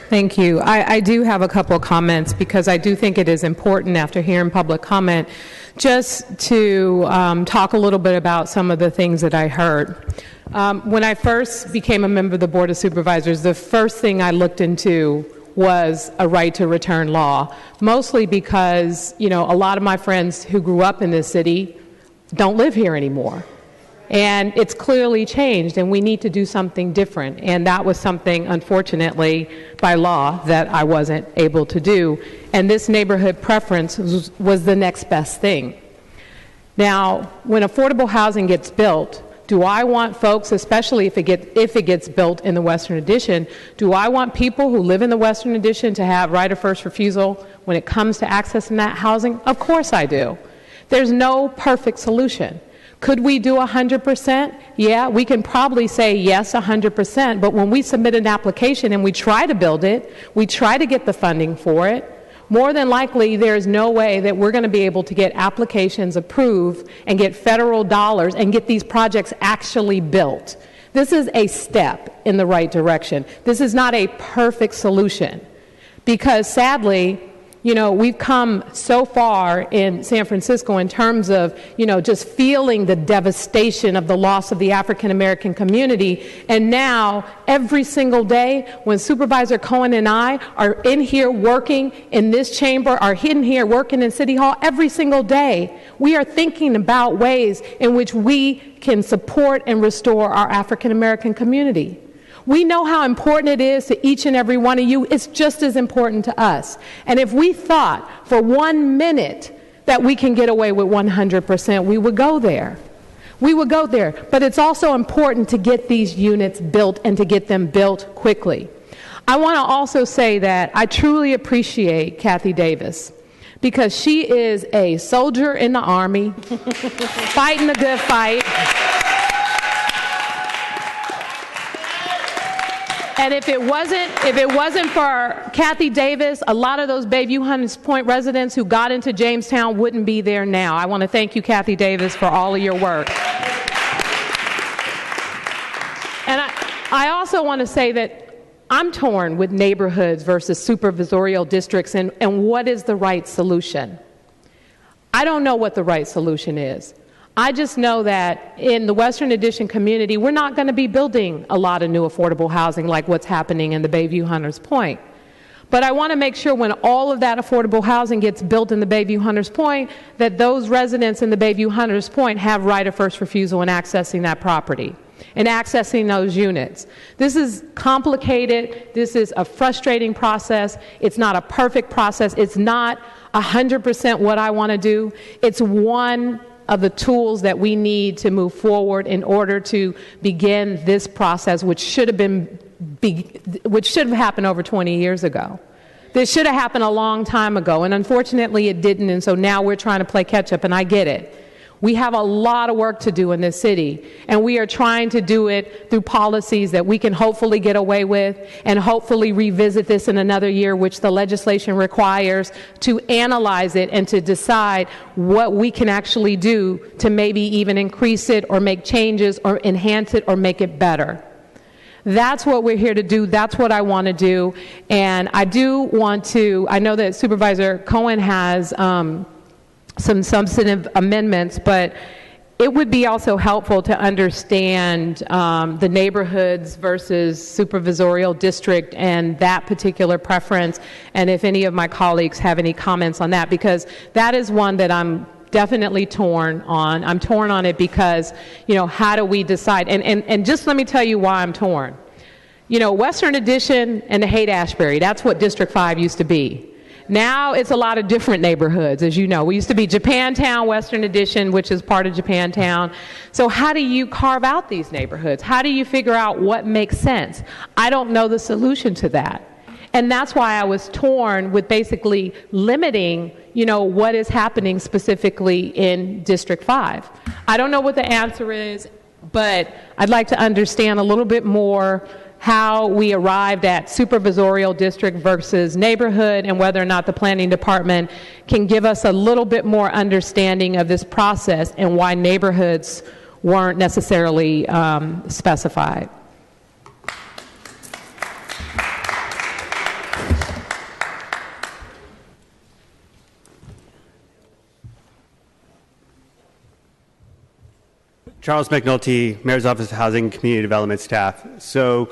Thank you. I do have a couple of comments because I do think it is important after hearing public comment just to talk a little bit about some of the things that I heard. When I first became a member of the Board of Supervisors, the first thing I looked into was a right to return law, mostly because, a lot of my friends who grew up in this city don't live here anymore. And it's clearly changed, and we need to do something different. And that was something, unfortunately, by law, that I wasn't able to do. And this neighborhood preference was the next best thing. Now, when affordable housing gets built, do I want folks, especially if it gets built in the Western Addition, do I want people who live in the Western Addition to have right of first refusal when it comes to accessing that housing? Of course I do. There's no perfect solution. Could we do 100%? Yeah, we can probably say yes 100%, but when we submit an application and we try to build it, we try to get the funding for it, more than likely there's no way that we're going to be able to get applications approved and get federal dollars and get these projects actually built. This is a step in the right direction. This is not a perfect solution because sadly, we've come so far in San Francisco in terms of, just feeling the devastation of the loss of the African American community. And now, every single day, when Supervisor Cohen and I are in here working in this chamber, are in here working in City Hall, every single day, we are thinking about ways in which we can support and restore our African American community. We know how important it is to each and every one of you. It's just as important to us. And if we thought for 1 minute that we can get away with 100%, we would go there. We would go there. But it's also important to get these units built and to get them built quickly. I want to also say that I truly appreciate Kathy Davis because she is a soldier in the Army, fighting a good fight. And if it wasn't for Kathy Davis, a lot of those Bayview Hunters Point residents who got into Jamestown wouldn't be there now. I want to thank you, Kathy Davis, for all of your work. And I also want to say that I'm torn with neighborhoods versus supervisorial districts and what is the right solution. I don't know what the right solution is. I just know that in the Western Addition community, we're not going to be building a lot of new affordable housing like what's happening in the Bayview Hunters Point. But I want to make sure when all of that affordable housing gets built in the Bayview Hunters Point, that those residents in the Bayview Hunters Point have right of first refusal in accessing that property and accessing those units. This is complicated. This is a frustrating process. It's not a perfect process. It's not 100% what I want to do. It's one of the tools that we need to move forward in order to begin this process, which should have happened over 20 years ago. This should have happened a long time ago, and unfortunately it didn't, and so now we're trying to play catch up, and I get it. We have a lot of work to do in this city, and we are trying to do it through policies that we can hopefully get away with and hopefully revisit this in another year, which the legislation requires, to analyze it and to decide what we can actually do to maybe even increase it or make changes or enhance it or make it better. That's what we're here to do. That's what I want to do. And I do want to, I know that Supervisor Cohen has some substantive amendments, but it would be also helpful to understand the neighborhoods versus supervisorial district and that particular preference, and if any of my colleagues have any comments on that, because that is one that I'm definitely torn on. I'm torn on it because, how do we decide? And just let me tell you why I'm torn. Western Addition and the Haight-Ashbury, that's what District 5 used to be. Now it's a lot of different neighborhoods, as you know. We used to be Japantown, Western Addition, which is part of Japantown. So how do you carve out these neighborhoods? How do you figure out what makes sense? I don't know the solution to that. And that's why I was torn with basically limiting, what is happening specifically in District 5. I don't know what the answer is, but I'd like to understand a little bit more how we arrived at supervisorial district versus neighborhood, and whether or not the planning department can give us a little bit more understanding of this process and why neighborhoods weren't necessarily specified. Charles McNulty, Mayor's Office of Housing and Community Development staff. So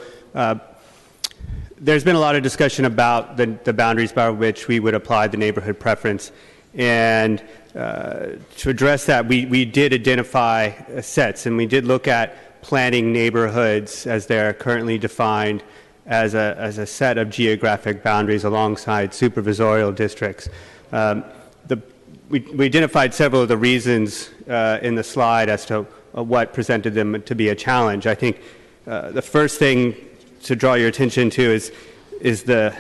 there's been a lot of discussion about the boundaries by which we would apply the neighborhood preference. And to address that, we did identify sets, and we did look at planning neighborhoods as they're currently defined as a set of geographic boundaries alongside supervisorial districts. We identified several of the reasons in the slide as to what presented them to be a challenge. I think the first thing to draw your attention to is the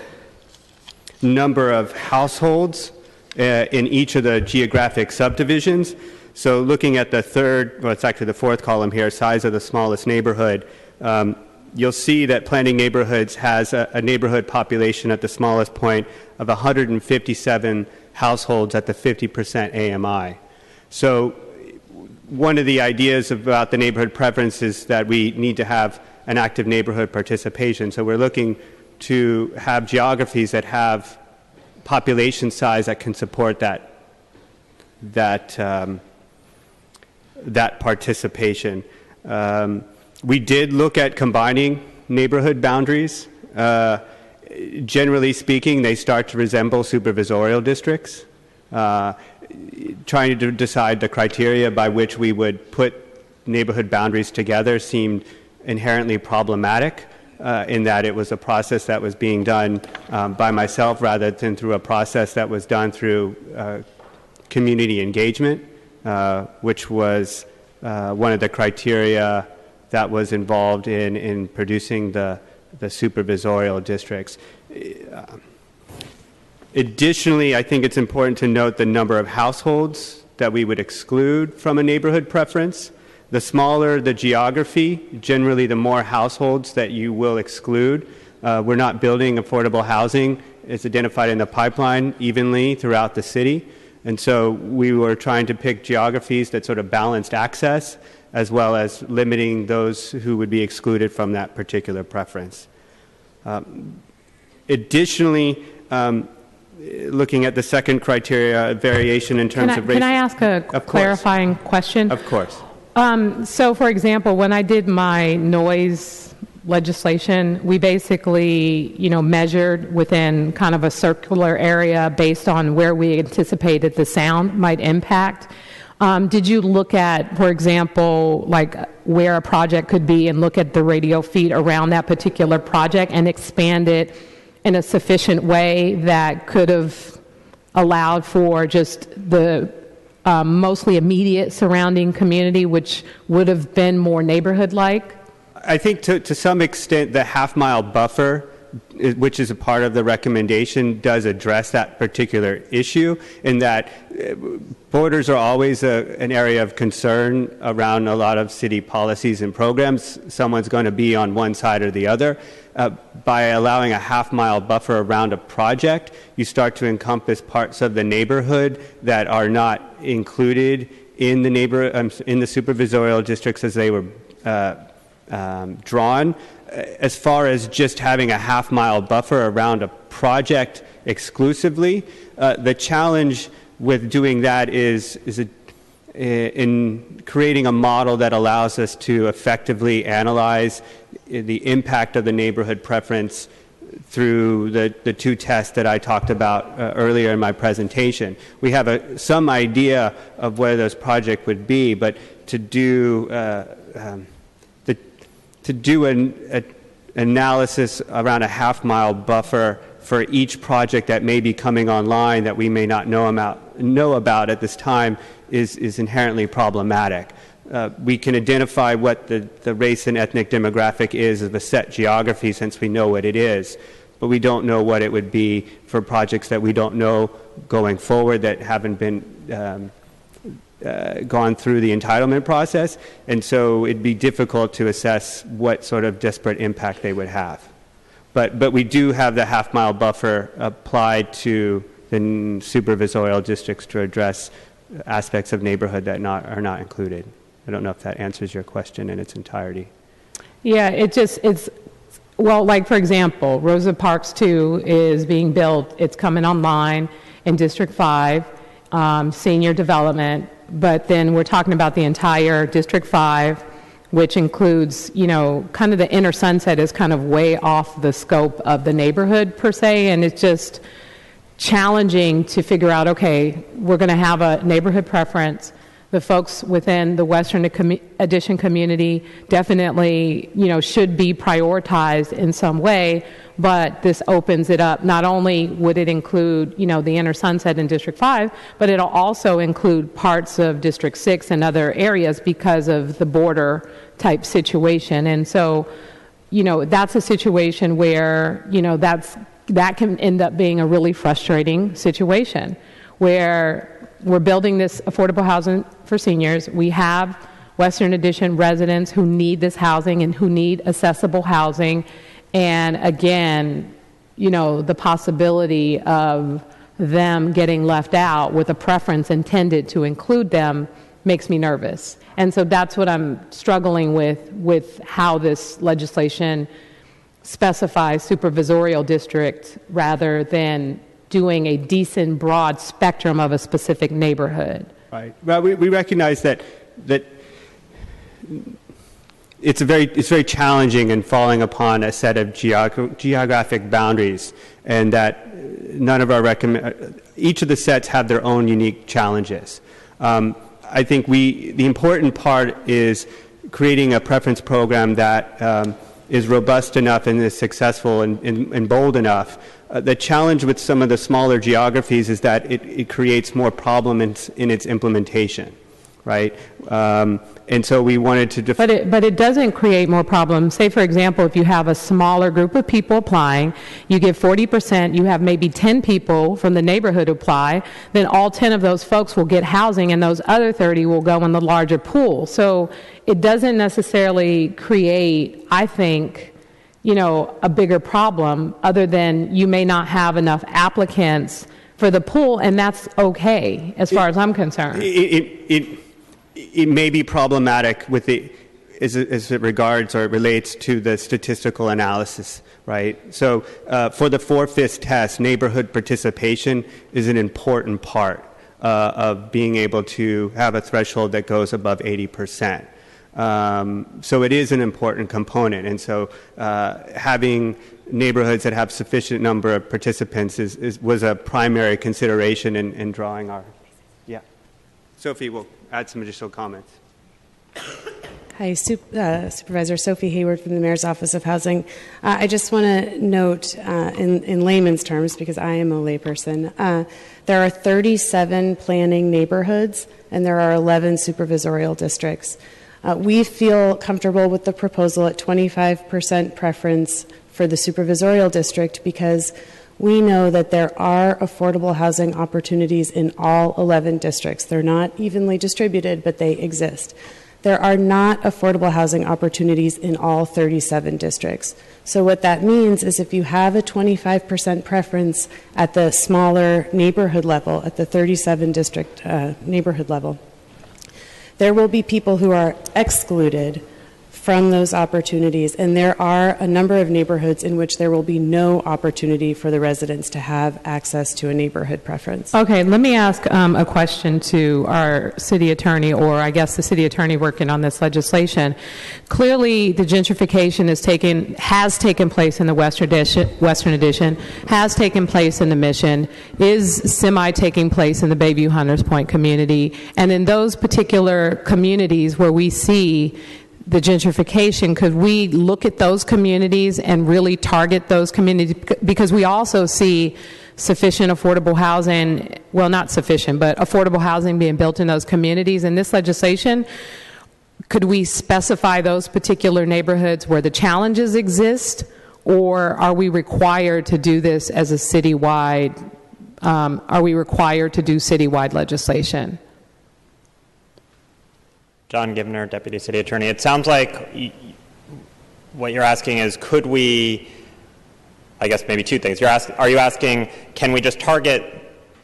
number of households in each of the geographic subdivisions. So looking at the third, well, it's actually the fourth column here, size of the smallest neighborhood, you'll see that Planning Neighborhoods has a neighborhood population at the smallest point of 157 households at the 50% AMI. So one of the ideas about the neighborhood preference is that we need to have an active neighborhood participation. So we're looking to have geographies that have population size that can support that participation. We did look at combining neighborhood boundaries. Generally speaking, they start to resemble supervisorial districts. Trying to decide the criteria by which we would put neighborhood boundaries together seemed inherently problematic in that it was a process that was being done by myself rather than through a process that was done through community engagement, which was one of the criteria that was involved in producing the supervisorial districts. Additionally, I think it's important to note the number of households that we would exclude from a neighborhood preference. The smaller the geography, generally the more households that you will exclude. We're not building affordable housing. It's identified in the pipeline evenly throughout the city. And so we were trying to pick geographies that sort of balanced access as well as limiting those who would be excluded from that particular preference. Additionally, looking at the second criteria, variation in terms of race. Can I ask a clarifying question? Of course. So, for example, when I did my noise legislation, we basically, measured within kind of a circular area based on where we anticipated the sound might impact. Did you look at, for example, like where a project could be and look at the radio feet around that particular project and expand it in a sufficient way that could have allowed for just the mostly immediate surrounding community, which would have been more neighborhood-like? I think to some extent the half-mile buffer, which is a part of the recommendation, does address that particular issue in that borders are always an area of concern around a lot of city policies and programs. Someone's going to be on one side or the other. By allowing a half-mile buffer around a project, you start to encompass parts of the neighborhood that are not included in the supervisorial districts as they were drawn. As far as just having a half-mile buffer around a project exclusively, the challenge with doing that is in creating a model that allows us to effectively analyze the impact of the neighborhood preference through the two tests that I talked about earlier in my presentation. We have some idea of where those projects would be, but to do an analysis around a half-mile buffer for each project that may be coming online that we may not know about at this time is inherently problematic. We can identify what the race and ethnic demographic is of a set geography since we know what it is, but we don't know what it would be for projects that we don't know going forward that haven't been gone through the entitlement process, and so it'd be difficult to assess what sort of disparate impact they would have. But we do have the half-mile buffer applied to the supervisorial districts to address aspects of neighborhood that are not included. I don't know if that answers your question in its entirety. Yeah, well, like for example, Rosa Parks 2 is being built. It's coming online in District 5, senior development, but then we're talking about the entire District 5, which includes, kind of the inner Sunset is kind of way off the scope of the neighborhood per se, and it's just challenging to figure out, okay, we're going to have a neighborhood preference. The folks within the Western Addition community definitely, should be prioritized in some way, but this opens it up. Not only would it include, the inner Sunset in District 5, but it'll also include parts of District 6 and other areas because of the border type situation. And so, that's a situation where, that can end up being a really frustrating situation where we're building this affordable housing for seniors. We have Western Addition residents who need this housing and who need accessible housing. And again, the possibility of them getting left out with a preference intended to include them makes me nervous. And so that's what I'm struggling with how this legislation specifies supervisorial district rather than doing a decent broad spectrum of a specific neighborhood. Right. Well, we recognize that it's very challenging in falling upon a set of geographic boundaries, and that none of our each of the sets have their own unique challenges. I think the important part is creating a preference program that is robust enough and is successful and bold enough. The challenge with some of the smaller geographies is that it creates more problem in its implementation, right? And so we wanted to... But it doesn't create more problems. Say, for example, if you have a smaller group of people applying, you give 40%, you have maybe 10 people from the neighborhood apply, then all 10 of those folks will get housing, and those other 30 will go in the larger pool. So it doesn't necessarily create, I think, a bigger problem other than you may not have enough applicants for the pool, and that's okay as far as I'm concerned. It may be problematic with as it regards or it relates to the statistical analysis, right? So for the 4/5 test, neighborhood participation is an important part of being able to have a threshold that goes above 80%. So it is an important component, and so having neighborhoods that have sufficient number of participants was a primary consideration in drawing our... Yeah. Sophie will add some additional comments. Hi, Supervisor Sophie Hayward from the Mayor's Office of Housing. I just want to note in layman's terms, because I am a layperson, there are 37 planning neighborhoods and there are 11 supervisorial districts. We feel comfortable with the proposal at 25% preference for the supervisorial district because we know that there are affordable housing opportunities in all 11 districts. They're not evenly distributed, but they exist. There are not affordable housing opportunities in all 37 districts. So what that means is if you have a 25% preference at the smaller neighborhood level, at the 37 district neighborhood level, there will be people who are excluded from those opportunities, and there are a number of neighborhoods in which there will be no opportunity for the residents to have access to a neighborhood preference. Okay, let me ask a question to our city attorney, or I guess the city attorney working on this legislation. Clearly, the gentrification has taken place in the Western Addition, has taken place in the Mission, is semi-taking place in the Bayview Hunters Point community, and in those particular communities where we see the gentrification, could we look at those communities and really target those communities? Because we also see sufficient affordable housing, well, not sufficient, but affordable housing being built in those communities. In this legislation, could we specify those particular neighborhoods where the challenges exist, or are we required to do this as a citywide, are we required to do citywide legislation? John Givner, Deputy City Attorney. It sounds like what you're asking is, could we, I guess maybe two things. Are you asking, can we just target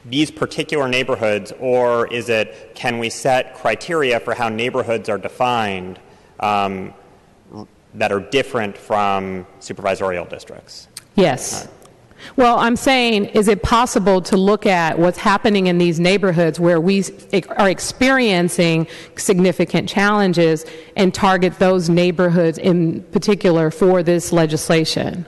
these particular neighborhoods, or is it, can we set criteria for how neighborhoods are defined that are different from supervisorial districts? Yes. Well, I'm saying, is it possible to look at what's happening in these neighborhoods where we are experiencing significant challenges and target those neighborhoods in particular for this legislation?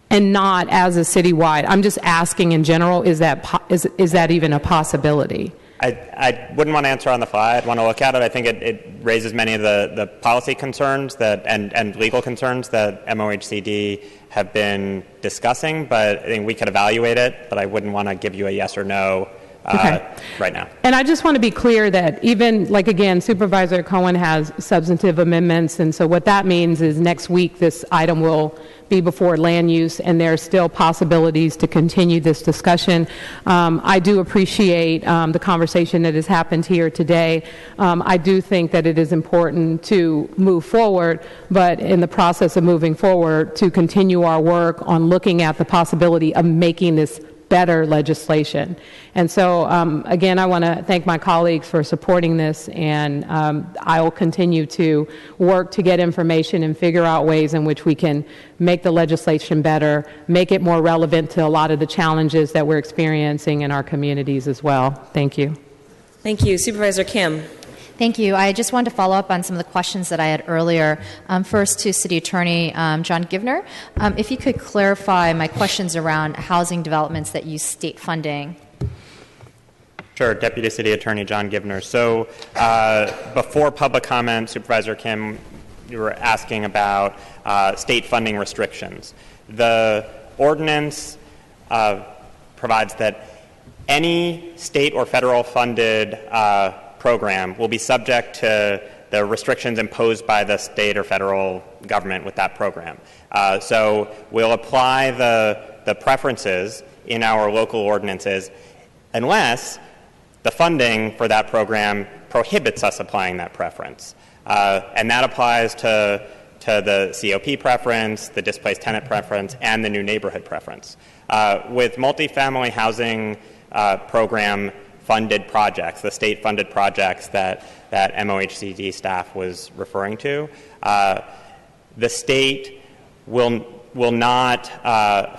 And not as a citywide. I'm just asking in general, is that even a possibility? I wouldn't want to answer on the fly. I'd want to look at it. I think it raises many of the policy concerns and legal concerns that MOHCD have been discussing, but I think we could evaluate it, but I wouldn't want to give you a yes or no right now. And I just want to be clear that even, like again, Supervisor Cohen has substantive amendments, and so what that means is next week this item will be before land use, and there are still possibilities to continue this discussion. I do appreciate the conversation that has happened here today. I do think that it is important to move forward, but in the process of moving forward, to continue our work on looking at the possibility of making this better legislation. And so, again, I want to thank my colleagues for supporting this, and I will continue to work to get information and figure out ways in which we can make the legislation better, make it more relevant to a lot of the challenges that we're experiencing in our communities as well. Thank you. Thank you. Supervisor Kim. Thank you. I just wanted to follow up on some of the questions that I had earlier. First to City Attorney John Givner. If you could clarify my questions around housing developments that use state funding. Sure, Deputy City Attorney John Givner. So before public comment, Supervisor Kim, you were asking about state funding restrictions. The ordinance provides that any state or federal funded program will be subject to the restrictions imposed by the state or federal government with that program. So we'll apply the preferences in our local ordinances unless the funding for that program prohibits us applying that preference. And that applies to the COP preference, the displaced tenant preference, and the new neighborhood preference. With multifamily housing program funded projects, the state-funded projects that MOHCD staff was referring to, the state will not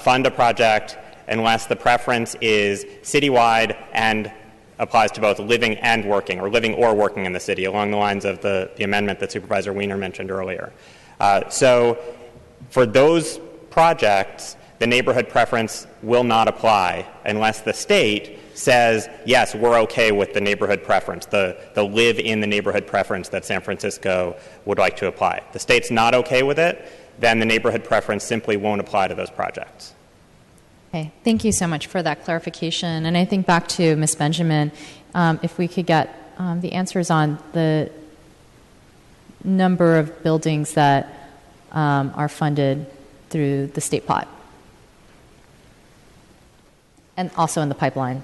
fund a project unless the preference is citywide and applies to both living and working, or living or working in the city, along the lines of the amendment that Supervisor Wiener mentioned earlier. So for those projects, the neighborhood preference will not apply unless the state says, yes, we're okay with the neighborhood preference, the live in the neighborhood preference that San Francisco would like to apply. If the state's not okay with it, then the neighborhood preference simply won't apply to those projects. Okay, thank you so much for that clarification. And I think back to Ms. Benjamin, if we could get the answers on the number of buildings that are funded through the state pot, and also in the pipeline.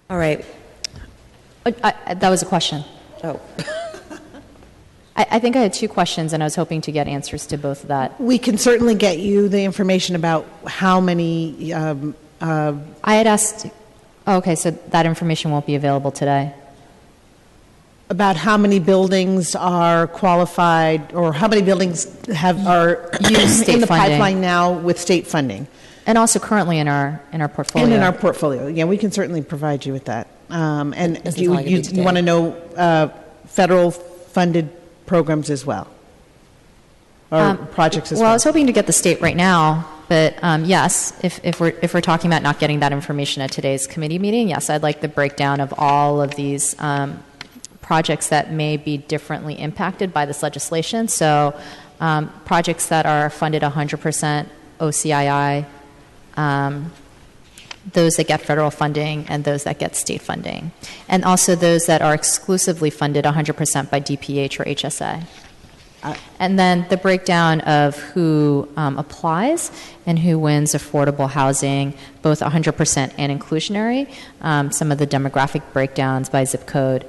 All right. That was a question. Oh. I think I had two questions, and I was hoping to get answers to both of that. We can certainly get you the information about how many. I had asked. Oh, okay, so that information won't be available today. About how many buildings are qualified, or how many buildings are used in the funding. pipeline now with state funding, and also currently in our portfolio. And in our portfolio, yeah, we can certainly provide you with that. And do you want to know federal funded programs as well, or projects as well? Well, I was hoping to get the state right now, but yes, if we're talking about not getting that information at today's committee meeting, yes, I'd like the breakdown of all of these projects that may be differently impacted by this legislation. So projects that are funded 100% OCII, those that get federal funding, and those that get state funding, and also those that are exclusively funded 100% by DPH or HSA. And then the breakdown of who applies and who wins affordable housing, both 100% and inclusionary, some of the demographic breakdowns by zip code,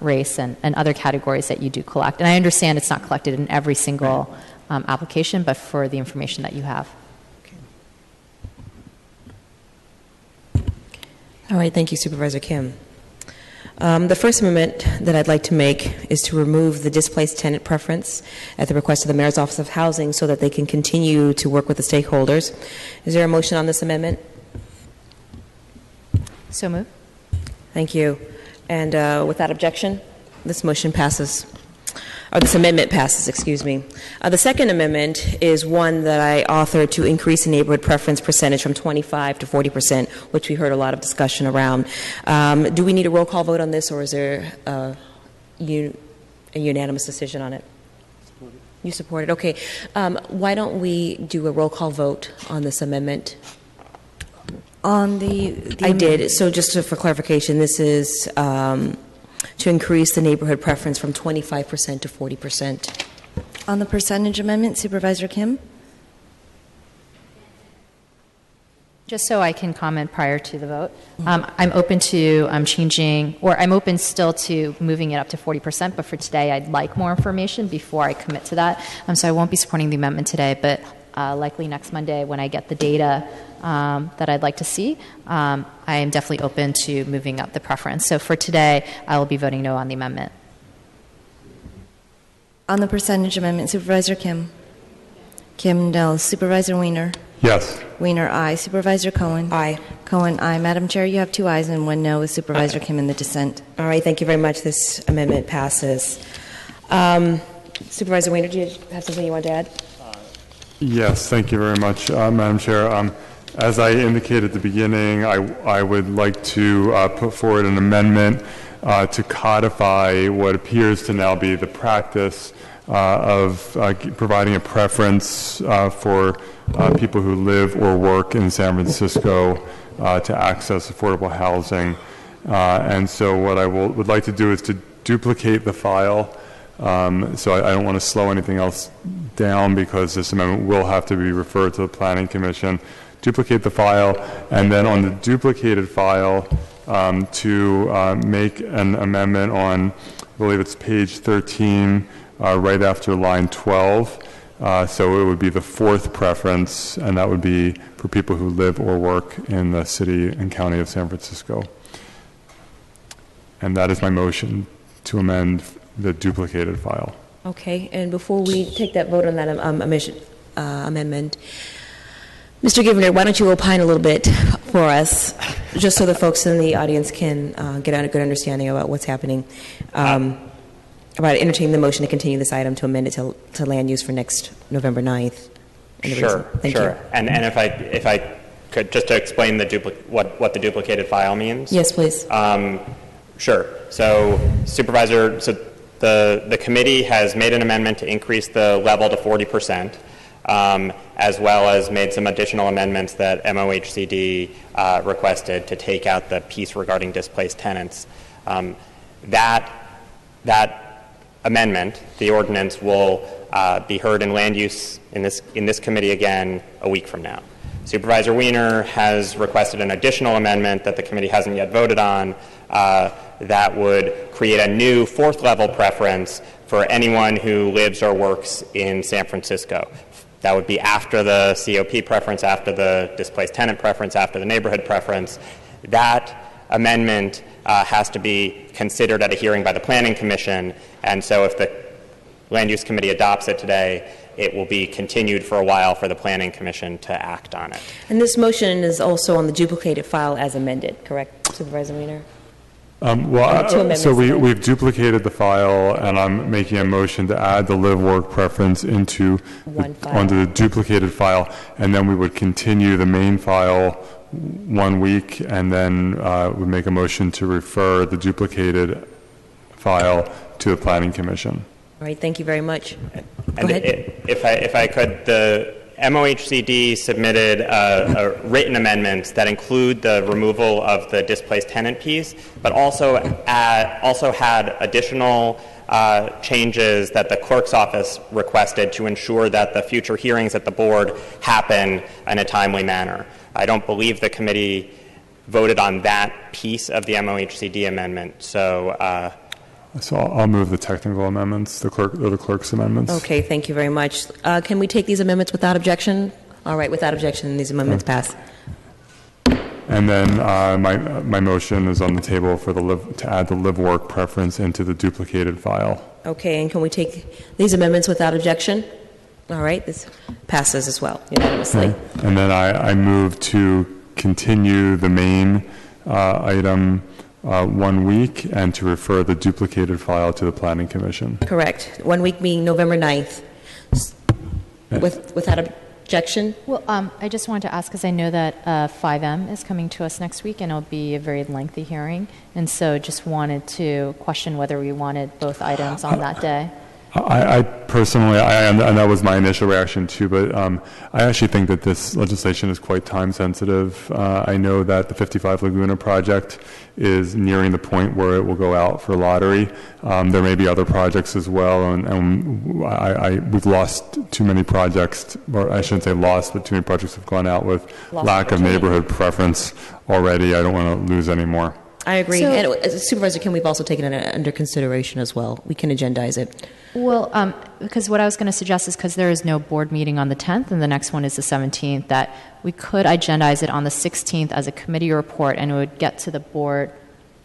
race, and other categories that you do collect. And I understand it's not collected in every single application, but for the information that you have. All right, thank you, Supervisor Kim. The first amendment that I'd like to make is to remove the displaced tenant preference at the request of the Mayor's Office of Housing so that they can continue to work with the stakeholders. Is there a motion on this amendment? So moved. Thank you. And without objection, this motion passes. Or this amendment passes, excuse me. The second amendment is one that I authored to increase the neighborhood preference percentage from 25 to 40%, which we heard a lot of discussion around. Do we need a roll call vote on this, or is there a unanimous decision on it? You support it? Okay. Why don't we do a roll call vote on this amendment? On the I did. So just for clarification, this is to increase the neighborhood preference from 25% to 40%. On the percentage amendment, Supervisor Kim? Just so I can comment prior to the vote, I'm open to changing, or I'm open still to moving it up to 40%, but for today I'd like more information before I commit to that. So I won't be supporting the amendment today, but likely next Monday when I get the data that I'd like to see, I am definitely open to moving up the preference. So for today, I will be voting no on the amendment. On the percentage amendment, Supervisor Kim? Kim, no. Supervisor Weiner? Yes. Weiner, aye. Supervisor Cohen? Aye. Cohen, aye. Madam Chair, you have 2 ayes and 1 no with Supervisor Kim in the dissent. All right, thank you very much. This amendment passes. Supervisor Weiner, do you have something you want to add? Yes, thank you very much, Madam Chair. As I indicated at the beginning, I would like to put forward an amendment to codify what appears to now be the practice of providing a preference for people who live or work in San Francisco to access affordable housing. And so what I would like to do is to duplicate the file. So I don't want to slow anything else down because this amendment will have to be referred to the Planning Commission. Duplicate the file, and then on the duplicated file to make an amendment on, I believe it's page 13, right after line 12. So it would be the 4th preference, and that would be for people who live or work in the city and county of San Francisco. And that is my motion to amend the duplicated file. Okay, and before we take that vote on that amendment, Mr. Givner, why don't you opine a little bit for us, just so the folks in the audience can get a good understanding about what's happening, about entertaining the motion to continue this item to amend it to land use for next November 9th. Sure, Thank sure. you. And if I could, just to explain what the duplicated file means. Yes, please. Sure. So, Supervisor, the committee has made an amendment to increase the level to 40%. As well as made some additional amendments that MOHCD requested to take out the piece regarding displaced tenants. That amendment, the ordinance, will be heard in land use in this committee again a week from now. Supervisor Weiner has requested an additional amendment that the committee hasn't yet voted on that would create a new 4th level preference for anyone who lives or works in San Francisco. That would be after the COP preference, after the displaced tenant preference, after the neighborhood preference. That amendment has to be considered at a hearing by the Planning Commission, and so if the Land Use Committee adopts it today, it will be continued for a while for the Planning Commission to act on it. And this motion is also on the duplicated file as amended, correct, Supervisor Weiner? So we've duplicated the file, and I'm making a motion to add the live-work preference onto the duplicated file, and then we would continue the main file 1 week, and then would make a motion to refer the duplicated file to the Planning Commission. All right, thank you very much. And if I could, MOHCD submitted a written amendment that include the removal of the displaced tenant piece, but also had additional changes that the clerk's office requested to ensure that the future hearings at the board happen in a timely manner. I don't believe the committee voted on that piece of the MOHCD amendment, so I'll move the technical amendments, the clerk's amendments. Okay, thank you very much. Can we take these amendments without objection? All right, without objection, these amendments pass. And then my motion is on the table for to add the live work preference into the duplicated file. Okay, and can we take these amendments without objection? All right, this passes as well unanimously. Okay. And then I move to continue the main item 1 week and to refer the duplicated file to the Planning Commission. Correct. 1 week being November 9th. Without objection? Well, I just wanted to ask, because I know that 5M is coming to us next week, and it'll be a very lengthy hearing, and so just wanted to question whether we wanted both items on that day. I personally, and that was my initial reaction too, but I actually think that this legislation is quite time sensitive. I know that the 55 Laguna project is nearing the point where it will go out for lottery. There may be other projects as well, and we've lost too many projects, or I shouldn't say lost, but too many projects have gone out with lack of neighborhood preference already. I don't want to lose any more. I agree. So, and Supervisor Kim, we've also taken it under consideration as well. We can agendize it. Well, because what I was going to suggest is, because there is no board meeting on the 10th and the next one is the 17th, that we could agendize it on the 16th as a committee report, and it would get to the board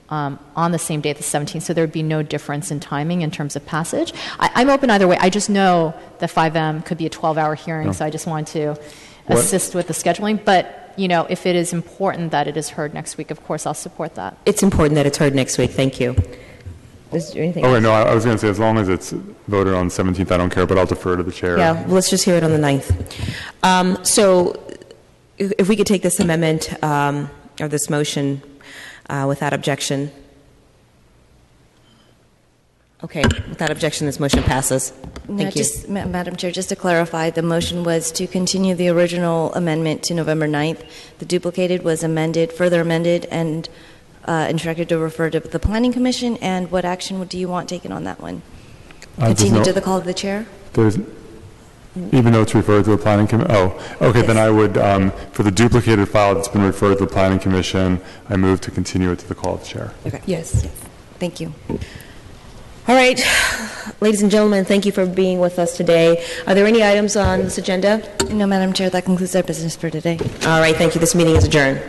on the same day, the 17th, so there would be no difference in timing in terms of passage. I'm open either way. I just know that 5M could be a 12-hour hearing, so I just want to assist with the scheduling. But if it is important that it is heard next week, of course, I'll support that. It's important that it's heard next week. Thank you. Is there anything else? No, I was going to say, as long as it's voted on the 17th, I don't care, but I'll defer to the chair. Yeah, let's just hear it on the 9th. So if we could take this amendment or this motion without objection. Okay, without objection, this motion passes. Thank you. Madam Chair, just to clarify, the motion was to continue the original amendment to November 9th. The duplicated was further amended, and instructed to refer to the Planning Commission. And what action do you want taken on that one? Continue to the call of the chair? Even though it's referred to the Planning Commission? Oh, okay, yes. Then I would, for the duplicated file that's been referred to the Planning Commission, I move to continue it to the call of the chair. Okay. Yes. Thank you. All right, ladies and gentlemen, thank you for being with us today. Are there any items on this agenda? No, Madam Chair, that concludes our business for today. All right, thank you. This meeting is adjourned.